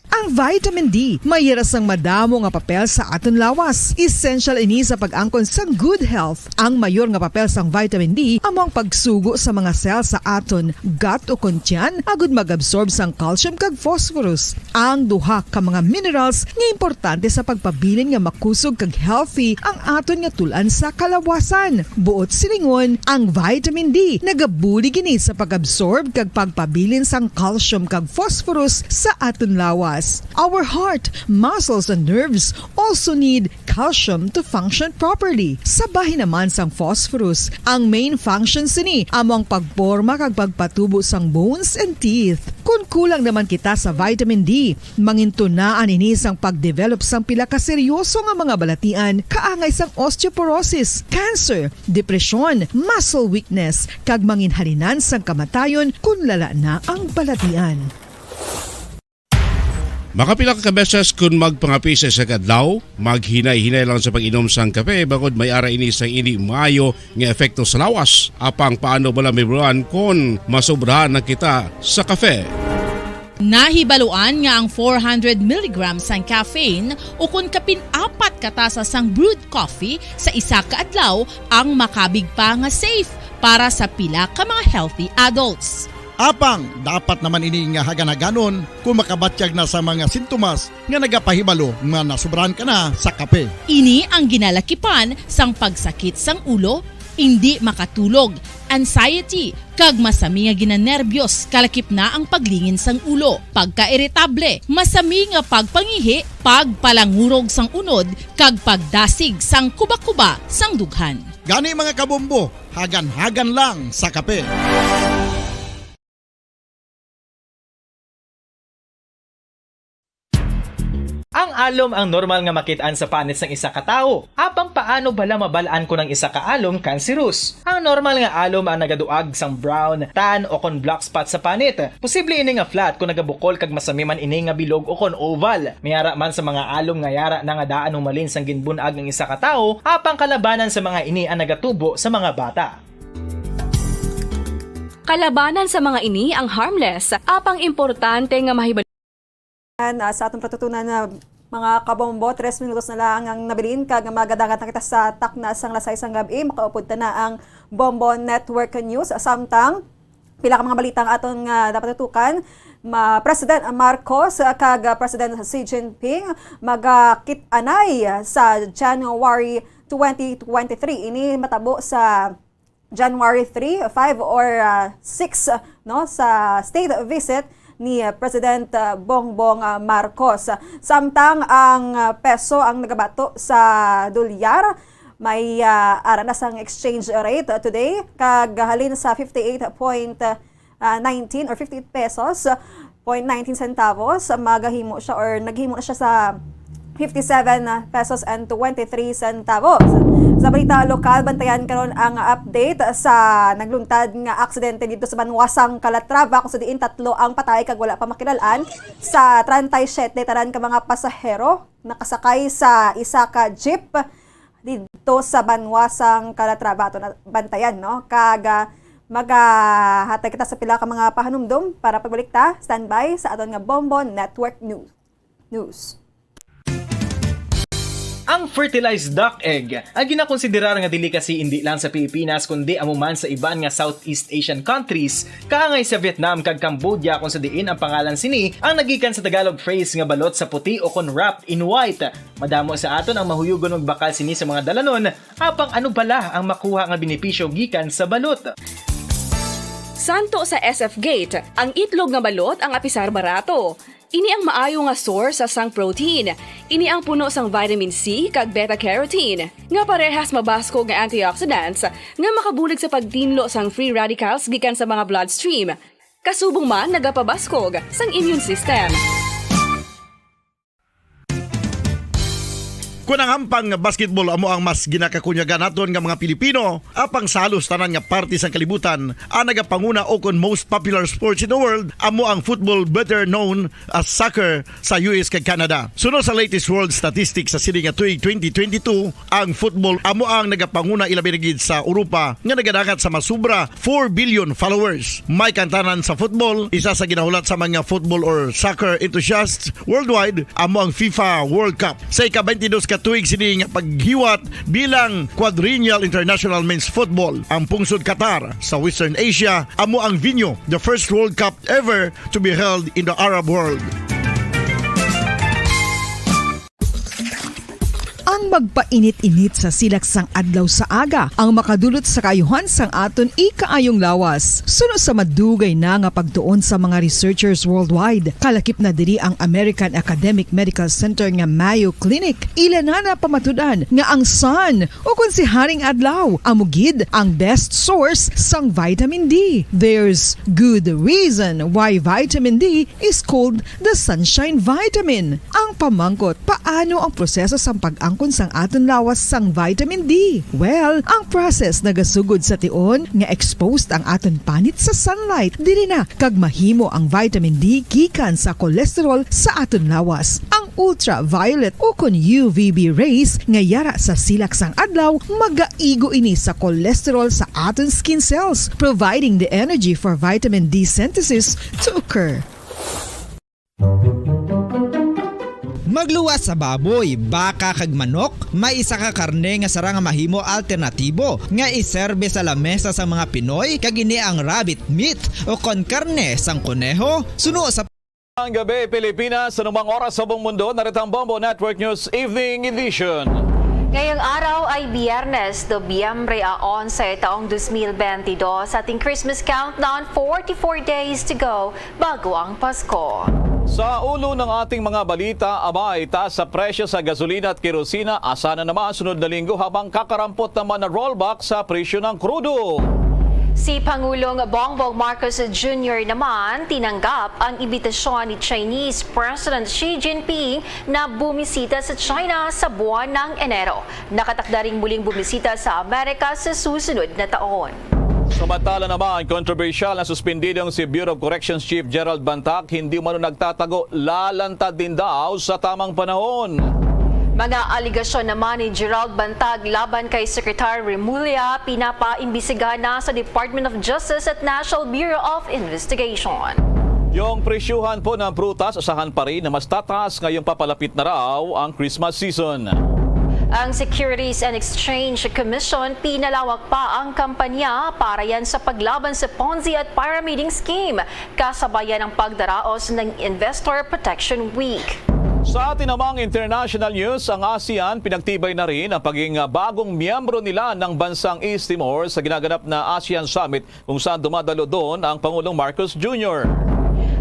Ang vitamin D, mayroon sang madamo nga papel sa aton lawas. Essential ini sa pag-angkon sang good health. Ang mayor nga papel sang vitamin D among pagsugo sa mga cell sa aton gut o kuntyan agud mag-absorb sang calcium kag phosphorus. Ang duha ka mga minerals nga importante sa pagpabilin nga makusog kag healthy ang aton nga tulan sa kalawasan. Buot silingon, ang vitamin D nagabuli gini sa pag-absorb kag pagpabilin sang calcium kag phosphorus sa aton lawas. Our heart, muscles, and nerves also need calcium to function properly. Sabahin naman sang phosphorus, ang main function sini among pagporma kag pagpatubo sang bones and teeth. Kung kulang naman kita sa vitamin D, mangintunaan ini sang pagdevelop sang pila ka seryoso nga mga balatian, kaangay sang osteoporosis, cancer, depresyon, muscle weakness, kag manginhalinan sang kamatayon kung lala na ang balatian. Makapila ka beses kung magpangapisa sa kadlaw, maghinay-hinay lang sa pag-inom sang kape bagod may ara ini sang ini maayo nga epekto sa lawas. Apang paano bala may buruan kung masobrahan na kita sa kape. Nahibaluan nga ang 400 mg sang caffeine o kung kapin-4 katasa sang brewed coffee sa isa ka adlaw ang makabig pa nga safe para sa pila ka mga healthy adults. Apang, dapat naman ini nga haganaganon kung makabatyag na sa mga sintomas nga nagapahibalo nga nasubrahan ka na sa kape. Ini ang ginalakipan sang pagsakit sang ulo, hindi makatulog, anxiety, kag masami nga ginanerbiyos, kalakip na ang paglingin sang ulo, pagka-iritable, masami nga pagpangihi, pagpalangurog sang unod, kag pagdasig sang kuba-kuba sang dughan. Gani mga kabombo, hagan-hagan lang sa kape. Ang alom ang normal nga makitaan sa panit ng isa ka tawo. Apang paano bala mabalaan ko ng isa ka alom cancerous? Ang normal nga alom ang nagaduag sang brown, tan o kon black spot sa panit. Posible ini nga flat kung nagabukol kag masami man ini nga bilog o kon oval. Mayara man sa mga alom nga yara na nga daan humalin sang ginbunag ng isa ka tawo, apang kalabanan sa mga ini ang nagatubo sa mga bata. Kalabanan sa mga ini ang harmless, apang importante nga mahibal. Sa atong patutunan na mga kabombo, 3 minutos na lang ang nabilin kag magadangat na kita sa takna sang lasay sang gabi. Makaupod ta na ang Bombo Network News. Samtang pila ka mga balitang aton nga dapat tutukan. President Marcos kag President Xi Jinping magkit-anay sa January 2023. Ini matabo sa January 3, 5 or 6 no sa state visit ni President Bongbong Marcos. Samtang ang peso ang nagabato sa dolyar, may aranas ang exchange rate today kag halin sa 58.19 or 58 pesos 0.19 centavos. Magahimo siya or naghimo na siya sa 57 pesos and 23 centavos. Sa balita lokal, bantayan karon ang update sa nagluntad nga aksidente dito sa Banwasang Calatrava kung sa diin 3 ang patay kag wala pa makilalaan sa 37 tanan ka mga pasahero nakasakay sa isa ka jeep dito sa Banwasang Calatrava. Ito na bantayan, no? Kag maghatag kita sa pila ka mga pahanumdum para pagbalik ta. Standby sa aton nga Bonbon Network News. Ang fertilized duck egg ang ginakonsiderar nga delicacy hindi lang sa Pilipinas kundi amuman sa iban nga Southeast Asian countries kaangay sa Vietnam kag Cambodia kung sa diin ang pangalan sini ang nagikan sa Tagalog phrase nga balot sa puti o kon wrapped in white. Madamo sa aton ang mahuyugon og bakal sini sa mga dalanon apang ano bala ang makuha nga benepisyo gikan sa balot. Santo sa SF Gate, ang itlog nga balot ang apisar barato. Ini ang maayo nga source sa sang protein. Ini ang puno sang vitamin C kag beta-carotene. Nga parehas mabasko nga antioxidants nga makabulig sa pagtinlo sang free radicals gikan sa mga bloodstream. Kasubong man nagapabaskog sang immune system. Kung ang ampang basketball amo ang mas ginakakunyagan naton nga mga Pilipino, apang salos tanan nga parte sang kalibutan, ang nagapanguna o kon most popular sports in the world, amo ang football better known as soccer sa US kag Canada. Sunod sa latest world statistics sa sini nga tuig 2022, ang football amo ang nagapanguna ilabi na gid sa Europa nga nagadagat sa masubra 4 billion followers. May kantanan sa football, isa sa ginahulat sa mga football or soccer enthusiasts worldwide, amo ang FIFA World Cup. Sa ika-22 ka tuig sini nga paghiwat bilang quadrennial international men's football. Ang pungsod Qatar sa Western Asia amo ang venue, the first World Cup ever to be held in the Arab world. Ang magpainit-init sa silaksang adlaw sa aga ang makadulot sa kayuhan sang aton ikaayong lawas. Suno sa madugay na nga pagtuon sa mga researchers worldwide, kalakip na diri ang American Academic Medical Center nga Mayo Clinic. Ila na pamatudan nga ang sun o kung si Haring Adlaw amugid ang best source sang vitamin D. There's good reason why vitamin D is called the sunshine vitamin. Ang pamangkot, paano ang proseso sa pag-angkon sang aton lawas sang vitamin D? Well, ang process nagasugod sa tion nga exposed ang aton panit sa sunlight dili na kag mahimo ang vitamin D gikan sa cholesterol sa aton lawas. Ang ultraviolet o kon UVB rays nga yara sa silak sang adlaw magaigo ini sa cholesterol sa aton skin cells, providing the energy for vitamin D synthesis to occur. Magluwas sa baboy, baka kag manok, may isa ka karne nga sara nga mahimo alternatibo nga iserbe sa lamesa sa mga Pinoy kag ini ang rabbit meat o kon karne sang kuneho. Suno sa ang gabi Pilipinas, sa numang oras sa buong mundo, narito ang Bombo Network News Evening Edition. Ngayong araw ay Biyernes, Nobyembre 11, taong 2022. Sa ating Christmas countdown, 44 days to go bago ang Pasko. Sa ulo ng ating mga balita, abay, taas sa presyo sa gasolina at kerosina, asa na naman sunod na linggo habang kakarampot naman na rollback sa presyo ng krudo. Si Pangulong Bongbong Marcos Jr. naman tinanggap ang imbitasyon ni Chinese President Xi Jinping na bumisita sa China sa buwan ng Enero. Nakatakda ring muling bumisita sa Amerika sa susunod na taon. Samantala naman, controversial na suspendidong si Bureau of Corrections Chief Gerald Bantac, hindi umano nagtatago, lalantad din daw sa tamang panahon. Mga aligasyon naman ni Gerald Bantag laban kay Secretary Remulla pinapaimbisigahan na sa Department of Justice at National Bureau of Investigation. Yung presyuhan po ng prutas, asahan pa rin na mas tataas ngayong papalapit na raw ang Christmas season. Ang Securities and Exchange Commission pinalawak pa ang kampanya para yan sa paglaban sa Ponzi at pyramiding scheme, kasabayan ng pagdaraos ng Investor Protection Week. Sa atin namang international news, ang ASEAN pinagtibay na rin ang pagiging bagong miyembro nila ng bansang East Timor sa ginaganap na ASEAN Summit kung saan dumadalo doon ang Pangulong Marcos Jr.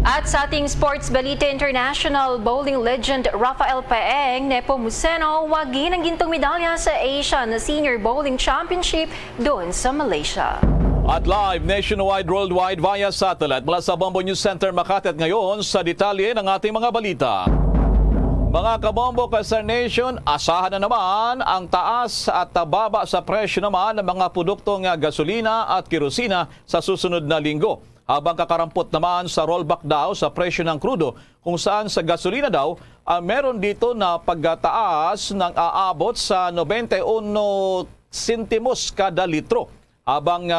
At sa ating sports balita, international bowling legend Rafael Paeng Nepomuceno wagi ng gintong medalya sa Asian Senior Bowling Championship doon sa Malaysia. At live nationwide, worldwide via satellite mula sa Bombo News Center Makati at ngayon sa detalye ng ating mga balita. Mga kabombo ka Star Nation, asahan na naman ang taas at baba sa presyo naman ng mga produktong gasolina at kerosina sa susunod na linggo. Habang kakarampot naman sa rollback daw sa presyo ng krudo, kung saan sa gasolina daw, meron dito na pagtaas ng aabot sa 91 sentimos kada litro. Habang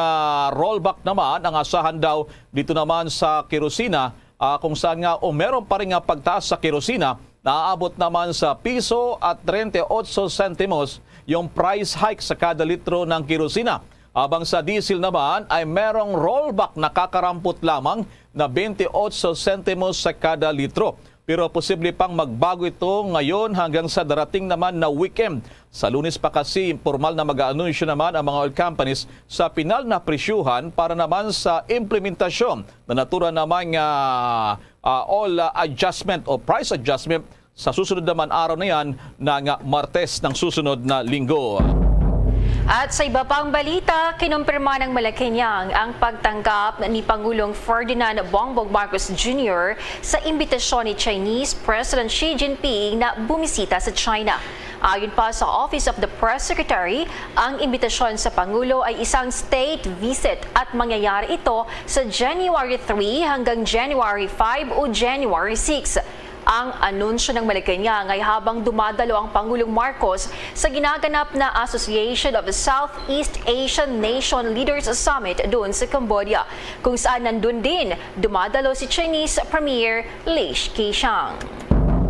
rollback naman ang asahan daw dito naman sa kerosina, kung saan nga meron pa rin pagtaas sa kerosina, naaabot naman sa piso at 38 sentimos yung price hike sa kada litro ng kerosina. Habang sa diesel naman ay merong rollback na kakarampot lamang na 28 sentimos sa kada litro. Pero posible pang magbago ito ngayon hanggang sa darating naman na weekend. Sa Lunes pa kasi informal na mag-aanunsyo naman ang mga oil companies sa pinal na presyuhan para naman sa implementasyon na natura naman oil adjustment o price adjustment sa susunod naman araw na yan ng Martes ng susunod na linggo. At sa iba pang balita, kinumpirma ng Malacanang ang pagtanggap ni Pangulong Ferdinand Bongbong Marcos Jr. sa imbitasyon ni Chinese President Xi Jinping na bumisita sa China. Ayon pa sa Office of the Press Secretary, ang imbitasyon sa Pangulo ay isang state visit at mangyayari ito sa January 3 hanggang January 5 o January 6. Ang anunsyo ng Malacanang ay habang dumadalo ang Pangulong Marcos sa ginaganap na Association of Southeast Asian Nation Leaders Summit doon sa Cambodia, kung saan nandun din dumadalo si Chinese Premier Li Keqiang.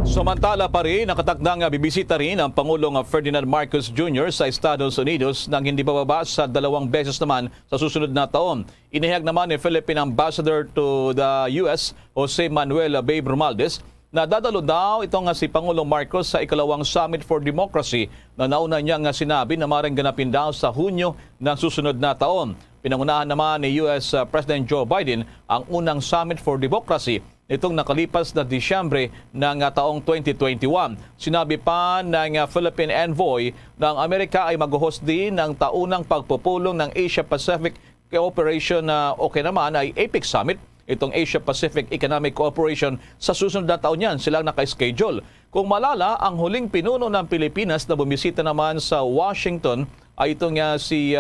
Samantala pa rin, nakatakdang bibisita rin ang Pangulong Ferdinand Marcos Jr. sa Estados Unidos nang hindi bababa sa 2 beses naman sa susunod na taon. Inihayag naman ni Philippine Ambassador to the US, Jose Manuel Babe Romualdez, na dadalo daw itong si Pangulong Marcos sa ikalawang Summit for Democracy na nauna niyang sinabi na maaaring ganapin daw sa Hunyo ng susunod na taon. Pinangunahan naman ni US President Joe Biden ang unang Summit for Democracy itong nakalipas na Disyembre ng taong 2021. Sinabi pa ng Philippine Envoy na ang Amerika ay mag-host din ng taunang pagpupulong ng Asia-Pacific Cooperation na naman ay APEC Summit, itong Asia-Pacific Economic Cooperation sa susunod na taon yan silang naka-schedule. Kung malala, ang huling pinuno ng Pilipinas na bumisita naman sa Washington ay itong si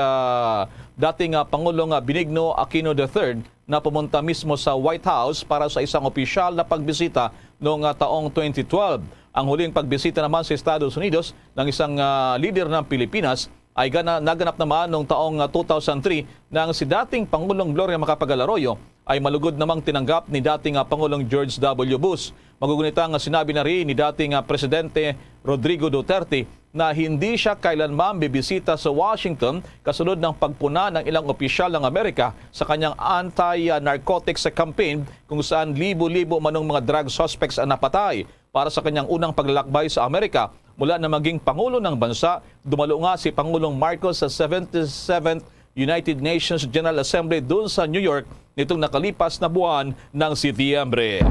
dating Pangulong Benigno Aquino III na pumunta mismo sa White House para sa isang opisyal na pagbisita noong taong 2012. Ang huling pagbisita naman sa Estados Unidos ng isang leader ng Pilipinas ay naganap naman noong taong 2003 nang si dating Pangulong Gloria Macapagal Arroyo ay malugod namang tinanggap ni dating Pangulong George W. Bush. Magugunitang sinabi na rin ni dating Presidente Rodrigo Duterte na hindi siya kailanman bibisita sa Washington kasunod ng pagpuna ng ilang opisyal ng Amerika sa kanyang anti-narcotics campaign kung saan libo-libo manong mga drug suspects ang napatay. Para sa kanyang unang paglalakbay sa Amerika, mula na maging Pangulo ng bansa, dumalo nga si Pangulong Marcos sa 77th United Nations General Assembly doon sa New York nitong nakalipas na buwan ng Setyembre.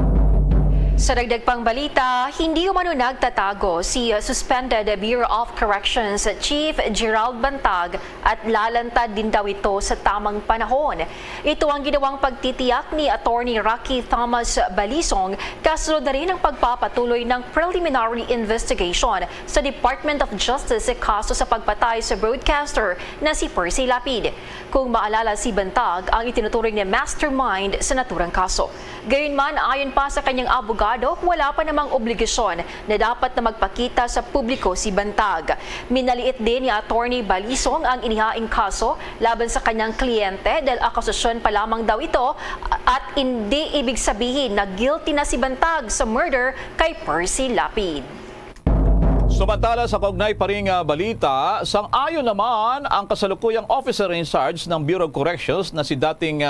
Sa dagdag pang balita, hindi umano nagtatago si suspended Bureau of Corrections Chief Gerald Bantag at lalantad din daw ito sa tamang panahon. Ito ang ginawang pagtitiyak ni Attorney Rocky Thomas Balisong kasunod na rin ang pagpapatuloy ng preliminary investigation sa Department of Justice sa kaso sa pagpatay sa broadcaster na si Percy Lapid. Kung maalala, si Bantag ang itinuturing na mastermind sa naturang kaso. Gayunman, ayon pa sa kanyang abogado, wala pa namang obligasyon na dapat na magpakita sa publiko si Bantag. Minaliit din ni Attorney Balisong ang inihaing kaso laban sa kanyang kliyente dahil akusasyon pa lamang daw ito at hindi ibig sabihin na guilty na si Bantag sa murder kay Percy Lapid. Samantala sa kaugnay pa ring balita, sang-ayon naman ang kasalukuyang officer in charge ng Bureau of Corrections na si dating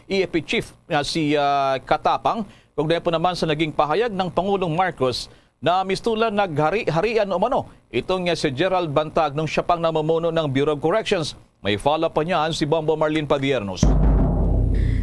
EFP Chief na si Katapang. Kaugnay po naman sa naging pahayag ng Pangulong Marcos na mistulan naghari-harian umano itong si Gerald Bantag nung siya pang namumuno ng Bureau of Corrections. May follow pa niyan si Bombo Marlene Padiernos.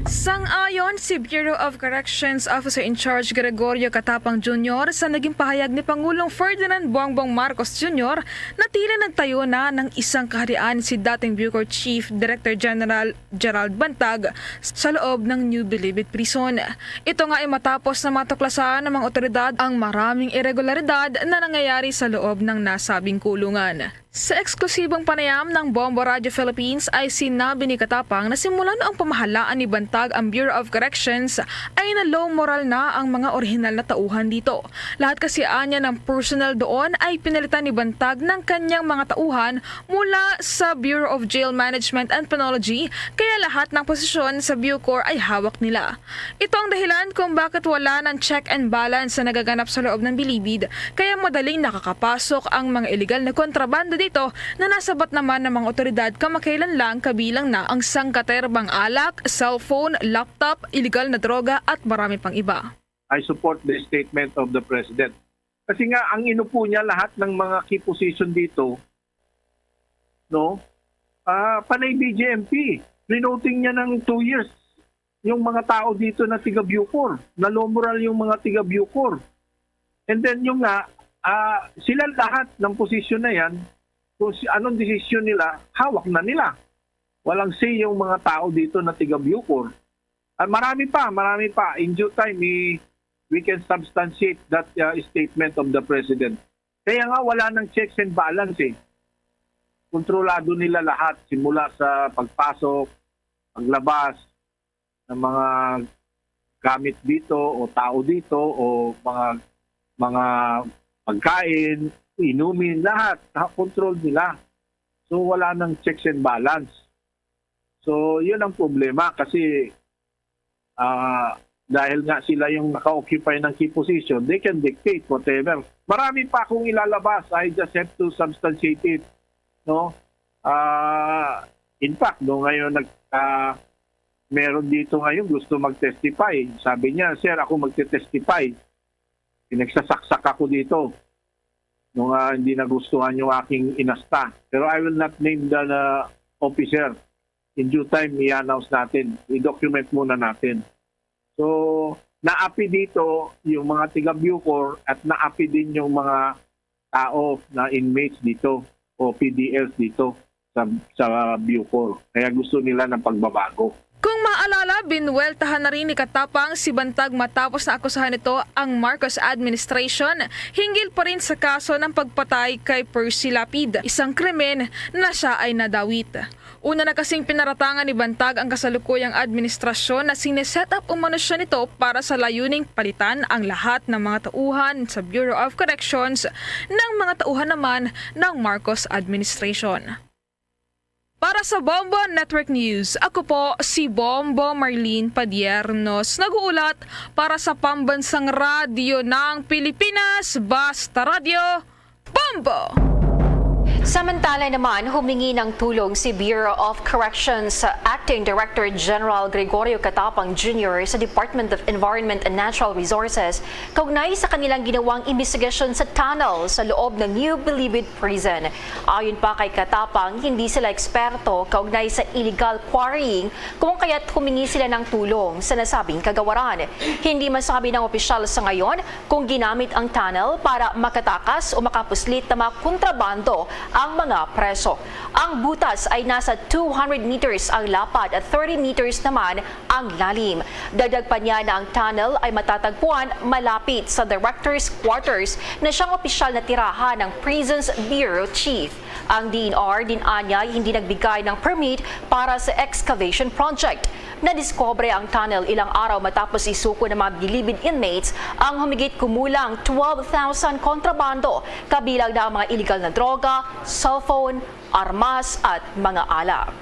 Sang-ayon si Bureau of Corrections Officer in Charge Gregorio Catapang Jr. sa naging pahayag ni Pangulong Ferdinand Bongbong Marcos Jr. na tila nagtayo na ng isang kaharian si dating Bucor Chief Director General Gerald Bantag sa loob ng New Bilibid Prison. Ito nga ay matapos na matuklasan ng mga otoridad ang maraming irregularidad na nangyayari sa loob ng nasabing kulungan. Sa eksklusibong panayam ng Bombo Radio Philippines ay sinabi ni Katapang na simula noong pamahalaan ni Bantag ang Bureau of Corrections ay na low moral na ang mga orihinal na tauhan dito. Lahat kasi anya ng personnel doon ay pinalitan ni Bantag ng kanyang mga tauhan mula sa Bureau of Jail Management and Penology, kaya lahat ng posisyon sa Bucor ay hawak nila. Ito ang dahilan kung bakit wala ng check and balance na nagaganap sa loob ng Bilibid, kaya madaling nakakapasok ang mga illegal na kontrabando dito na nasabat naman ng mga otoridad kamakailan lang, kabilang na ang sangkaterbang alak, cellphone, laptop, illegal na droga at marami pang iba. I support the statement of the President. Kasi nga ang inupo niya lahat ng mga key position dito, no? Panay BJMP. Renoting niya ng 2 years yung mga tao dito na tiga Bucor. Nalomoral yung mga tiga Bucor. And then yung nga, sila lahat ng posisyon na yan, kung anong desisyon nila, hawak na nila. Walang say yung mga tao dito na tiga Bucor. Marami pa. In due time, we can substantiate that statement of the President. Kaya nga wala ng checks and balance eh. Kontrolado nila lahat simula sa pagpasok, paglabas ng mga gamit dito o tao dito o mga pagkain, inumin, lahat, control nila. So wala nang checks and balance. So yun ang problema kasi dahil nga sila yung naka-occupy ng key position, they can dictate whatever. Marami pa akong ilalabas. I just have to substantiate it. No? In fact, ngayon meron dito ngayon gusto mag-testify. Sabi niya, sir, ako magte-testify. Pinagsasaksak ako dito nung hindi nagustuhan yung aking inasta. Pero I will not name the officer. In due time, i-announce natin. I-document muna natin. So, naapi dito yung mga tiga Bucor at naapi din yung mga tao na inmates dito o PDLs dito sa Bucor. Kaya gusto nila ng pagbabago. Kung maalala, binweltahan na rin ni Katapang si Bantag matapos na akusahan nito ang Marcos administration hinggil pa rin sa kaso ng pagpatay kay Percy Lapid, isang krimen na siya ay nadawit. Una na kasing pinaratangan ni Bantag ang kasalukuyang administrasyon na sineset up umano siya nito para sa layuning palitan ang lahat ng mga tauhan sa Bureau of Corrections ng mga tauhan naman ng Marcos administration. Para sa Bombo Network News, ako po si Bombo Marlene Padiernos, nag-uulat para sa Pambansang Radyo ng Pilipinas, Basta Radio, Bombo! Samantala naman, humingi ng tulong si Bureau of Corrections Acting Director General Gregorio Catapang Jr. sa Department of Environment and Natural Resources kaugnay sa kanilang ginawang investigasyon sa tunnel sa loob ng New Bilibid Prison. Ayon pa kay Catapang, hindi sila eksperto kaugnay sa illegal quarrying kung kaya't humingi sila ng tulong sa nasabing kagawaran. Hindi masabi ng opisyal sa ngayon kung ginamit ang tunnel para makatakas o makapuslit na mga kontrabando ang mga preso. Ang butas ay nasa 200 meters ang lapad at 30 meters naman ang lalim. Dagdag pa niya na ang tunnel ay matatagpuan malapit sa Director's Quarters na siyang opisyal na tirahan ng Prisons Bureau Chief. Ang DNR din anya hindi nagbigay ng permit para sa excavation project. Nadiskubre ang tunnel ilang araw matapos isuko ng mga Bilibid inmates ang humigit kumulang 12,000 kontrabando, kabilang na ang mga illegal na droga, cellphone, armas at mga alak.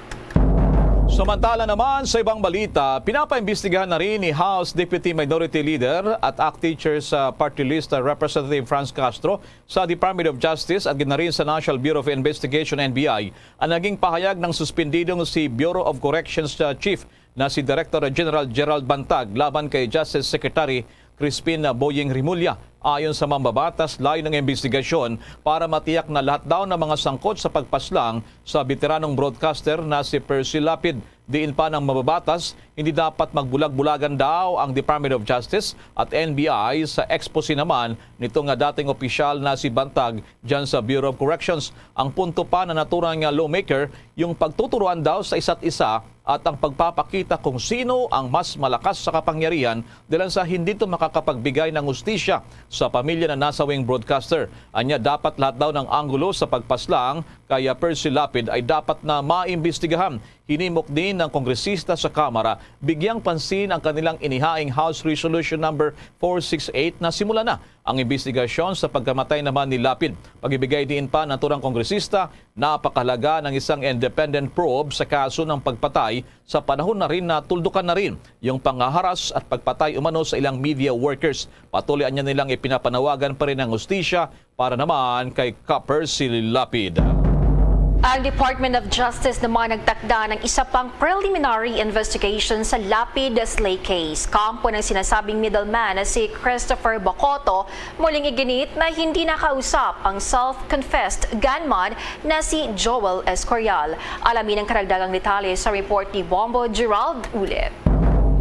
Samantala naman sa ibang balita, pinapaimbestigahan na rin ni House Deputy Minority Leader at ACT Teachers Party List Representative Franz Castro sa Department of Justice at gina rin sa National Bureau of Investigation NBI ang naging pahayag ng suspendidong si Bureau of Corrections Chief na si Director General Gerald Bantag laban kay Justice Secretary Crispin Boyeng Rimulya. Ayon sa mambabatas, layo ng investigasyon para matiyak na lahat daw ng mga sangkot sa pagpaslang sa veteranong broadcaster na si Percy Lapid. Diin pa ng mababatas, hindi dapat magbulag-bulagan daw ang Department of Justice at NBI sa expose naman nitong dating opisyal na si Bantag dyan sa Bureau of Corrections. Ang punto pa na naturang lawmaker, yung pagtuturuan daw sa isa't isa at ang pagpapakita kung sino ang mas malakas sa kapangyarihan dahil sa hindi ito makakapagbigay ng hustisya sa pamilya na nasawing broadcaster. Anya dapat lahat daw ng anggulo sa pagpaslang kaya Percy Lapid ay dapat na maimbestigahan. Hinimok din ng kongresista sa Kamara bigyang pansin ang kanilang inihaing House Resolution number 468 na simula na ang investigasyon sa pagkamatay naman ni Lapid. Pagibigay din pa ng turang kongresista, napakahalaga ng isang independent probe sa kaso ng pagpatay sa panahon na rin na tuldukan na rin yung panghaharas at pagpatay umano sa ilang media workers. Patuloy niya nilang ipinapanawagan pa rin ang hustisya para naman kay Percy Lapid. Ang Department of Justice naman nagtakda ng isa pang preliminary investigation sa Lapid Slay case. Kampo ng sinasabing middleman na si Christopher Bacoto, muling iginit na hindi nakausap ang self-confessed gunman na si Joel Escorial. Alamin ang karagdagang detalye sa report ni Bombo Gerald ulit.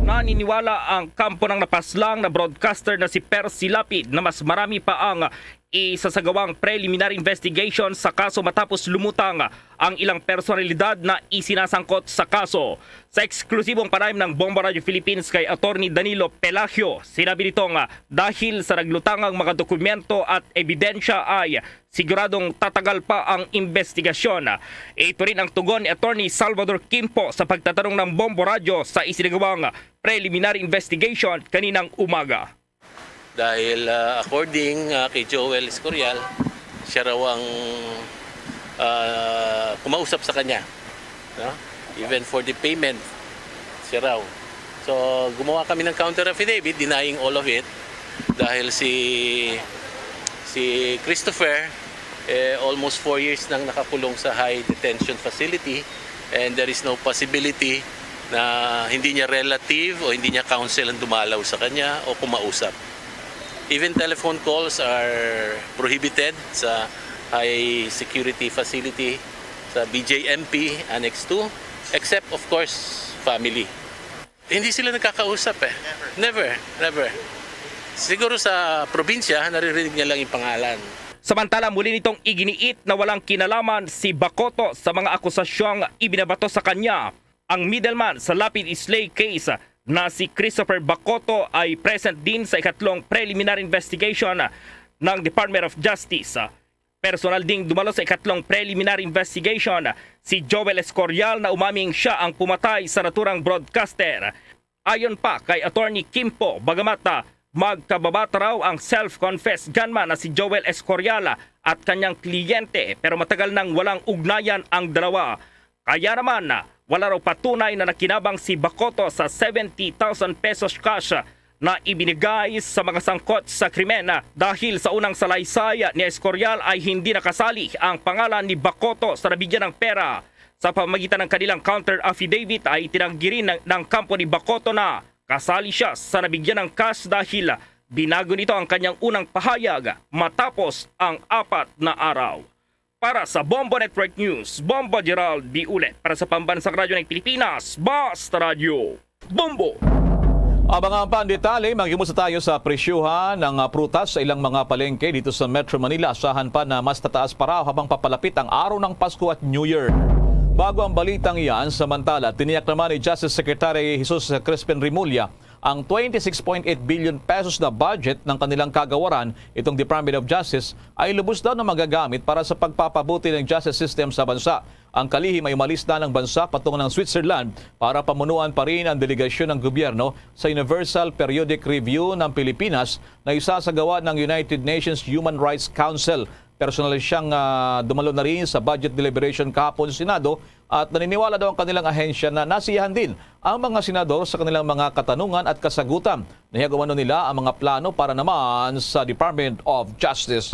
Naniniwala ang kampo ng napaslang na broadcaster na si Percy Lapid na mas marami pa ang isasagawang preliminary investigation sa kaso matapos lumutang ang ilang personalidad na isinasangkot sa kaso. Sa eksklusibong panayam ng Bombo Radio Philippines kay Attorney Danilo Pelagio, sinabi nitong dahil sa naglutangang mga dokumento at ebidensya ay siguradong tatagal pa ang investigasyon. Ito rin ang tugon ni Attorney Salvador Quimpo sa pagtatanong ng Bombo Radio sa isinagawang preliminary investigation kaninang umaga. Dahil according kay Joel Escorial, siya raw ang kumausap sa kanya. No? Even for the payment, siya raw. So gumawa kami ng counter affidavit denying all of it dahil si Christopher almost 4 years nang nakakulong sa high detention facility and there is no possibility na hindi niya relative o hindi niya counsel ang dumalaw sa kanya o kumausap. Even telephone calls are prohibited sa high security facility sa BJMP Annex 2, except of course family. Hindi sila nagkakausap eh. Never. Siguro sa probinsya, naririnig niya lang yung pangalan. Samantala, muli nitong iginiit na walang kinalaman si Bacoto sa mga akusasyong ibinabato sa kanya. Ang middleman sa Lapid Slay case na si Christopher Bacoto ay present din sa ikatlong preliminary investigation ng Department of Justice. Personal ding dumalo sa ikatlong preliminary investigation si Joel Escorial na umaming siya ang pumatay sa naturang broadcaster. Ayon pa kay Attorney Quimpo, bagamat magkababata raw ang self-confessed gunman na si Joel Escorial at kanyang kliyente pero matagal nang walang ugnayan ang dalawa. Kaya naman wala raw patunay na nakinabang si Bacoto sa 70,000 pesos cash na ibinigay sa mga sangkot sa krimen dahil sa unang salaysay ni Escorial ay hindi nakasali ang pangalan ni Bacoto sa nabigyan ng pera. Sa pamamagitan ng kanilang counter affidavit ay itinanggi rin ng kampo ni Bacoto na kasali siya sa nabigyan ng cash dahil binago nito ang kanyang unang pahayag matapos ang 4 na araw. Para sa Bombo Network News, Bombo Gerald D. Ulit. Para sa Pambansang Radyo ng Pilipinas, Basta Radio, Bombo! Abangan pa ang detalye, maghimusta tayo sa presyuhan ng prutas sa ilang mga palengke dito sa Metro Manila. Asahan pa na mas tataas pa raw habang papalapit ang araw ng Pasko at New Year. Bago ang balitang iyan, samantala, tiniyak naman ni Justice Secretary Jesus Crispin Rimulya ang 26.8 billion pesos na budget ng kanilang kagawaran, itong Department of Justice, ay lubos daw na magagamit para sa pagpapabuti ng justice system sa bansa. Ang kalihim ay umalis na ng bansa patungo ng Switzerland para pamunuan pa rin ang delegasyon ng gobyerno sa Universal Periodic Review ng Pilipinas na isasagawa ng United Nations Human Rights Council. Personal siyang dumalo na rin sa budget deliberation kahapon sa Senado at naniniwala daw ang kanilang ahensya na nasiyahan din ang mga senador sa kanilang mga katanungan at kasagutan. Nahiyagawan nila ang mga plano para naman sa Department of Justice.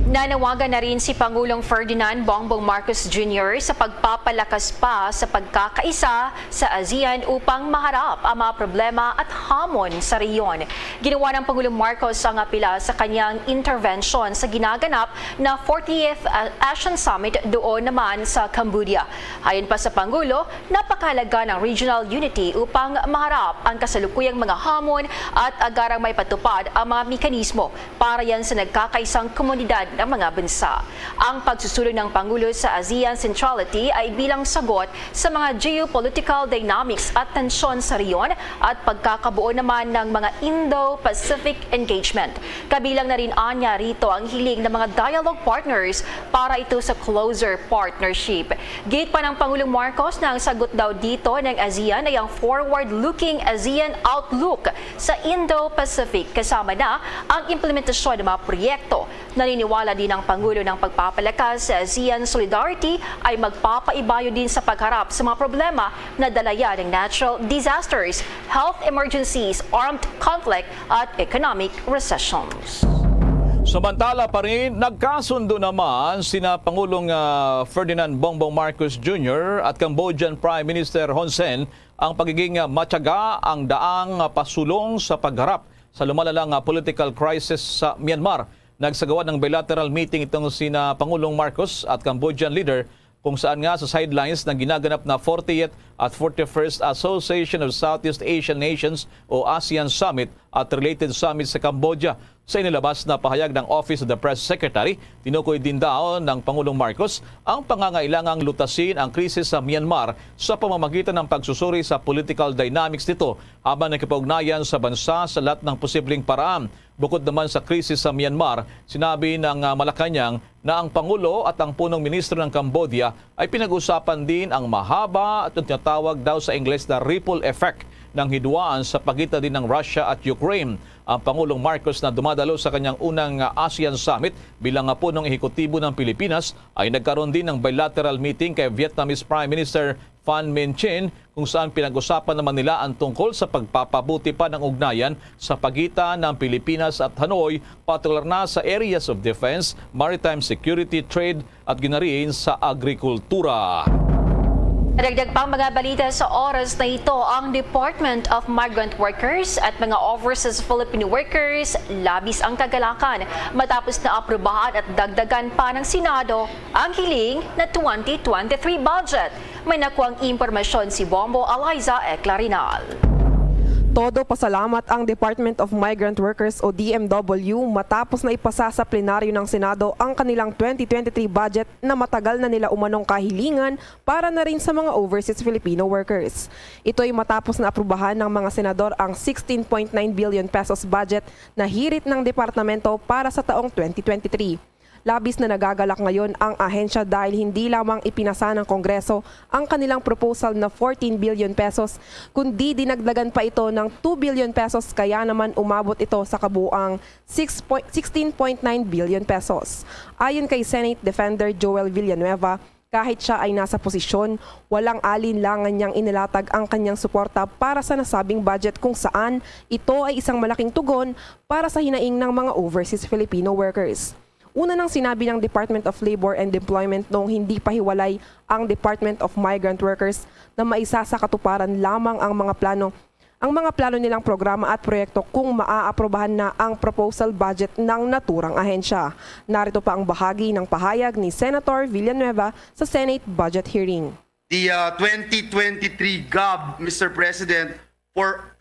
Nanawagan na rin si Pangulong Ferdinand Bongbong Marcos Jr. sa pagpapalakas pa sa pagkakaisa sa ASEAN upang maharap ang mga problema at hamon sa rehiyon. Ginawa ng Pangulong Marcos ang apela sa kanyang intervention sa ginaganap na 40th ASEAN Summit doon naman sa Cambodia. Ayon pa sa Pangulo, napakahalaga ng regional unity upang maharap ang kasalukuyang mga hamon at agarang may patupad ang mga mekanismo para yan sa nagkakaisang komunidad ng mga bansa. Ang pagsusulong ng Pangulo sa ASEAN Centrality ay bilang sagot sa mga geopolitical dynamics at tensyon sa rehiyon at pagkakabuo naman ng mga Indo-Pacific engagement. Kabilang na rin anya rito ang hiling ng mga dialogue partners para ito sa closer partnership. Gate pa ng Pangulong Marcos na ang sagot daw dito ng ASEAN ay ang forward-looking ASEAN outlook sa Indo-Pacific kasama na ang implementasyon ng mga proyekto. Naniniwala din ang Pangulo ng pagpapalakas sa ASEAN Solidarity ay magpapaibayo din sa pagharap sa mga problema na dalayan ng natural disasters, health emergencies, armed conflict at economic recessions. Samantala pa rin, nagkasundo naman sina Pangulong Ferdinand Bongbong Marcos Jr. at Cambodian Prime Minister Hun Sen ang pagiging matyaga ang daang pasulong sa pagharap sa lumalalang political crisis sa Myanmar. Nagsagawa ng bilateral meeting itong sina Pangulong Marcos at Cambodian leader kung saan nga sa sidelines ng ginaganap na 40th at 41st Association of Southeast Asian Nations o ASEAN Summit at related summit sa Cambodia. Sa inilabas na pahayag ng Office of the Press Secretary, tinukoy din daw ng Pangulong Marcos ang pangangailangang lutasin ang krisis sa Myanmar sa pamamagitan ng pagsusuri sa political dynamics nito habang nakipag-ugnayan sa bansa sa lahat ng posibleng paraan. Bukod naman sa krisis sa Myanmar, sinabi ng Malacanang na ang Pangulo at ang punong ministro ng Cambodia ay pinag-usapan din ang mahaba at tinatawag daw sa Ingles na ripple effect ng hidwaan sa pagitan din ng Russia at Ukraine. Ang Pangulong Marcos na dumadalo sa kanyang unang ASEAN Summit bilang punong ehekutibo ng Pilipinas ay nagkaroon din ng bilateral meeting kay Vietnamese Prime Minister Pham Minh Chinh kung saan pinag-usapan naman nila ang tungkol sa pagpapabuti pa ng ugnayan sa pagitan ng Pilipinas at Hanoi, partikular na sa areas of defense, maritime security, trade at ginariin sa agrikultura. Dagdag pang mga balita sa oras na ito, ang Department of Migrant Workers at mga overseas Filipino workers labis ang kagalakan matapos na aprubahan at dagdagan pa ng Senado ang hiling na 2023 budget. May nakuang impormasyon si Bombo Eliza Eclarinal. Todo pasalamat ang Department of Migrant Workers o DMW matapos na ipasa sa plenaryo ng Senado ang kanilang 2023 budget na matagal na nila umanong kahilingan para na rin sa mga overseas Filipino workers. Ito ay matapos na aprubahan ng mga senador ang 16.9 billion pesos budget na hirit ng departamento para sa taong 2023. Labis na nagagalak ngayon ang ahensya dahil hindi lamang ipinasa ng Kongreso ang kanilang proposal na 14 billion pesos, kundi dinagdagan pa ito ng 2 billion pesos kaya naman umabot ito sa kabuuang 16.9 billion pesos. Ayon kay Senate Defender Joel Villanueva, kahit siya ay nasa posisyon, walang alinlangan niyang inilatag ang kanyang suporta para sa nasabing budget kung saan ito ay isang malaking tugon para sa hinaing ng mga overseas Filipino workers. Una nang sinabi ng Department of Labor and Employment noong hindi pa hiwalay ang Department of Migrant Workers na maisa sa katuparan lamang ang mga plano nilang programa at proyekto kung maaaprobahan na ang proposal budget ng naturang ahensya. Narito pa ang bahagi ng pahayag ni Senator Villanueva sa Senate budget hearing. The 2023 GOB, Mr. President, for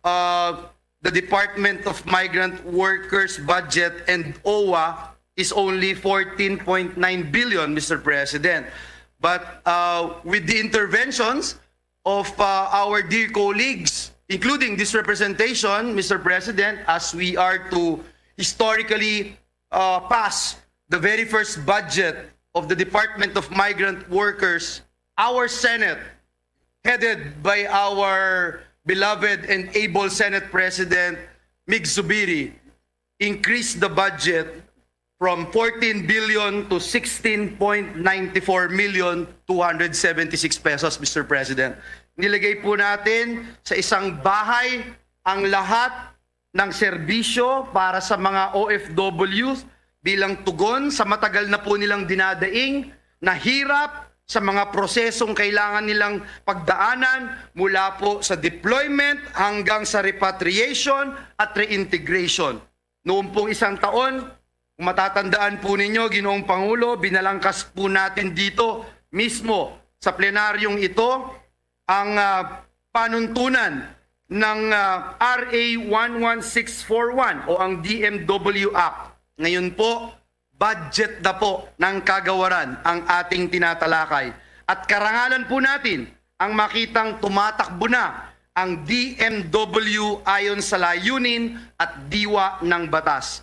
the Department of Migrant Workers budget and OWA is only 14.9 billion, Mr. President. But with the interventions of our dear colleagues, including this representation, Mr. President, as we are to historically pass the very first budget of the Department of Migrant Workers, our Senate, headed by our beloved and able Senate President Mig Zubiri, increased the budget from 14 billion to 16.94 million 276 pesos, Mr. President. Nilagay po natin sa isang bahay ang lahat ng serbisyo para sa mga OFWs bilang tugon sa matagal na po nilang dinadaing na hirap sa mga prosesong kailangan nilang pagdaanan mula po sa deployment hanggang sa repatriation at reintegration. Noong pong isang taon, kung matatandaan po ninyo, Ginoong Pangulo, binalangkas po natin dito mismo sa plenaryong ito ang panuntunan ng RA 11641 o ang DMW Act. Ngayon po, budget na po ng kagawaran ang ating tinatalakay. At karangalan po natin ang makitang tumatakbo na ang DMW ayon sa layunin at diwa ng batas.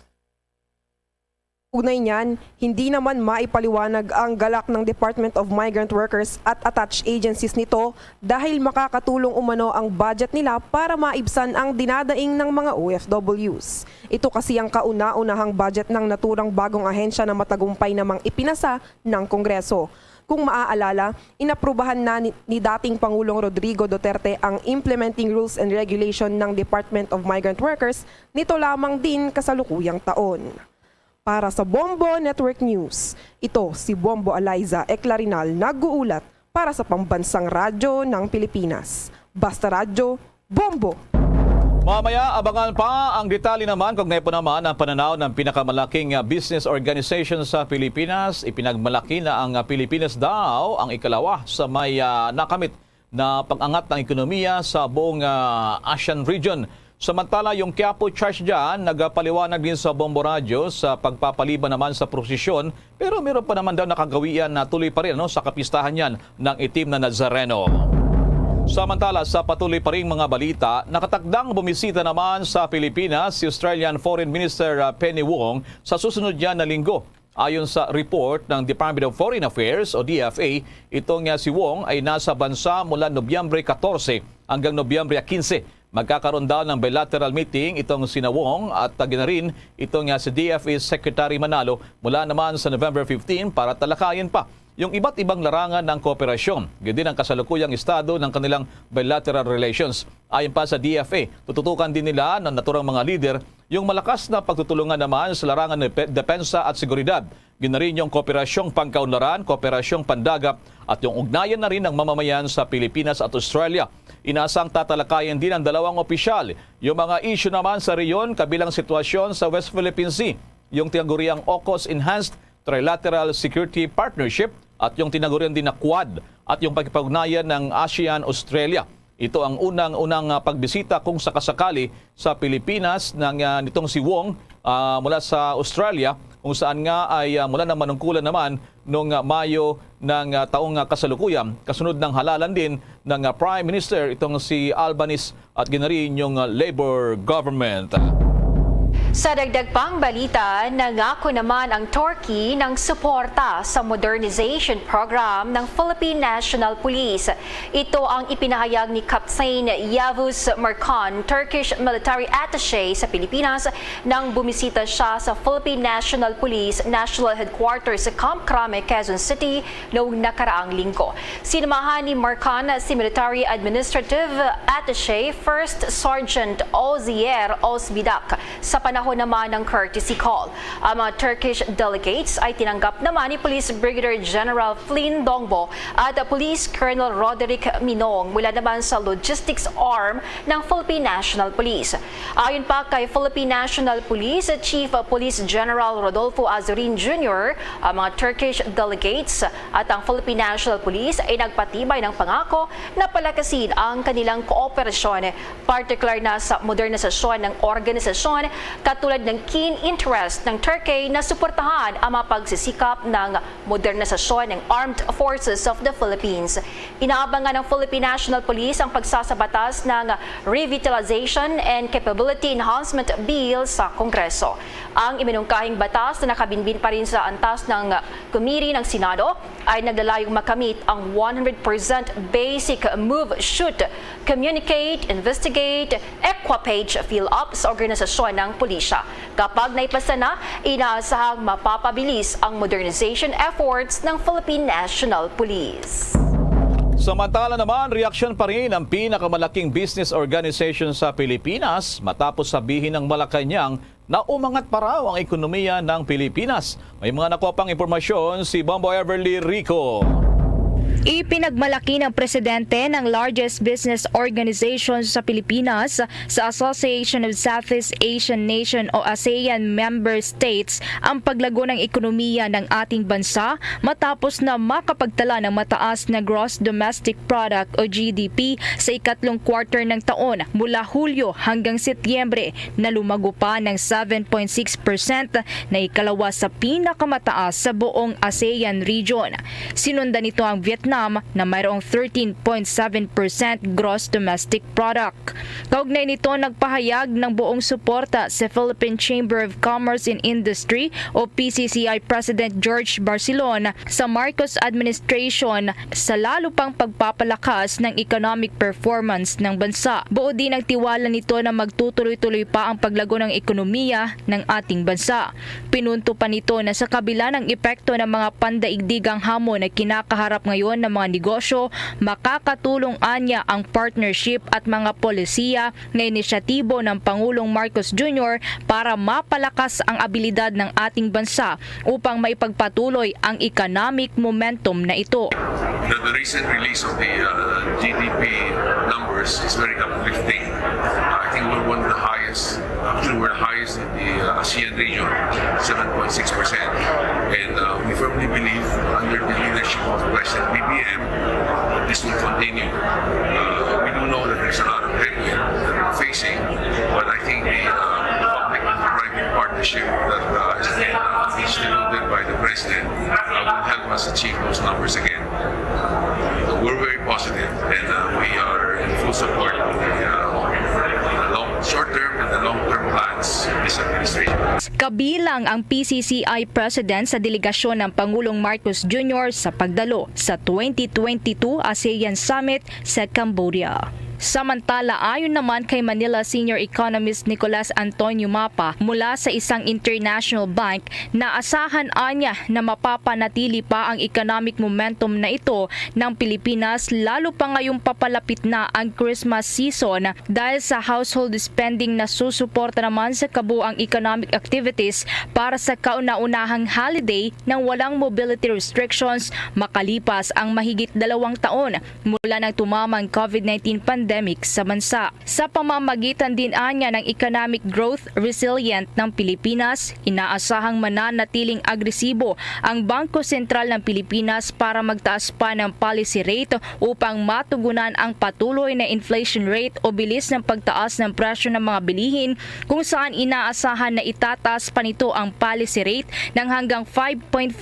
Ugnay niyan, hindi naman maipaliwanag ang galak ng Department of Migrant Workers at attached agencies nito dahil makakatulong umano ang budget nila para maibsan ang dinadaing ng mga OFWs. Ito kasi ang kauna-unahang budget ng naturang bagong ahensya na matagumpay namang ipinasa ng Kongreso. Kung maaalala, inaprubahan na ni dating Pangulong Rodrigo Duterte ang implementing rules and regulation ng Department of Migrant Workers nito lamang din kasalukuyang taon. Para sa Bombo Network News, ito si Bombo Eliza Eclarinal nag-uulat para sa Pambansang Radyo ng Pilipinas. Basta Radyo, Bombo! Mamaya, abangan pa ang detalye naman kung po naman ang pananaw ng pinakamalaking business organization sa Pilipinas. Ipinagmalaki na ang Pilipinas daw ang ikalawa sa may nakamit na pag-angat ng ekonomiya sa buong ASEAN region. Samantala, yung Quiapo Charge dyan, nagpaliwanag din sa Bombo Radio sa pagpapaliban naman sa prosesyon, pero meron pa naman daw nakagawian na tuloy pa rin sa kapistahan yan ng itim na Nazareno. Samantala, sa patuloy pa rin mga balita, nakatakdang bumisita naman sa Pilipinas si Australian Foreign Minister Penny Wong sa susunod yan na linggo. Ayon sa report ng Department of Foreign Affairs o DFA, itong si Wong ay nasa bansa mula Nobyembre 14 hanggang Nobyembre 15. Magkakaroon daw ng bilateral meeting itong sina Wong at ginarin itong si DFA Secretary Manalo mula naman sa November 15 para talakayin pa yung iba't ibang larangan ng kooperasyon. Ganyan ang kasalukuyang estado ng kanilang bilateral relations. Ayon pa sa DFA, tututukan din nila ng naturang mga leader yung malakas na pagtutulungan naman sa larangan ng depensa at seguridad. Ginarin yung kooperasyong pangkaunlaran, kooperasyong pandagat at yung ugnayan na rin ng mamamayan sa Pilipinas at Australia. Inasang tatalakayin din ng dalawang opisyal yung mga issue naman sa reyon kabilang sitwasyon sa West Philippine Sea, yung tinaguriang AUKUS Enhanced Trilateral Security Partnership at yung tinagurian din na Quad at yung pagkipag-ugnayan ng ASEAN-Australia. Ito ang unang pagbisita kung sakasakali sa Pilipinas nitong si Wong mula sa Australia, kung saan nga ay mula ng manungkulan naman noong Mayo ng taong kasalukuyan. Kasunod ng halalan din ng Prime Minister itong si Albanese at ginarin yung Labor government. Sa dagdag pang balita, nangako naman ang Turkey ng suporta sa modernization program ng Philippine National Police. Ito ang ipinahayag ni Captain Yavuz Markan, Turkish military attaché sa Pilipinas, nang bumisita siya sa Philippine National Police National Headquarters sa Camp Crame, Quezon City noong nakaraang linggo. Sinamahan ni Markan si Military Administrative Attaché First Sergeant Ozier Osbidak sa panahon naman ng courtesy call. Ang mga Turkish delegates ay tinanggap naman ni Police Brigadier General Flynn Dongbo at Police Colonel Roderick Minong mula naman sa logistics arm ng Philippine National Police. Ayon pa kay Philippine National Police Chief Police General Rodolfo Azurin Jr., ang mga Turkish delegates at ang Philippine National Police ay nagpatibay ng pangako na palakasin ang kanilang kooperasyon, particular na sa modernisasyon ng organisasyon katulad ng keen interest ng Turkey na suportahan ang mga pagsisikap ng modernisasyon ng Armed Forces of the Philippines. Inaabangan ng Philippine National Police ang pagsasabatas ng Revitalization and Capability Enhancement Bill sa Kongreso. Ang iminungkahing batas na nakabinbin pa rin sa antas ng Committee ng Senado ay naglalayong makamit ang 100% basic move, shoot, communicate, investigate, equipage, fill up sa organisasyon ng pulisya. Kapag naipasa na, inaasahang mapapabilis ang modernization efforts ng Philippine National Police. Samantala naman, reaksyon pa rin ang pinakamalaking business organization sa Pilipinas matapos sabihin ng Malacanang na umangat pa raw ang ekonomiya ng Pilipinas. May mga nakuha pang impormasyon si Bombo Everly Rico. Ipinagmalaki ng presidente ng largest business organization sa Pilipinas sa Association of Southeast Asian Nation o ASEAN member states ang paglago ng ekonomiya ng ating bansa matapos na makapagtala ng mataas na gross domestic product o GDP sa ikatlong quarter ng taon mula Hulyo hanggang Setyembre na lumago pa ng 7.6% na ikalawa sa pinakamataas sa buong ASEAN region. Sinundan nito ang Vietnam na mayroong 13.7% gross domestic product. Kaugnay nito, nagpahayag ng buong suporta sa Philippine Chamber of Commerce and Industry o PCCI President George Barcelon sa Marcos administration sa lalo pang pagpapalakas ng economic performance ng bansa. Buo din ang tiwala nito na magtutuloy-tuloy pa ang paglago ng ekonomiya ng ating bansa. Pinunto pa nito na sa kabila ng epekto ng mga pandaigdigang hamon na kinakaharap ngayon ng mga negosyo, makakatulong anya ang partnership at mga polisiya na inisyatibo ng Pangulong Marcos Jr. para mapalakas ang abilidad ng ating bansa upang maipagpatuloy ang economic momentum na ito. The recent release of the GDP numbers is very uplifting. I think we're one of the highest, actually we're the highest in the ASEAN region, 7.6%. And we firmly believe under the leadership of President BBM, this will continue. We do know that there's a lot of headwind that we're facing, but I think the public-private partnership that has been instituted by the President will help us achieve those numbers again. So we're very positive and we are in full support of the short-term and the long-term plans of this administration. Kabilang ang PCCI President sa delegasyon ng Pangulong Marcos Jr. sa pagdalo sa 2022 ASEAN Summit sa Cambodia. Samantala, ayon naman kay Manila Senior Economist Nicolas Antonio Mapa mula sa isang international bank, na asahan anya na mapapanatili pa ang economic momentum na ito ng Pilipinas lalo pa ngayong papalapit na ang Christmas season dahil sa household spending na susuporta naman sa kabuang economic activities para sa kauna-unahang holiday nang walang mobility restrictions makalipas ang mahigit 2 taon mula nang tumama ang COVID-19 pandemic sa bansa. Sa pamamagitan din anya ng economic growth resilient ng Pilipinas, inaasahang mananatiling agresibo ang Bangko Sentral ng Pilipinas para magtaas pa ng policy rate upang matugunan ang patuloy na inflation rate o bilis ng pagtaas ng presyo ng mga bilihin, kung saan inaasahan na itataas pa nito ang policy rate ng hanggang 5.5%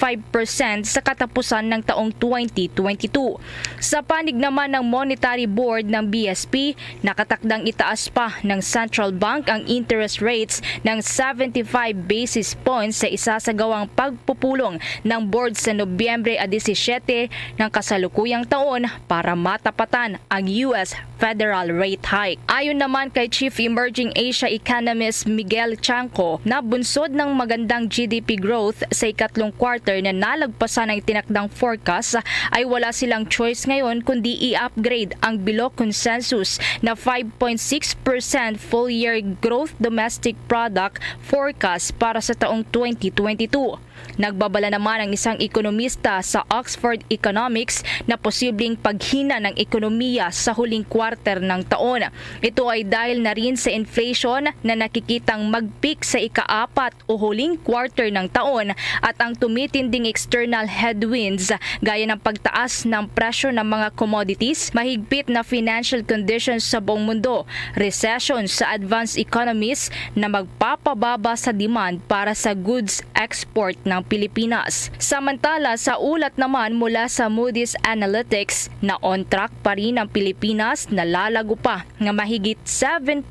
sa katapusan ng taong 2022. Sa panig naman ng Monetary Board ng BSP, nakatakdang itaas pa ng Central Bank ang interest rates ng 75 basis points sa isasagawang pagpupulong ng board sa Nobyembre 17 ng kasalukuyang taon para matapatan ang US federal rate hike. Ayon naman kay Chief Emerging Asia Economist Miguel Chanco, na bunsod ng magandang GDP growth sa ikatlong quarter na nalagpasan ng tinakdang forecast, ay wala silang choice ngayon kundi i-upgrade ang below consensus na 5.6% full-year growth domestic product forecast para sa taong 2022. Nagbabala naman ang isang ekonomista sa Oxford Economics na posibleng paghina ng ekonomiya sa huling quarter ng taon. Ito ay dahil na rin sa inflation na nakikitang mag-peak sa ika-4 o huling quarter ng taon at ang tumitinding external headwinds gaya ng pagtaas ng presyo ng mga commodities, mahigpit na financial conditions sa buong mundo, recession sa advanced economies na magpapababa sa demand para sa goods export ng Pilipinas. Samantala, sa ulat naman mula sa Moody's Analytics na on track pa rin ang Pilipinas na lalago pa ng mahigit 7%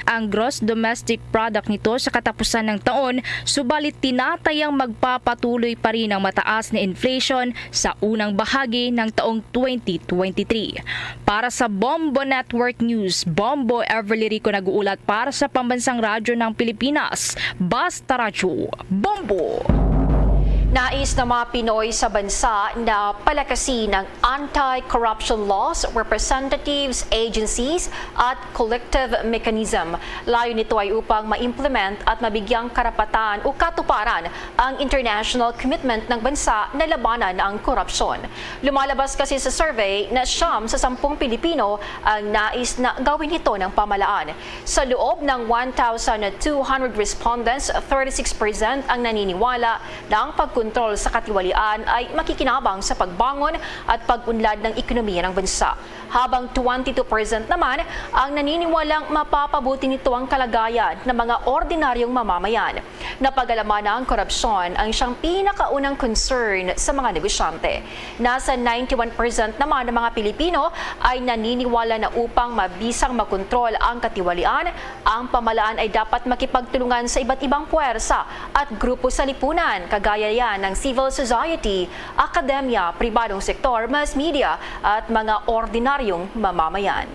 ang gross domestic product nito sa katapusan ng taon, subalit tinatayang magpapatuloy pa rin ang mataas na inflation sa unang bahagi ng taong 2023. Para sa Bombo Network News, Bombo Everly Rico nag-uulat para sa Pambansang Radyo ng Pilipinas, Basta Radyo, Bombo! Nais na mga Pinoy sa bansa na palakasin ng anti-corruption laws, representatives, agencies at collective mechanism. Layo nito ay upang ma-implement at mabigyang karapatan o katuparan ang international commitment ng bansa na labanan ang korupsyon. Lumalabas kasi sa survey na 9 sa 10 Pilipino ang nais na gawin ito ng pamalaan. Sa loob ng 1,200 respondents, 36% ang naniniwala na ang pagkontrol sa katiwalian ay makikinabang sa pagbangon at pag-unlad ng ekonomiya ng bansa. Habang 22% naman ang naniniwalang mapapabuti nito ang kalagayan ng mga ordinaryong mamamayan. Napag-alaman na ang korupsyon ang siyang pinakaunang concern sa mga negosyante. Nasa 91% naman ng mga Pilipino ay naniniwala na upang mabisang makontrol ang katiwalian, ang pamalaan ay dapat makipagtulungan sa iba't ibang puwersa at grupo sa lipunan, kagaya yan ng civil society, akademya, pribadong sektor, mass media at mga ordinaryong mamamayan.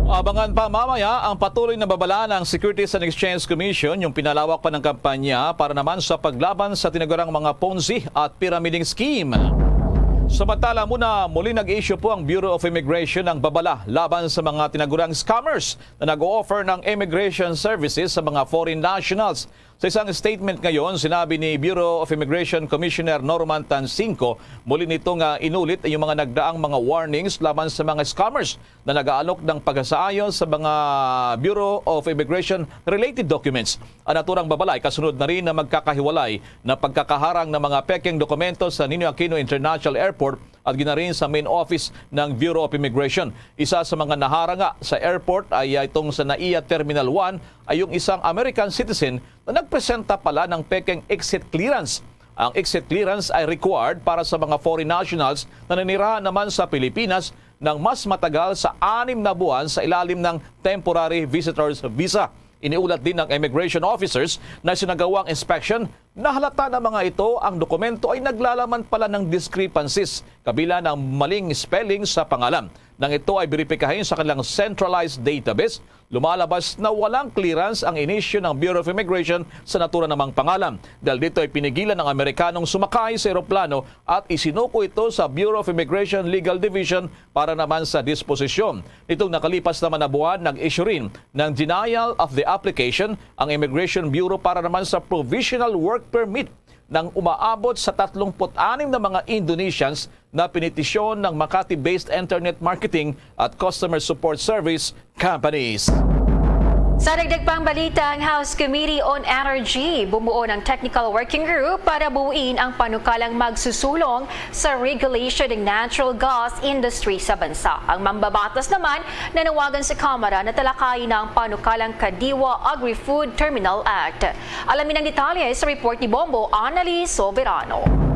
Abangan pa mamaya ang patuloy na babala ng Securities and Exchange Commission, yung pinalawak pa ng kampanya para naman sa paglaban sa tinagurang mga Ponzi at pyramiding scheme. Samantala muna, muli nag-issue po ang Bureau of Immigration ng babala laban sa mga tinagurang scammers na nag-o-offer ng immigration services sa mga foreign nationals. Sa isang statement ngayon, sinabi ni Bureau of Immigration Commissioner Norman Tansinco, muli nitong inulit yung mga nagdaang mga warnings laban sa mga scammers na nag-aalok ng pag-asaayon sa mga Bureau of Immigration related documents. Ang naturang babala ay kasunod na rin na magkakahiwalay na pagkakaharang ng mga pekeng dokumento sa Ninoy Aquino International Airport at ginarin sa main office ng Bureau of Immigration. Isa sa mga naharanga sa airport ay itong sa NAIA Terminal 1 ay yung isang American citizen na nagpresenta pala ng pekeng exit clearance. Ang exit clearance ay required para sa mga foreign nationals na nanirahan naman sa Pilipinas ng mas matagal sa 6 na buwan sa ilalim ng temporary visitor's visa. Iniulat din ng immigration officers na sinagawang inspection na halata na mga ito ang dokumento ay naglalaman pala ng discrepancies kabila ng maling spelling sa pangalan. Nang ito ay beripikahin sa kanilang centralized database, lumalabas na walang clearance ang inisyu ng Bureau of Immigration sa natura namang pangalan. Dahil dito ay pinigilan ng Amerikanong sumakay sa eroplano at isinuko ito sa Bureau of Immigration Legal Division para naman sa disposisyon. Nitong nakalipas naman na buwan, nag-issue rin ng denial of the application ang Immigration Bureau para naman sa provisional work permit nang umaabot sa 36 na mga Indonesians na pinitisyon ng Makati-based internet marketing at customer support service companies. Sa dagdag pang balita, ang House Committee on Energy bumuo ng technical working group para buuin ang panukalang magsusulong sa regulation ng natural gas industry sa bansa. Ang mambabatas naman nanawagan sa Kamara na talakayin ang panukalang Kadiwa Agri-Food Terminal Act. Alamin ang detalye sa report ni Bombo Annalise Soberano.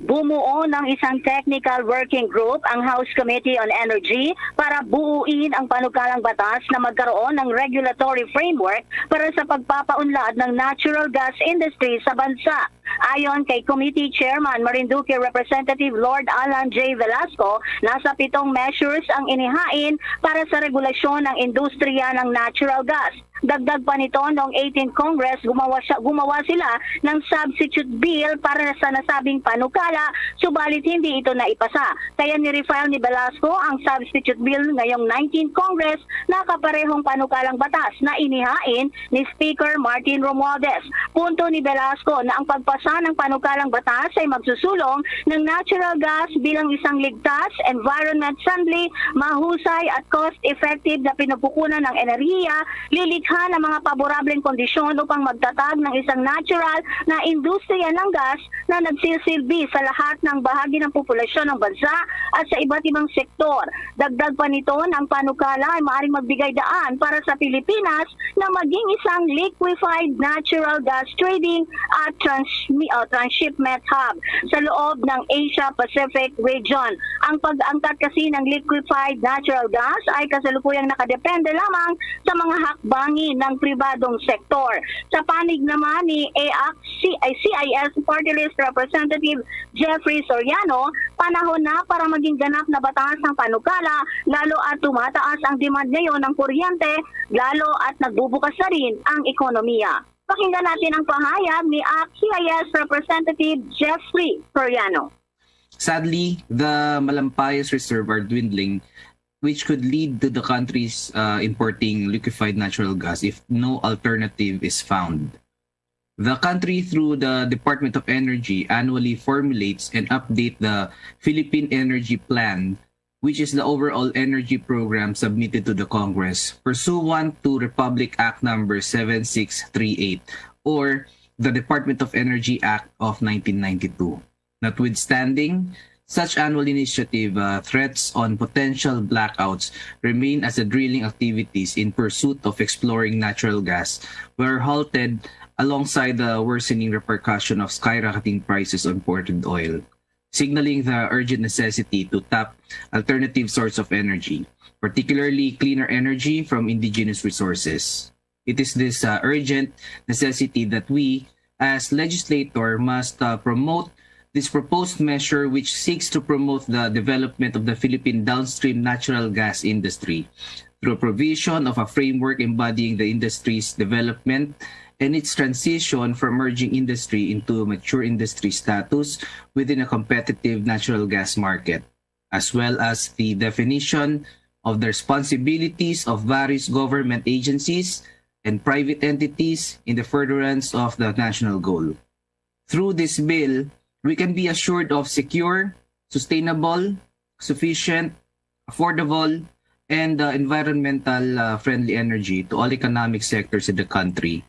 Bumuo ng isang technical working group ang House Committee on Energy para buuin ang panukalang batas na magkaroon ng regulatory framework para sa pagpapaunlad ng natural gas industry sa bansa. Ayon kay Committee Chairman Marinduque Representative Lord Alan J. Velasco, nasa 7 measures ang inihain para sa regulasyon ng industriya ng natural gas. Dagdag pa nito, noong 18th Congress, gumawa sila ng substitute bill para sa nasabing panukala, subalit hindi ito naipasa. Kaya nirefile ni Velasco ang substitute bill ngayong 19th Congress na kaparehong panukalang batas na inihain ni Speaker Martin Romualdez. Punto ni Velasco na ang pagpasa ng panukalang batas ay magsusulong ng natural gas bilang isang ligtas, environment-friendly, mahusay at cost-effective na pinupukunan ng enerhiya, lilikha ng mga paborableng kondisyon upang magtatag ng isang natural na industriya ng gas na nagsisilbi sa lahat ng bahagi ng populasyon ng bansa at sa iba't ibang sektor. Dagdag pa nito, ang panukala ay maaaring magbigay daan para sa Pilipinas na maging isang liquefied natural gas trading at transshipment hub sa loob ng Asia-Pacific region. Ang pag-angkat kasi ng liquefied natural gas ay kasalukuyang nakadepende lamang sa mga hakbangin ng pribadong sektor. Sa panig naman ni CIS Party List Representative Jeffrey Soriano, panahon na para maging ganap na batas ng panukala, lalo at tumataas ang demand ngayon ng kuryente, lalo at nagbubukas na rin ang ekonomiya. Pakinggan natin ang pahayag ni ACT-CIS Representative Jeffrey Soriano. Sadly, the Malampayas Reserve are dwindling, which could lead to the country's importing liquefied natural gas if no alternative is found. The country, through the Department of Energy, annually formulates and updates the Philippine Energy Plan, which is the overall energy program submitted to the Congress, pursuant to Republic Act number 7638, or the Department of Energy Act of 1992. Notwithstanding such annual initiative, threats on potential blackouts remain as the drilling activities in pursuit of exploring natural gas were halted alongside the worsening repercussion of skyrocketing prices of imported oil, signaling the urgent necessity to tap alternative sources of energy, particularly cleaner energy from indigenous resources. It is this urgent necessity that we, as legislator, must promote this proposed measure, which seeks to promote the development of the Philippine downstream natural gas industry through provision of a framework embodying the industry's development and its transition from emerging industry into mature industry status within a competitive natural gas market, as well as the definition of the responsibilities of various government agencies and private entities in the furtherance of the national goal. Through this bill, we can be assured of secure, sustainable, sufficient, affordable, and environmental friendly energy to all economic sectors in the country.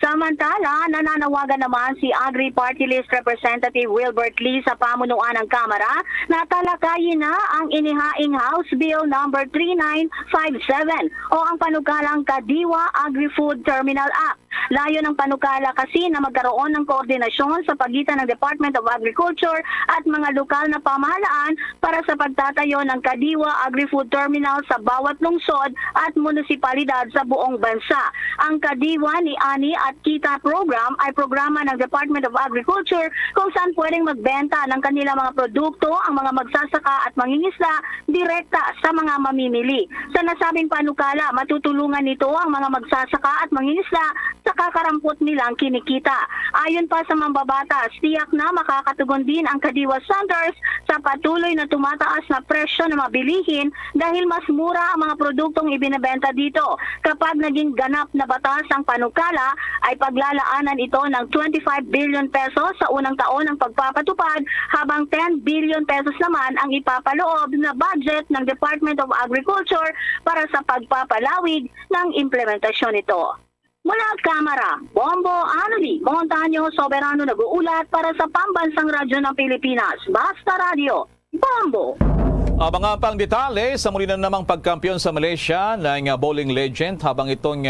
Samantala, nananawagan naman si Agri Party List Representative Wilbert Lee sa pamunuan ng Kamara na talakayin na ang inihaing House Bill number 3957 o ang panukalang Kadiwa Agri-Food Terminal Act. Layo ng panukala kasi na magkaroon ng koordinasyon sa pagitan ng Department of Agriculture at mga lokal na pamahalaan para sa pagtatayo ng Kadiwa Agri-Food Terminal sa bawat lungsod at munisipalidad sa buong bansa. Ang Kadiwa ni Ani at Kita program ay programa ng Department of Agriculture kung saan pwedeng magbenta ng kanilang mga produkto ang mga magsasaka at mangingisda direkta sa mga mamimili. Sa nasabing panukala, matutulungan nito ang mga magsasaka at mangingisda sa kakarampot nilang kinikita. Ayon pa sa mambabatas, tiyak na makakatugon din ang Kadiwa Centers sa patuloy na tumataas na presyo ng mabilihin dahil mas mura ang mga produktong ibinebenta dito. Kapag naging ganap na batas ang panukala, ay paglalaanan ito ng 25 billion pesos sa unang taon ng pagpapatupad habang 10 billion pesos naman ang ipapaloob na budget ng Department of Agriculture para sa pagpapalawig ng implementasyon nito. Mula Kamara, Bombo Anoli Montaño Soberano nag-uulat para sa Pambansang Radyo ng Pilipinas. Basta Radio, Bombo! Mga pang detalye sa muli na namang pagkampiyon sa Malaysia ng bowling legend habang itong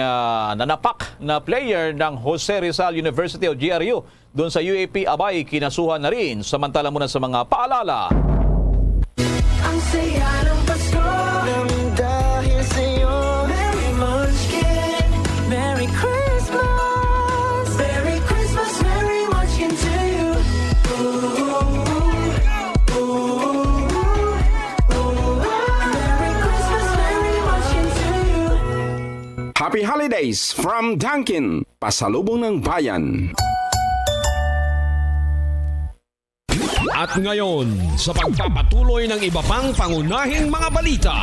nanapak na player ng Jose Rizal University o GRU doon sa UAP abay kinasuhan na rin. Samantala muna sa mga paalala. Ang saya ng Pasko nang dahil sa'yo Merry Munchkin, Merry Christmas, Merry Christmas, Merry Munchkin to you. Happy Holidays from Dunkin, pasalubong ng bayan. At ngayon, sa pagpapatuloy ng iba pang pangunahing mga balita.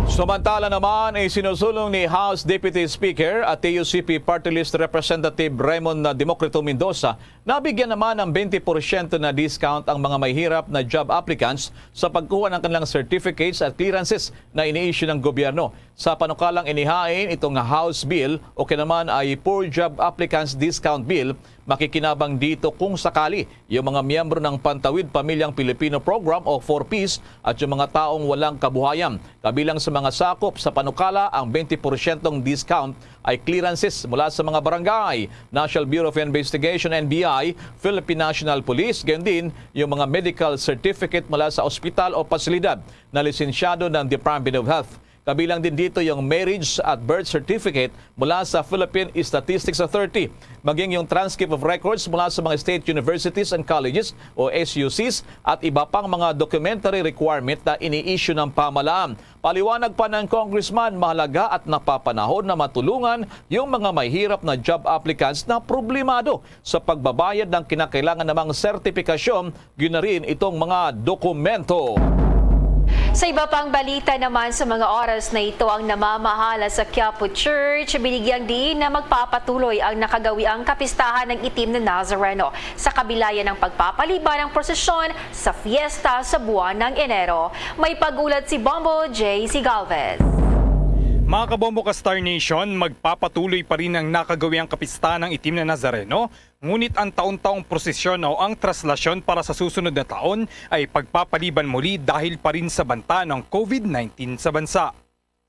Samantala naman ay sinusulong ni House Deputy Speaker at TUCP Party List Representative Raymond Democrito Mendoza na bigyan naman ng 20% na discount ang mga mahihirap na job applicants sa pagkuha ng kanilang certificates at clearances na ini-issue ng gobyerno. Sa panukalang inihain itong House Bill o kinaman ay Poor Job Applicants Discount Bill, makikinabang dito kung sakali yung mga miyembro ng Pantawid Pamilyang Pilipino Program o 4Ps at yung mga taong walang kabuhayan. Kabilang sa mga sakop sa panukala, ang 20% discount ay clearances mula sa mga barangay, National Bureau of Investigation, NBI, Philippine National Police, gayon din yung mga medical certificate mula sa ospital o pasilidad na lisensyado ng Department of Health. Kabilang din dito yung marriage at birth certificate mula sa Philippine Statistics Authority, maging yung transcript of records mula sa mga state universities and colleges o SUCs at iba pang mga documentary requirement na ini-issue ng pamahalaan. Paliwanag pa ng congressman, mahalaga at napapanahon na matulungan yung mga may hirap na job applicants na problemado sa pagbabayad ng kinakailangan namang sertifikasyon, yun na rin itong mga dokumento. Sa iba pang balita naman, sa mga oras na ito ang namamahala sa Quiapo Church, binigyang diin na magpapatuloy ang nakagawiang kapistahan ng itim na Nazareno sa kabilayan ng pagpapaliba ng prosesyon sa fiesta sa buwan ng Enero. May pagulat si Bombo J.C. Galvez. Mga kabombo ka Star Nation, magpapatuloy pa rin ang nakagawiang kapistahan ng itim na Nazareno, ngunit ang taon-taong prosesyon o ang traslasyon para sa susunod na taon ay pagpapaliban muli dahil pa rin sa banta ng COVID-19 sa bansa.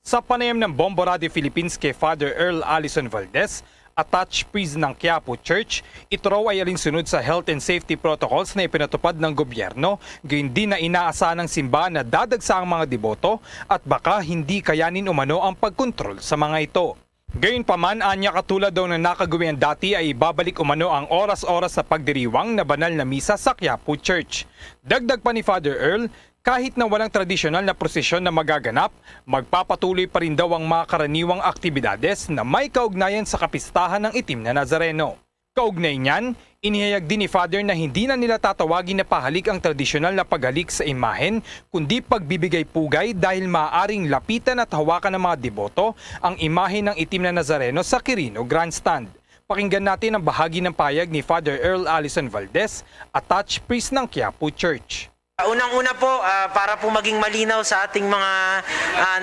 Sa panayam ng Bombo Radio Philippines kay Father Earl Allison Valdez, attached priest ng Quiapo Church, ito raw ay alinsunod sa health and safety protocols na ipinatupad ng gobyerno, gayon din na inaasahan ng simbahan na dadagsa ang mga deboto at baka hindi kayanin umano ang pagkontrol sa mga ito. Gayunpaman, anya katulad daw ng nakagawian dati ay babalik umano ang oras-oras sa pagdiriwang na banal na misa sa Quiapo Church. Dagdag pa ni Father Earl, kahit na walang tradisyonal na prosesyon na magaganap, magpapatuloy pa rin daw ang mga karaniwang aktibidades na may kaugnayan sa kapistahan ng itim na Nazareno. Kaugnay niyan, inihayag din ni Father na hindi na nila tatawagin na pahalik ang tradisyonal na paghalik sa imahen, kundi pagbibigay pugay dahil maaaring lapitan at hawakan ng mga deboto ang imahe ng itim na Nazareno sa Quirino Grandstand. Pakinggan natin ang bahagi ng payag ni Father Earl Allison Valdez, attached priest ng Quiapo Church. Unang-una po, para po maging malinaw sa ating mga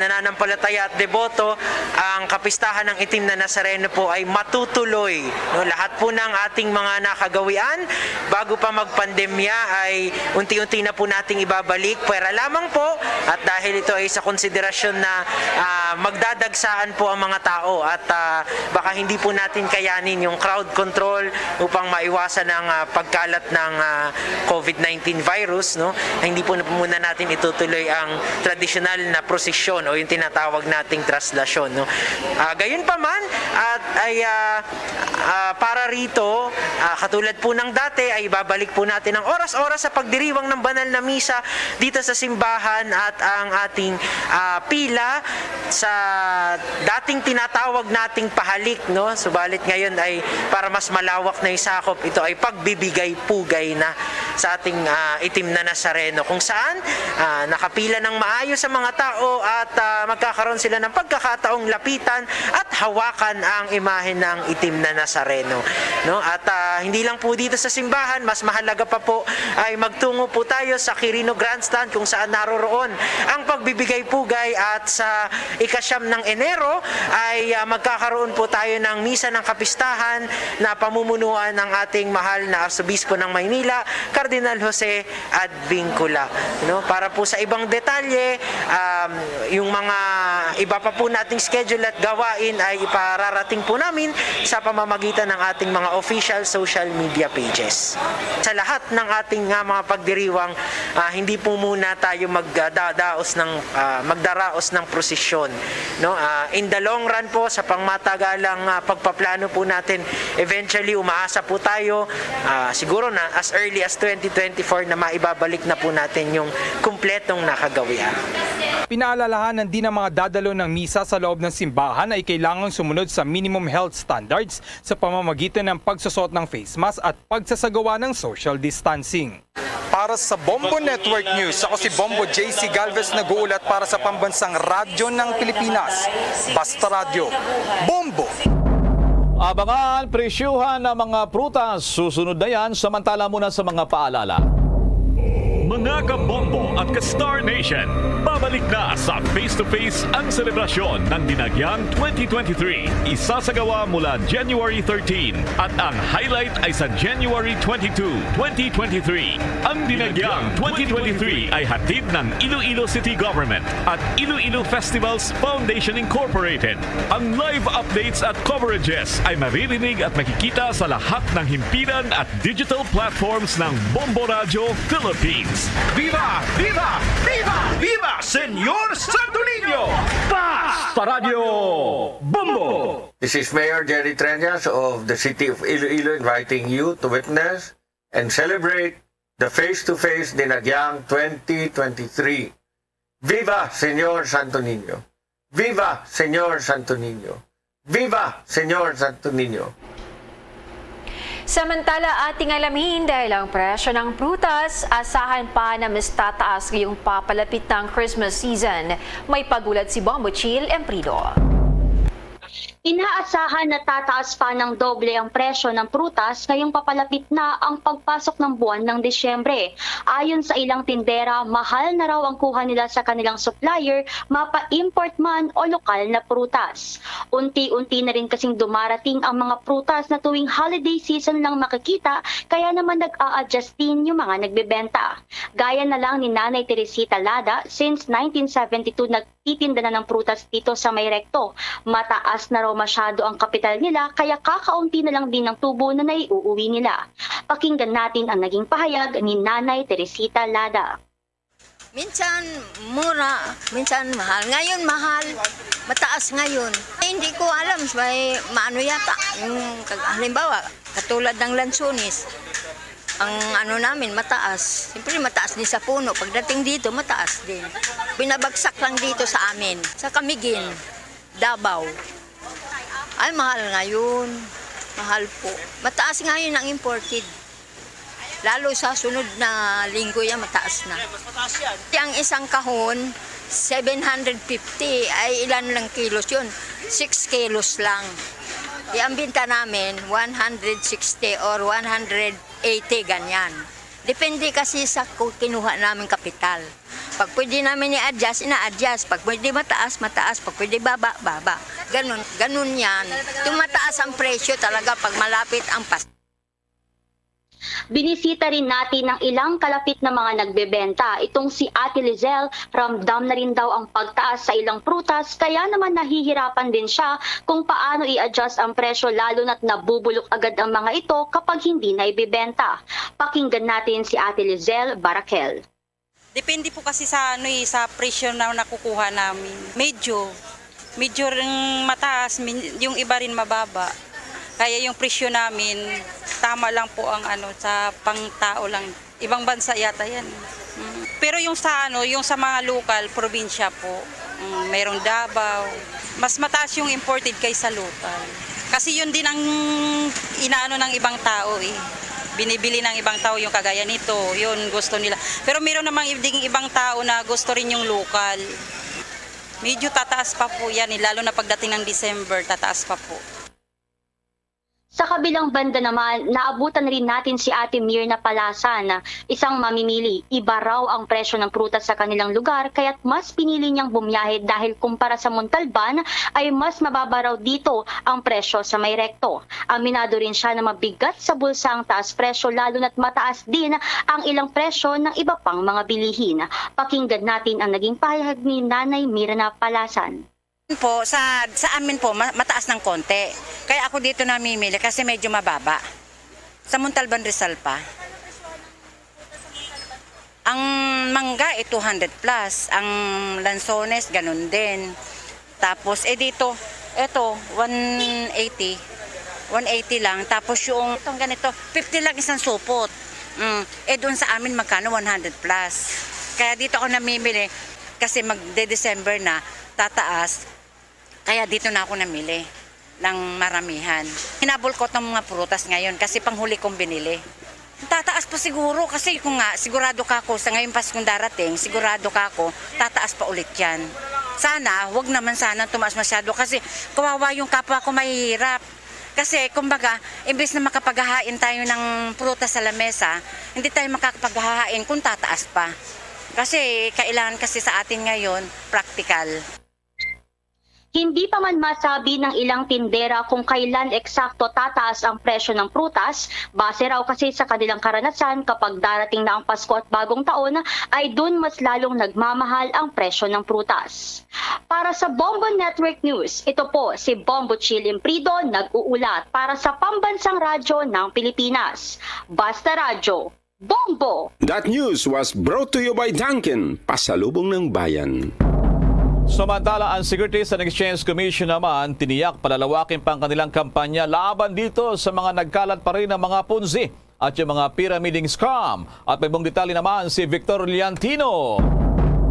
nananampalataya at deboto, ang kapistahan ng itim na Nazareno po ay matutuloy. No, lahat po ng ating mga nakagawian, bago pa magpandemya ay unti-unti na po nating ibabalik. Pwera lamang po, at dahil ito ay sa konsiderasyon na magdadagsaan po ang mga tao at baka hindi po natin kayanin yung crowd control upang maiwasan ang pagkalat ng COVID-19 virus, no? Hindi po muna natin itutuloy ang tradisyonal na prosesyon o yung tinatawag nating traslasyon, no? Gayunpaman, para rito, katulad po ng dati, ay babalik po natin ang oras-oras sa pagdiriwang ng banal na misa dito sa simbahan at ang ating pila sa dating tinatawag nating pahalik, no? Subalit ngayon ay para mas malawak na isakop, ito ay pagbibigay pugay na sa ating itim na Nazareno, kung saan nakapila ng maayos sa mga tao at magkakaroon sila ng pagkakataong lapitan at hawakan ang imahe ng itim na Nazareno, no? At hindi lang po dito sa simbahan, mas mahalaga pa po ay magtungo po tayo sa Quirino Grandstand kung saan naroroon ang pagbibigay pugay, at sa ika-9 ng Enero ay magkakaroon po tayo ng misa ng kapistahan na pamumunuan ng ating mahal na Arsobispo ng Maynila, Cardinal Jose Advincula, no? Para po sa ibang detalye, yung mga iba pa po nating schedule at gawain ay ipararating po namin sa pamamagitan ng ating mga official social media pages. Sa lahat ng ating mga pagdiriwang, hindi po muna tayo magdaraos ng prosesyon, no? In the long run po, sa pangmatagalang pagpaplano po natin, eventually umaasa po tayo siguro na as early as 2024 na maibabalik na po natin yung kumpletong nakagawian. Pinaalalahanan din ng mga dadalo ng misa sa loob ng simbahan ay kailangang sumunod sa minimum health standards sa pamamagitan ng pagsusot ng face mask at pagsasagawa ng social distancing. Para sa Bombo Network News, ako si Bombo J.C. Galvez, nag-uulat para sa pambansang radyo ng Pilipinas. Basta Radio, Bombo! Abangan presyuhan ng mga prutas. Susunod na yan, samantala muna sa mga paalala. Mga kabombo at ka-Star Nation, babalik na sa face-to-face ang selebrasyon ng Dinagyang 2023. Isasagawa mula January 13 at ang highlight ay sa January 22, 2023. Ang Dinagyang 2023 ay hatid ng Iloilo City Government at Iloilo Festivals Foundation Incorporated. Ang live updates at coverages ay maririnig at makikita sa lahat ng himpilan at digital platforms ng Bombo Radio Philippines. Viva! Viva! Viva! Viva! Senyor Santo Niño! Paz! Paradyo Bombo! This is Mayor Jerry Treñas of the City of Iloilo inviting you to witness and celebrate the face-to-face Dinagyang 2023. Viva Senyor Santo Niño! Viva Senyor Santo Niño! Viva Senyor Santo Niño! Samantala, ating alamin dahil ang presyo ng prutas, asahan pa na mas tataas ngayong papalapit ng Christmas season. May pagulat si Bombo Chill Emprido. Inaasahan na tataas pa ng doble ang presyo ng prutas ngayong papalapit na ang pagpasok ng buwan ng Disyembre. Ayon sa ilang tindera, mahal na raw ang kuha nila sa kanilang supplier, mapa-import man o lokal na prutas. Unti-unti na rin kasing dumarating ang mga prutas na tuwing holiday season lang makikita, kaya naman nag-a-adjust din yung mga nagbebenta. Gaya na lang ni Nanay Teresita Lada, since 1972 nagtitinda na ng prutas dito sa May Recto. Mataas na raw masyado ang kapital nila, kaya kakaunti na lang din ang tubo na naiuuwi nila. Pakinggan natin ang naging pahayag ni Nanay Teresita Lada. Minsan mura, minsan mahal. Ngayon mahal, mataas ngayon. Hindi ko alam, may maano yata. Yung, halimbawa, katulad ng lansones, ang ano namin mataas. Siyempre mataas din sa puno. Pagdating dito, mataas din. Binabagsak lang dito sa amin. Sa Camiguin, Davao. Ay, mahal ngayon. Mahal po. Mataas ngayon ang imported. Lalo sa sunod na linggo yan, mataas na. Ang isang kahon, 750. Ay, ilan lang kilos yun? 6 kilos lang. Di ang binta namin, 160 or 180, ganyan. Depende kasi sa kinuha namin kapital. Pag pwede namin i-adjust, ina-adjust. Pag pwede mataas, mataas. Pag pwede baba, baba. Ganun yan. Tumataas ang presyo talaga pag malapit ang Pasko. Binisita rin natin ng ilang kalapit na mga nagbebenta. Itong si Ate Lizelle, ramdam na rin daw ang pagtaas sa ilang prutas, kaya naman nahihirapan din siya kung paano i-adjust ang presyo, lalo na't nabubulok agad ang mga ito kapag hindi na ibibenta. Pakinggan natin si Ate Lizelle Barakel. Depende po kasi sa sa presyo na nakukuha namin. Medyo ring mataas, yung iba rin mababa. Kaya yung presyo namin, tama lang po ang sa pangtao lang. Ibang bansa yata yan. Pero yung sa mga lokal, probinsya po, merong Davao. Mas mataas yung imported kaysa lokal. Kasi yun din ang inaano ng ibang tao eh. Binibili ng ibang tao yung kagaya nito, yun gusto nila. Pero meron namang ibang tao na gusto rin yung lokal. Medyo tataas pa po yan, lalo na pagdating ng December, tataas pa po. Sa kabilang banda naman, naabutan rin natin si Ate Mirna Palasan, isang mamimili. Iba raw ang presyo ng prutas sa kanilang lugar, kaya't mas pinili niyang bumiyahe dahil kumpara sa Montalban ay mas mababa raw dito ang presyo sa May Recto. Aminado rin siya na mabigat sa bulsa ang taas presyo, lalo na't mataas din ang ilang presyo ng iba pang mga bilihin. Pakinggan natin ang naging pahayag ni Nanay Mirna Palasan. Po, sa amin po, mataas ng konti. Kaya ako dito namimili kasi medyo mababa. Sa Montalban Rizal pa. Ang mangga 200 plus. Ang lansones, ganun din. Tapos, dito, eto, 180. 180 lang. Tapos yung, itong ganito, 50 lang isang supot. Doon sa amin magkano 100 plus. Kaya dito ako namimili kasi magde-December na, tataas. Kaya dito na ako namili ng maramihan. Hinabulkot ng mga prutas ngayon kasi panghuli kong binili. Tataas pa siguro kasi kung nga sigurado ka ako sa ngayon Paskong darating, sigurado ka ako tataas pa ulit yan. Sana, wag naman sana tumaas masyado kasi kawawa yung kapwa ko mahihirap. Kasi kumbaga, imbes na makapaghahain tayo ng prutas sa lamesa, hindi tayo makakapaghahain kung tataas pa. Kasi kailangan kasi sa atin ngayon, practical. Hindi pa man masabi ng ilang tindera kung kailan eksakto tataas ang presyo ng prutas, base raw kasi sa kanilang karanasan kapag darating na ang Pasko at Bagong Taon ay dun mas lalong nagmamahal ang presyo ng prutas. Para sa Bombo Network News, ito po si Bombo Chill Emprido nag-uulat para sa Pambansang Radyo ng Pilipinas. Basta Radyo, Bombo! That news was brought to you by Dunkin, pasalubong ng bayan. Samantala, ang Securities and Exchange Commission naman tiniyak palalawakin pang kanilang kampanya laban dito sa mga nagkalat pa rin ng mga Ponzi at yung mga pyramiding scam. At may buong detalye naman si Victor Liantino.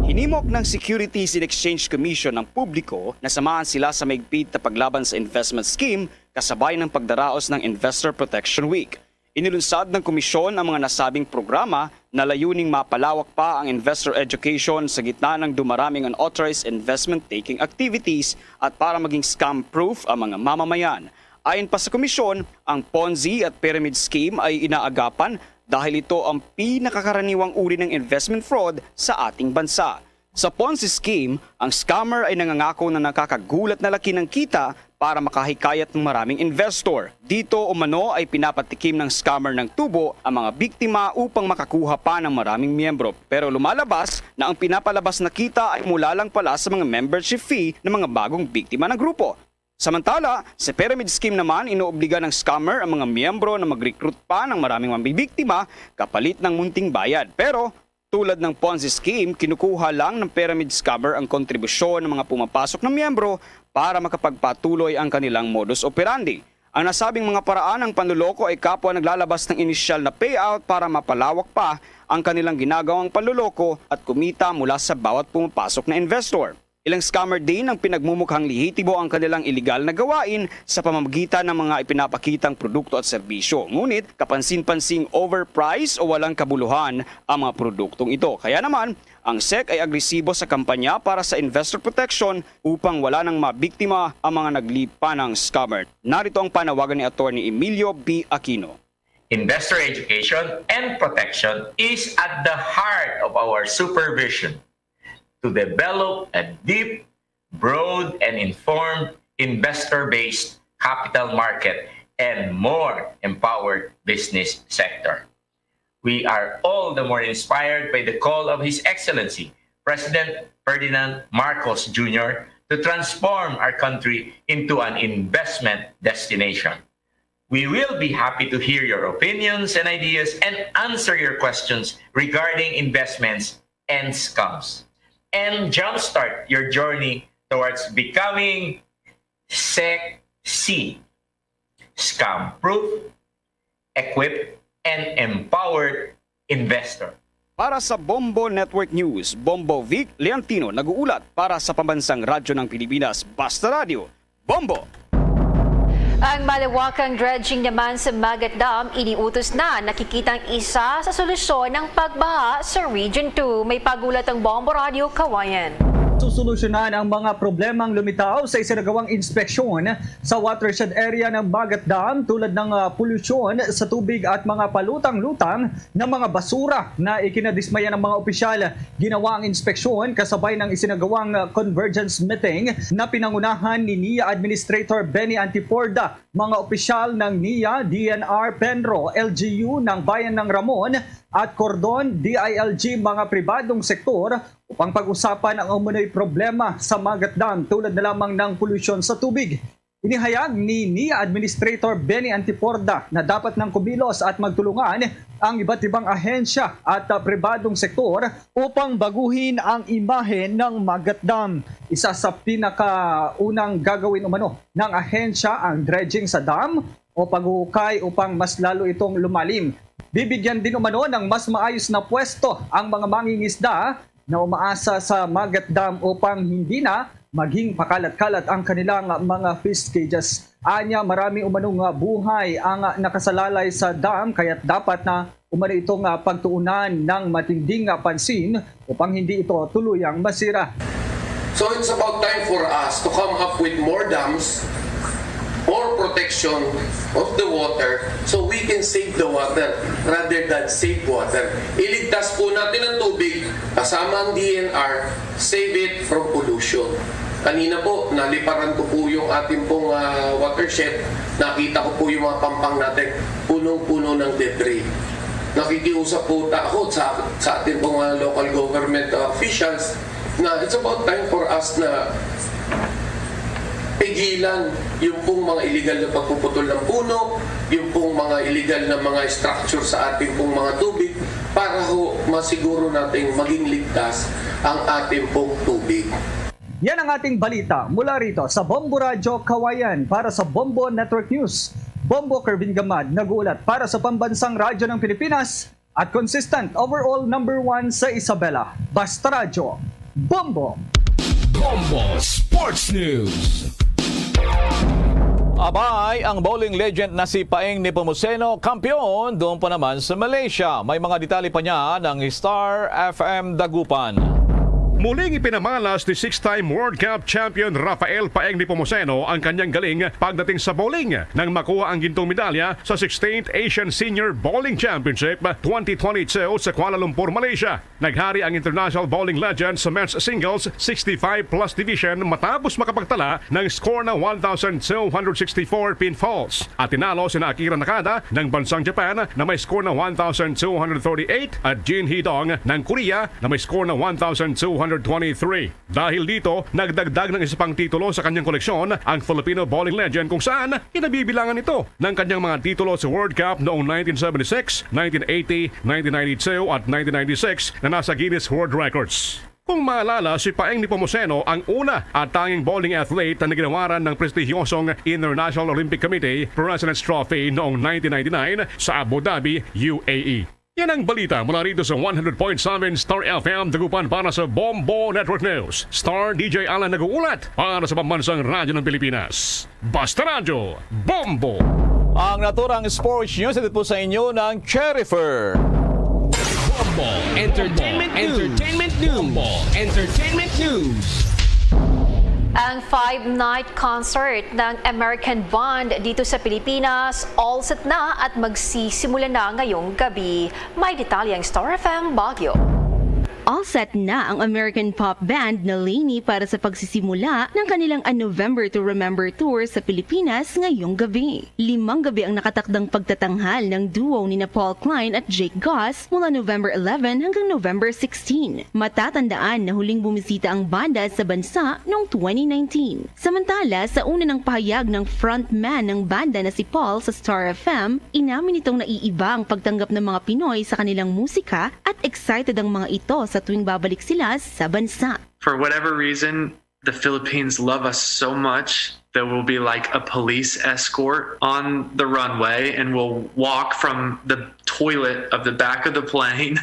Hinimok ng Securities and Exchange Commission ng publiko na samahan sila sa maigpit na paglaban sa investment scheme kasabay ng pagdaraos ng Investor Protection Week. Inilunsad ng komisyon ang mga nasabing programa na layuning mapalawak pa ang investor education sa gitna ng dumaraming unauthorized investment taking activities at para maging scam-proof ang mga mamamayan. Ayon pa sa komisyon, ang Ponzi at pyramid scheme ay inaagapan dahil ito ang pinakakaraniwang uri ng investment fraud sa ating bansa. Sa Ponzi scheme, ang scammer ay nangangako na nakakagulat na laki ng kita para makahikayat ng maraming investor. Dito umano ay pinapatikim ng scammer ng tubo ang mga biktima upang makakuha pa ng maraming miyembro. Pero lumalabas na ang pinapalabas na kita ay mula lang pala sa mga membership fee ng mga bagong biktima ng grupo. Samantala, sa pyramid scheme naman, inoobliga ng scammer ang mga miyembro na mag-recruit pa ng maraming mambibiktima kapalit ng munting bayad. Pero tulad ng Ponzi scheme, kinukuha lang ng pyramid scammer ang kontribusyon ng mga pumapasok na miyembro para makapagpatuloy ang kanilang modus operandi. Ang nasabing mga paraan ng panluloko ay kapwa naglalabas ng inisyal na payout para mapalawak pa ang kanilang ginagawang panluloko at kumita mula sa bawat pumapasok na investor. Ilang scammer din ang pinagmumukhang lihitibo ang kanilang iligal na gawain sa pamamagitan ng mga ipinapakitang produkto at serbisyo. Ngunit kapansin-pansing overpriced o walang kabuluhan ang mga produktong ito. Kaya naman, ang SEC ay agresibo sa kampanya para sa investor protection upang wala nang mabiktima ang mga naglipa ng scammer. Narito ang panawagan ni Attorney Emilio B. Aquino. Investor education and protection is at the heart of our supervision to develop a deep, broad, and informed investor-based capital market and more empowered business sector. We are all the more inspired by the call of His Excellency, President Ferdinand Marcos Jr., to transform our country into an investment destination. We will be happy to hear your opinions and ideas and answer your questions regarding investments and scams, and jumpstart your journey towards becoming SEC, scam-proof, equipped, and empowered investor. Para sa Bombo Network News, Bombo Vic Leantino nag-uulat para sa Pambansang Radyo ng Pilipinas, Basta Radio, Bombo! Ang malawakang dredging naman sa Magat Dam, iniutos na nakikitang isa sa solusyon ng pagbaha sa Region 2. May pagulat ang Bombo Radio Kawayan. Susolusyonan ang mga problemang lumitaw sa isinagawang inspeksyon sa watershed area ng Magat Dam tulad ng polusyon sa tubig at mga palutang-lutang na mga basura na ikinadismaya ng mga opisyal. Ginawa ang inspeksyon kasabay ng isinagawang convergence meeting na pinangunahan ni NIA Administrator Benny Antiporda, mga opisyal ng NIA, DNR, Penro, LGU ng Bayan ng Ramon at Cordon, DILG, mga pribadong sektor upang pag-usapan ang umunoy problema sa Magat Dam tulad na lamang ng polusyon sa tubig. Inihayag ni NIA Administrator Benny Antiporda na dapat nang kumilos at magtulungan ang iba't ibang ahensya at pribadong sektor upang baguhin ang imahe ng Magat Dam. Isa sa pinakaunang gagawin umano ng ahensya ang dredging sa dam o paghuhukay upang mas lalo itong lumalim. Bibigyan din umano ng mas maayos na pwesto ang mga mangingisda na umaasa sa Magat Dam upang hindi na maging pakalat-kalat ang kanilang mga fish cages. Anya, marami umanong buhay ang nakasalalay sa dam kaya't dapat na umano itong pagtuunan ng matinding pansin upang hindi ito tuluyang masira. So it's about time for us to come up with more dams, more protection of the water so we can save the water rather than save water. Iligtas po natin ang tubig kasama ang DNR, save it from pollution. Kanina po, naliparan ko po yung ating pong watershed. Nakita ko po yung mga pampang natin, punong-puno ng debris. Nakikiusap po ako sa ating pong local government officials na it's about time for us na pigilan yung pong mga illegal na pagpuputol ng puno, yung pong mga illegal na mga structure sa ating pong mga tubig para ho masiguro nating maging ligtas ang ating pong tubig. Yan ang ating balita mula rito sa Bombo Radyo Kawayan para sa Bombo Network News. Bombo Kervin Gamad nag-uulat para sa Pambansang Radyo ng Pilipinas at consistent overall number 1 sa Isabela. Basta Radyo, Bombo! Bombo Sports News. Abay, ang bowling legend na si Paeng Nepomuceno, kampiyon doon pa naman sa Malaysia. May mga detalye pa niya ng Star FM Dagupan. Muling ipinamalas ni 6-time World Cup champion Rafael Paeng Nepomuceno ang kanyang galing pagdating sa bowling nang makuha ang gintong medalya sa 16th Asian Senior Bowling Championship 2022 sa Kuala Lumpur, Malaysia. Naghari ang international bowling legend sa men's singles 65 plus division matapos makapagtala ng score na 1,264 pinfalls at tinalo sina Akira Nakada ng bansang Japan na may score na 1,238 at Jin Hee-dong ng Korea na may score na 1,223. Dahil dito, nagdagdag ng isa pang titulo sa kanyang koleksyon ang Filipino bowling legend kung saan kinabibilangan ito ng kanyang mga titulo sa World Cup noong 1976, 1980, 1992 at 1996 na nasa Guinness World Records. Kung maalala, si Paeng Nepomuceno ang una at tanging bowling athlete na ginawaran ng prestigyosong International Olympic Committee President's Trophy noong 1999 sa Abu Dhabi, UAE. Yan ang balita mula rito sa 100.7 Star FM Dagupan para sa Bombo Network News. Star DJ Alan nag-uulat para sa Pambansang Radyo ng Pilipinas. Basta Radyo, Bombo! Ang naturang sports news ito po sa inyo ng Cherifer. Bombo Entertainment News. Bombo Entertainment News. Ang 5-night concert ng American Band dito sa Pilipinas all set na at magsisimula na ngayong gabi. May detalyeng Star FM Baguio. All set na ang American pop band na Lainey para sa pagsisimula ng kanilang A November to Remember Tour sa Pilipinas ngayong gabi. 5 gabi ang nakatakdang pagtatanghal ng duo ni Paul Klein at Jake Goss mula November 11 hanggang November 16. Matatandaan na huling bumisita ang banda sa bansa noong 2019. Samantala, sa una ng pahayag ng frontman ng banda na si Paul sa Star FM, inamin itong naiiba ang pagtanggap ng mga Pinoy sa kanilang musika at excited ang mga ito sa tuwing babalik sila sa bansa. For whatever reason, the Philippines love us so much that we'll be like a police escort on the runway and we'll walk from the toilet of the back of the plane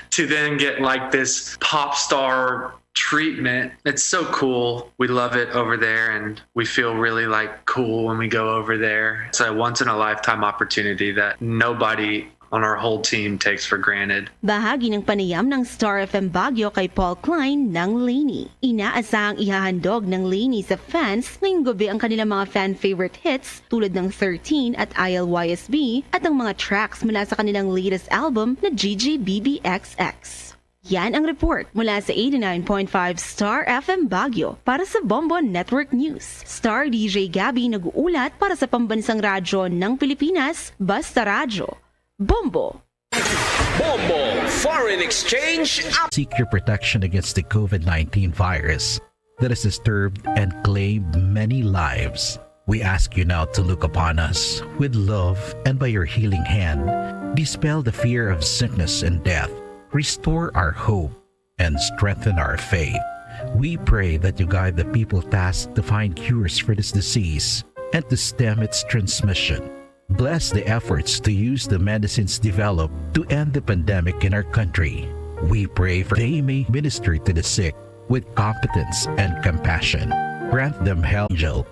to then get like this pop star treatment. It's so cool. We love it over there and we feel really like cool when we go over there. It's a once in a lifetime opportunity that nobody on our whole team takes for granted. Bahagi ng panayam ng Star FM Baguio kay Paul Klein ng Lainey. Inaasahang ihahandog ng Lainey sa fans ngayong gabi ang kanilang mga fan favorite hits tulad ng 13 at ILYSB at ang mga tracks mula sa kanilang latest album na GGBBXX. Yan ang report mula sa 89.5 Star FM Baguio para sa Bombo Network News. Star DJ Gabby nag-uulat para sa Pambansang Radyo ng Pilipinas, Basta Radyo. Bombo! Bombo Foreign Exchange. Seek your protection against the COVID-19 virus that has disturbed and claimed many lives. We ask you now to look upon us with love and by your healing hand, dispel the fear of sickness and death, restore our hope, and strengthen our faith. We pray that you guide the people tasked to find cures for this disease and to stem its transmission. Bless the efforts to use the medicines developed to end the pandemic in our country. We pray for they may minister to the sick with competence and compassion. Grant them health, angel,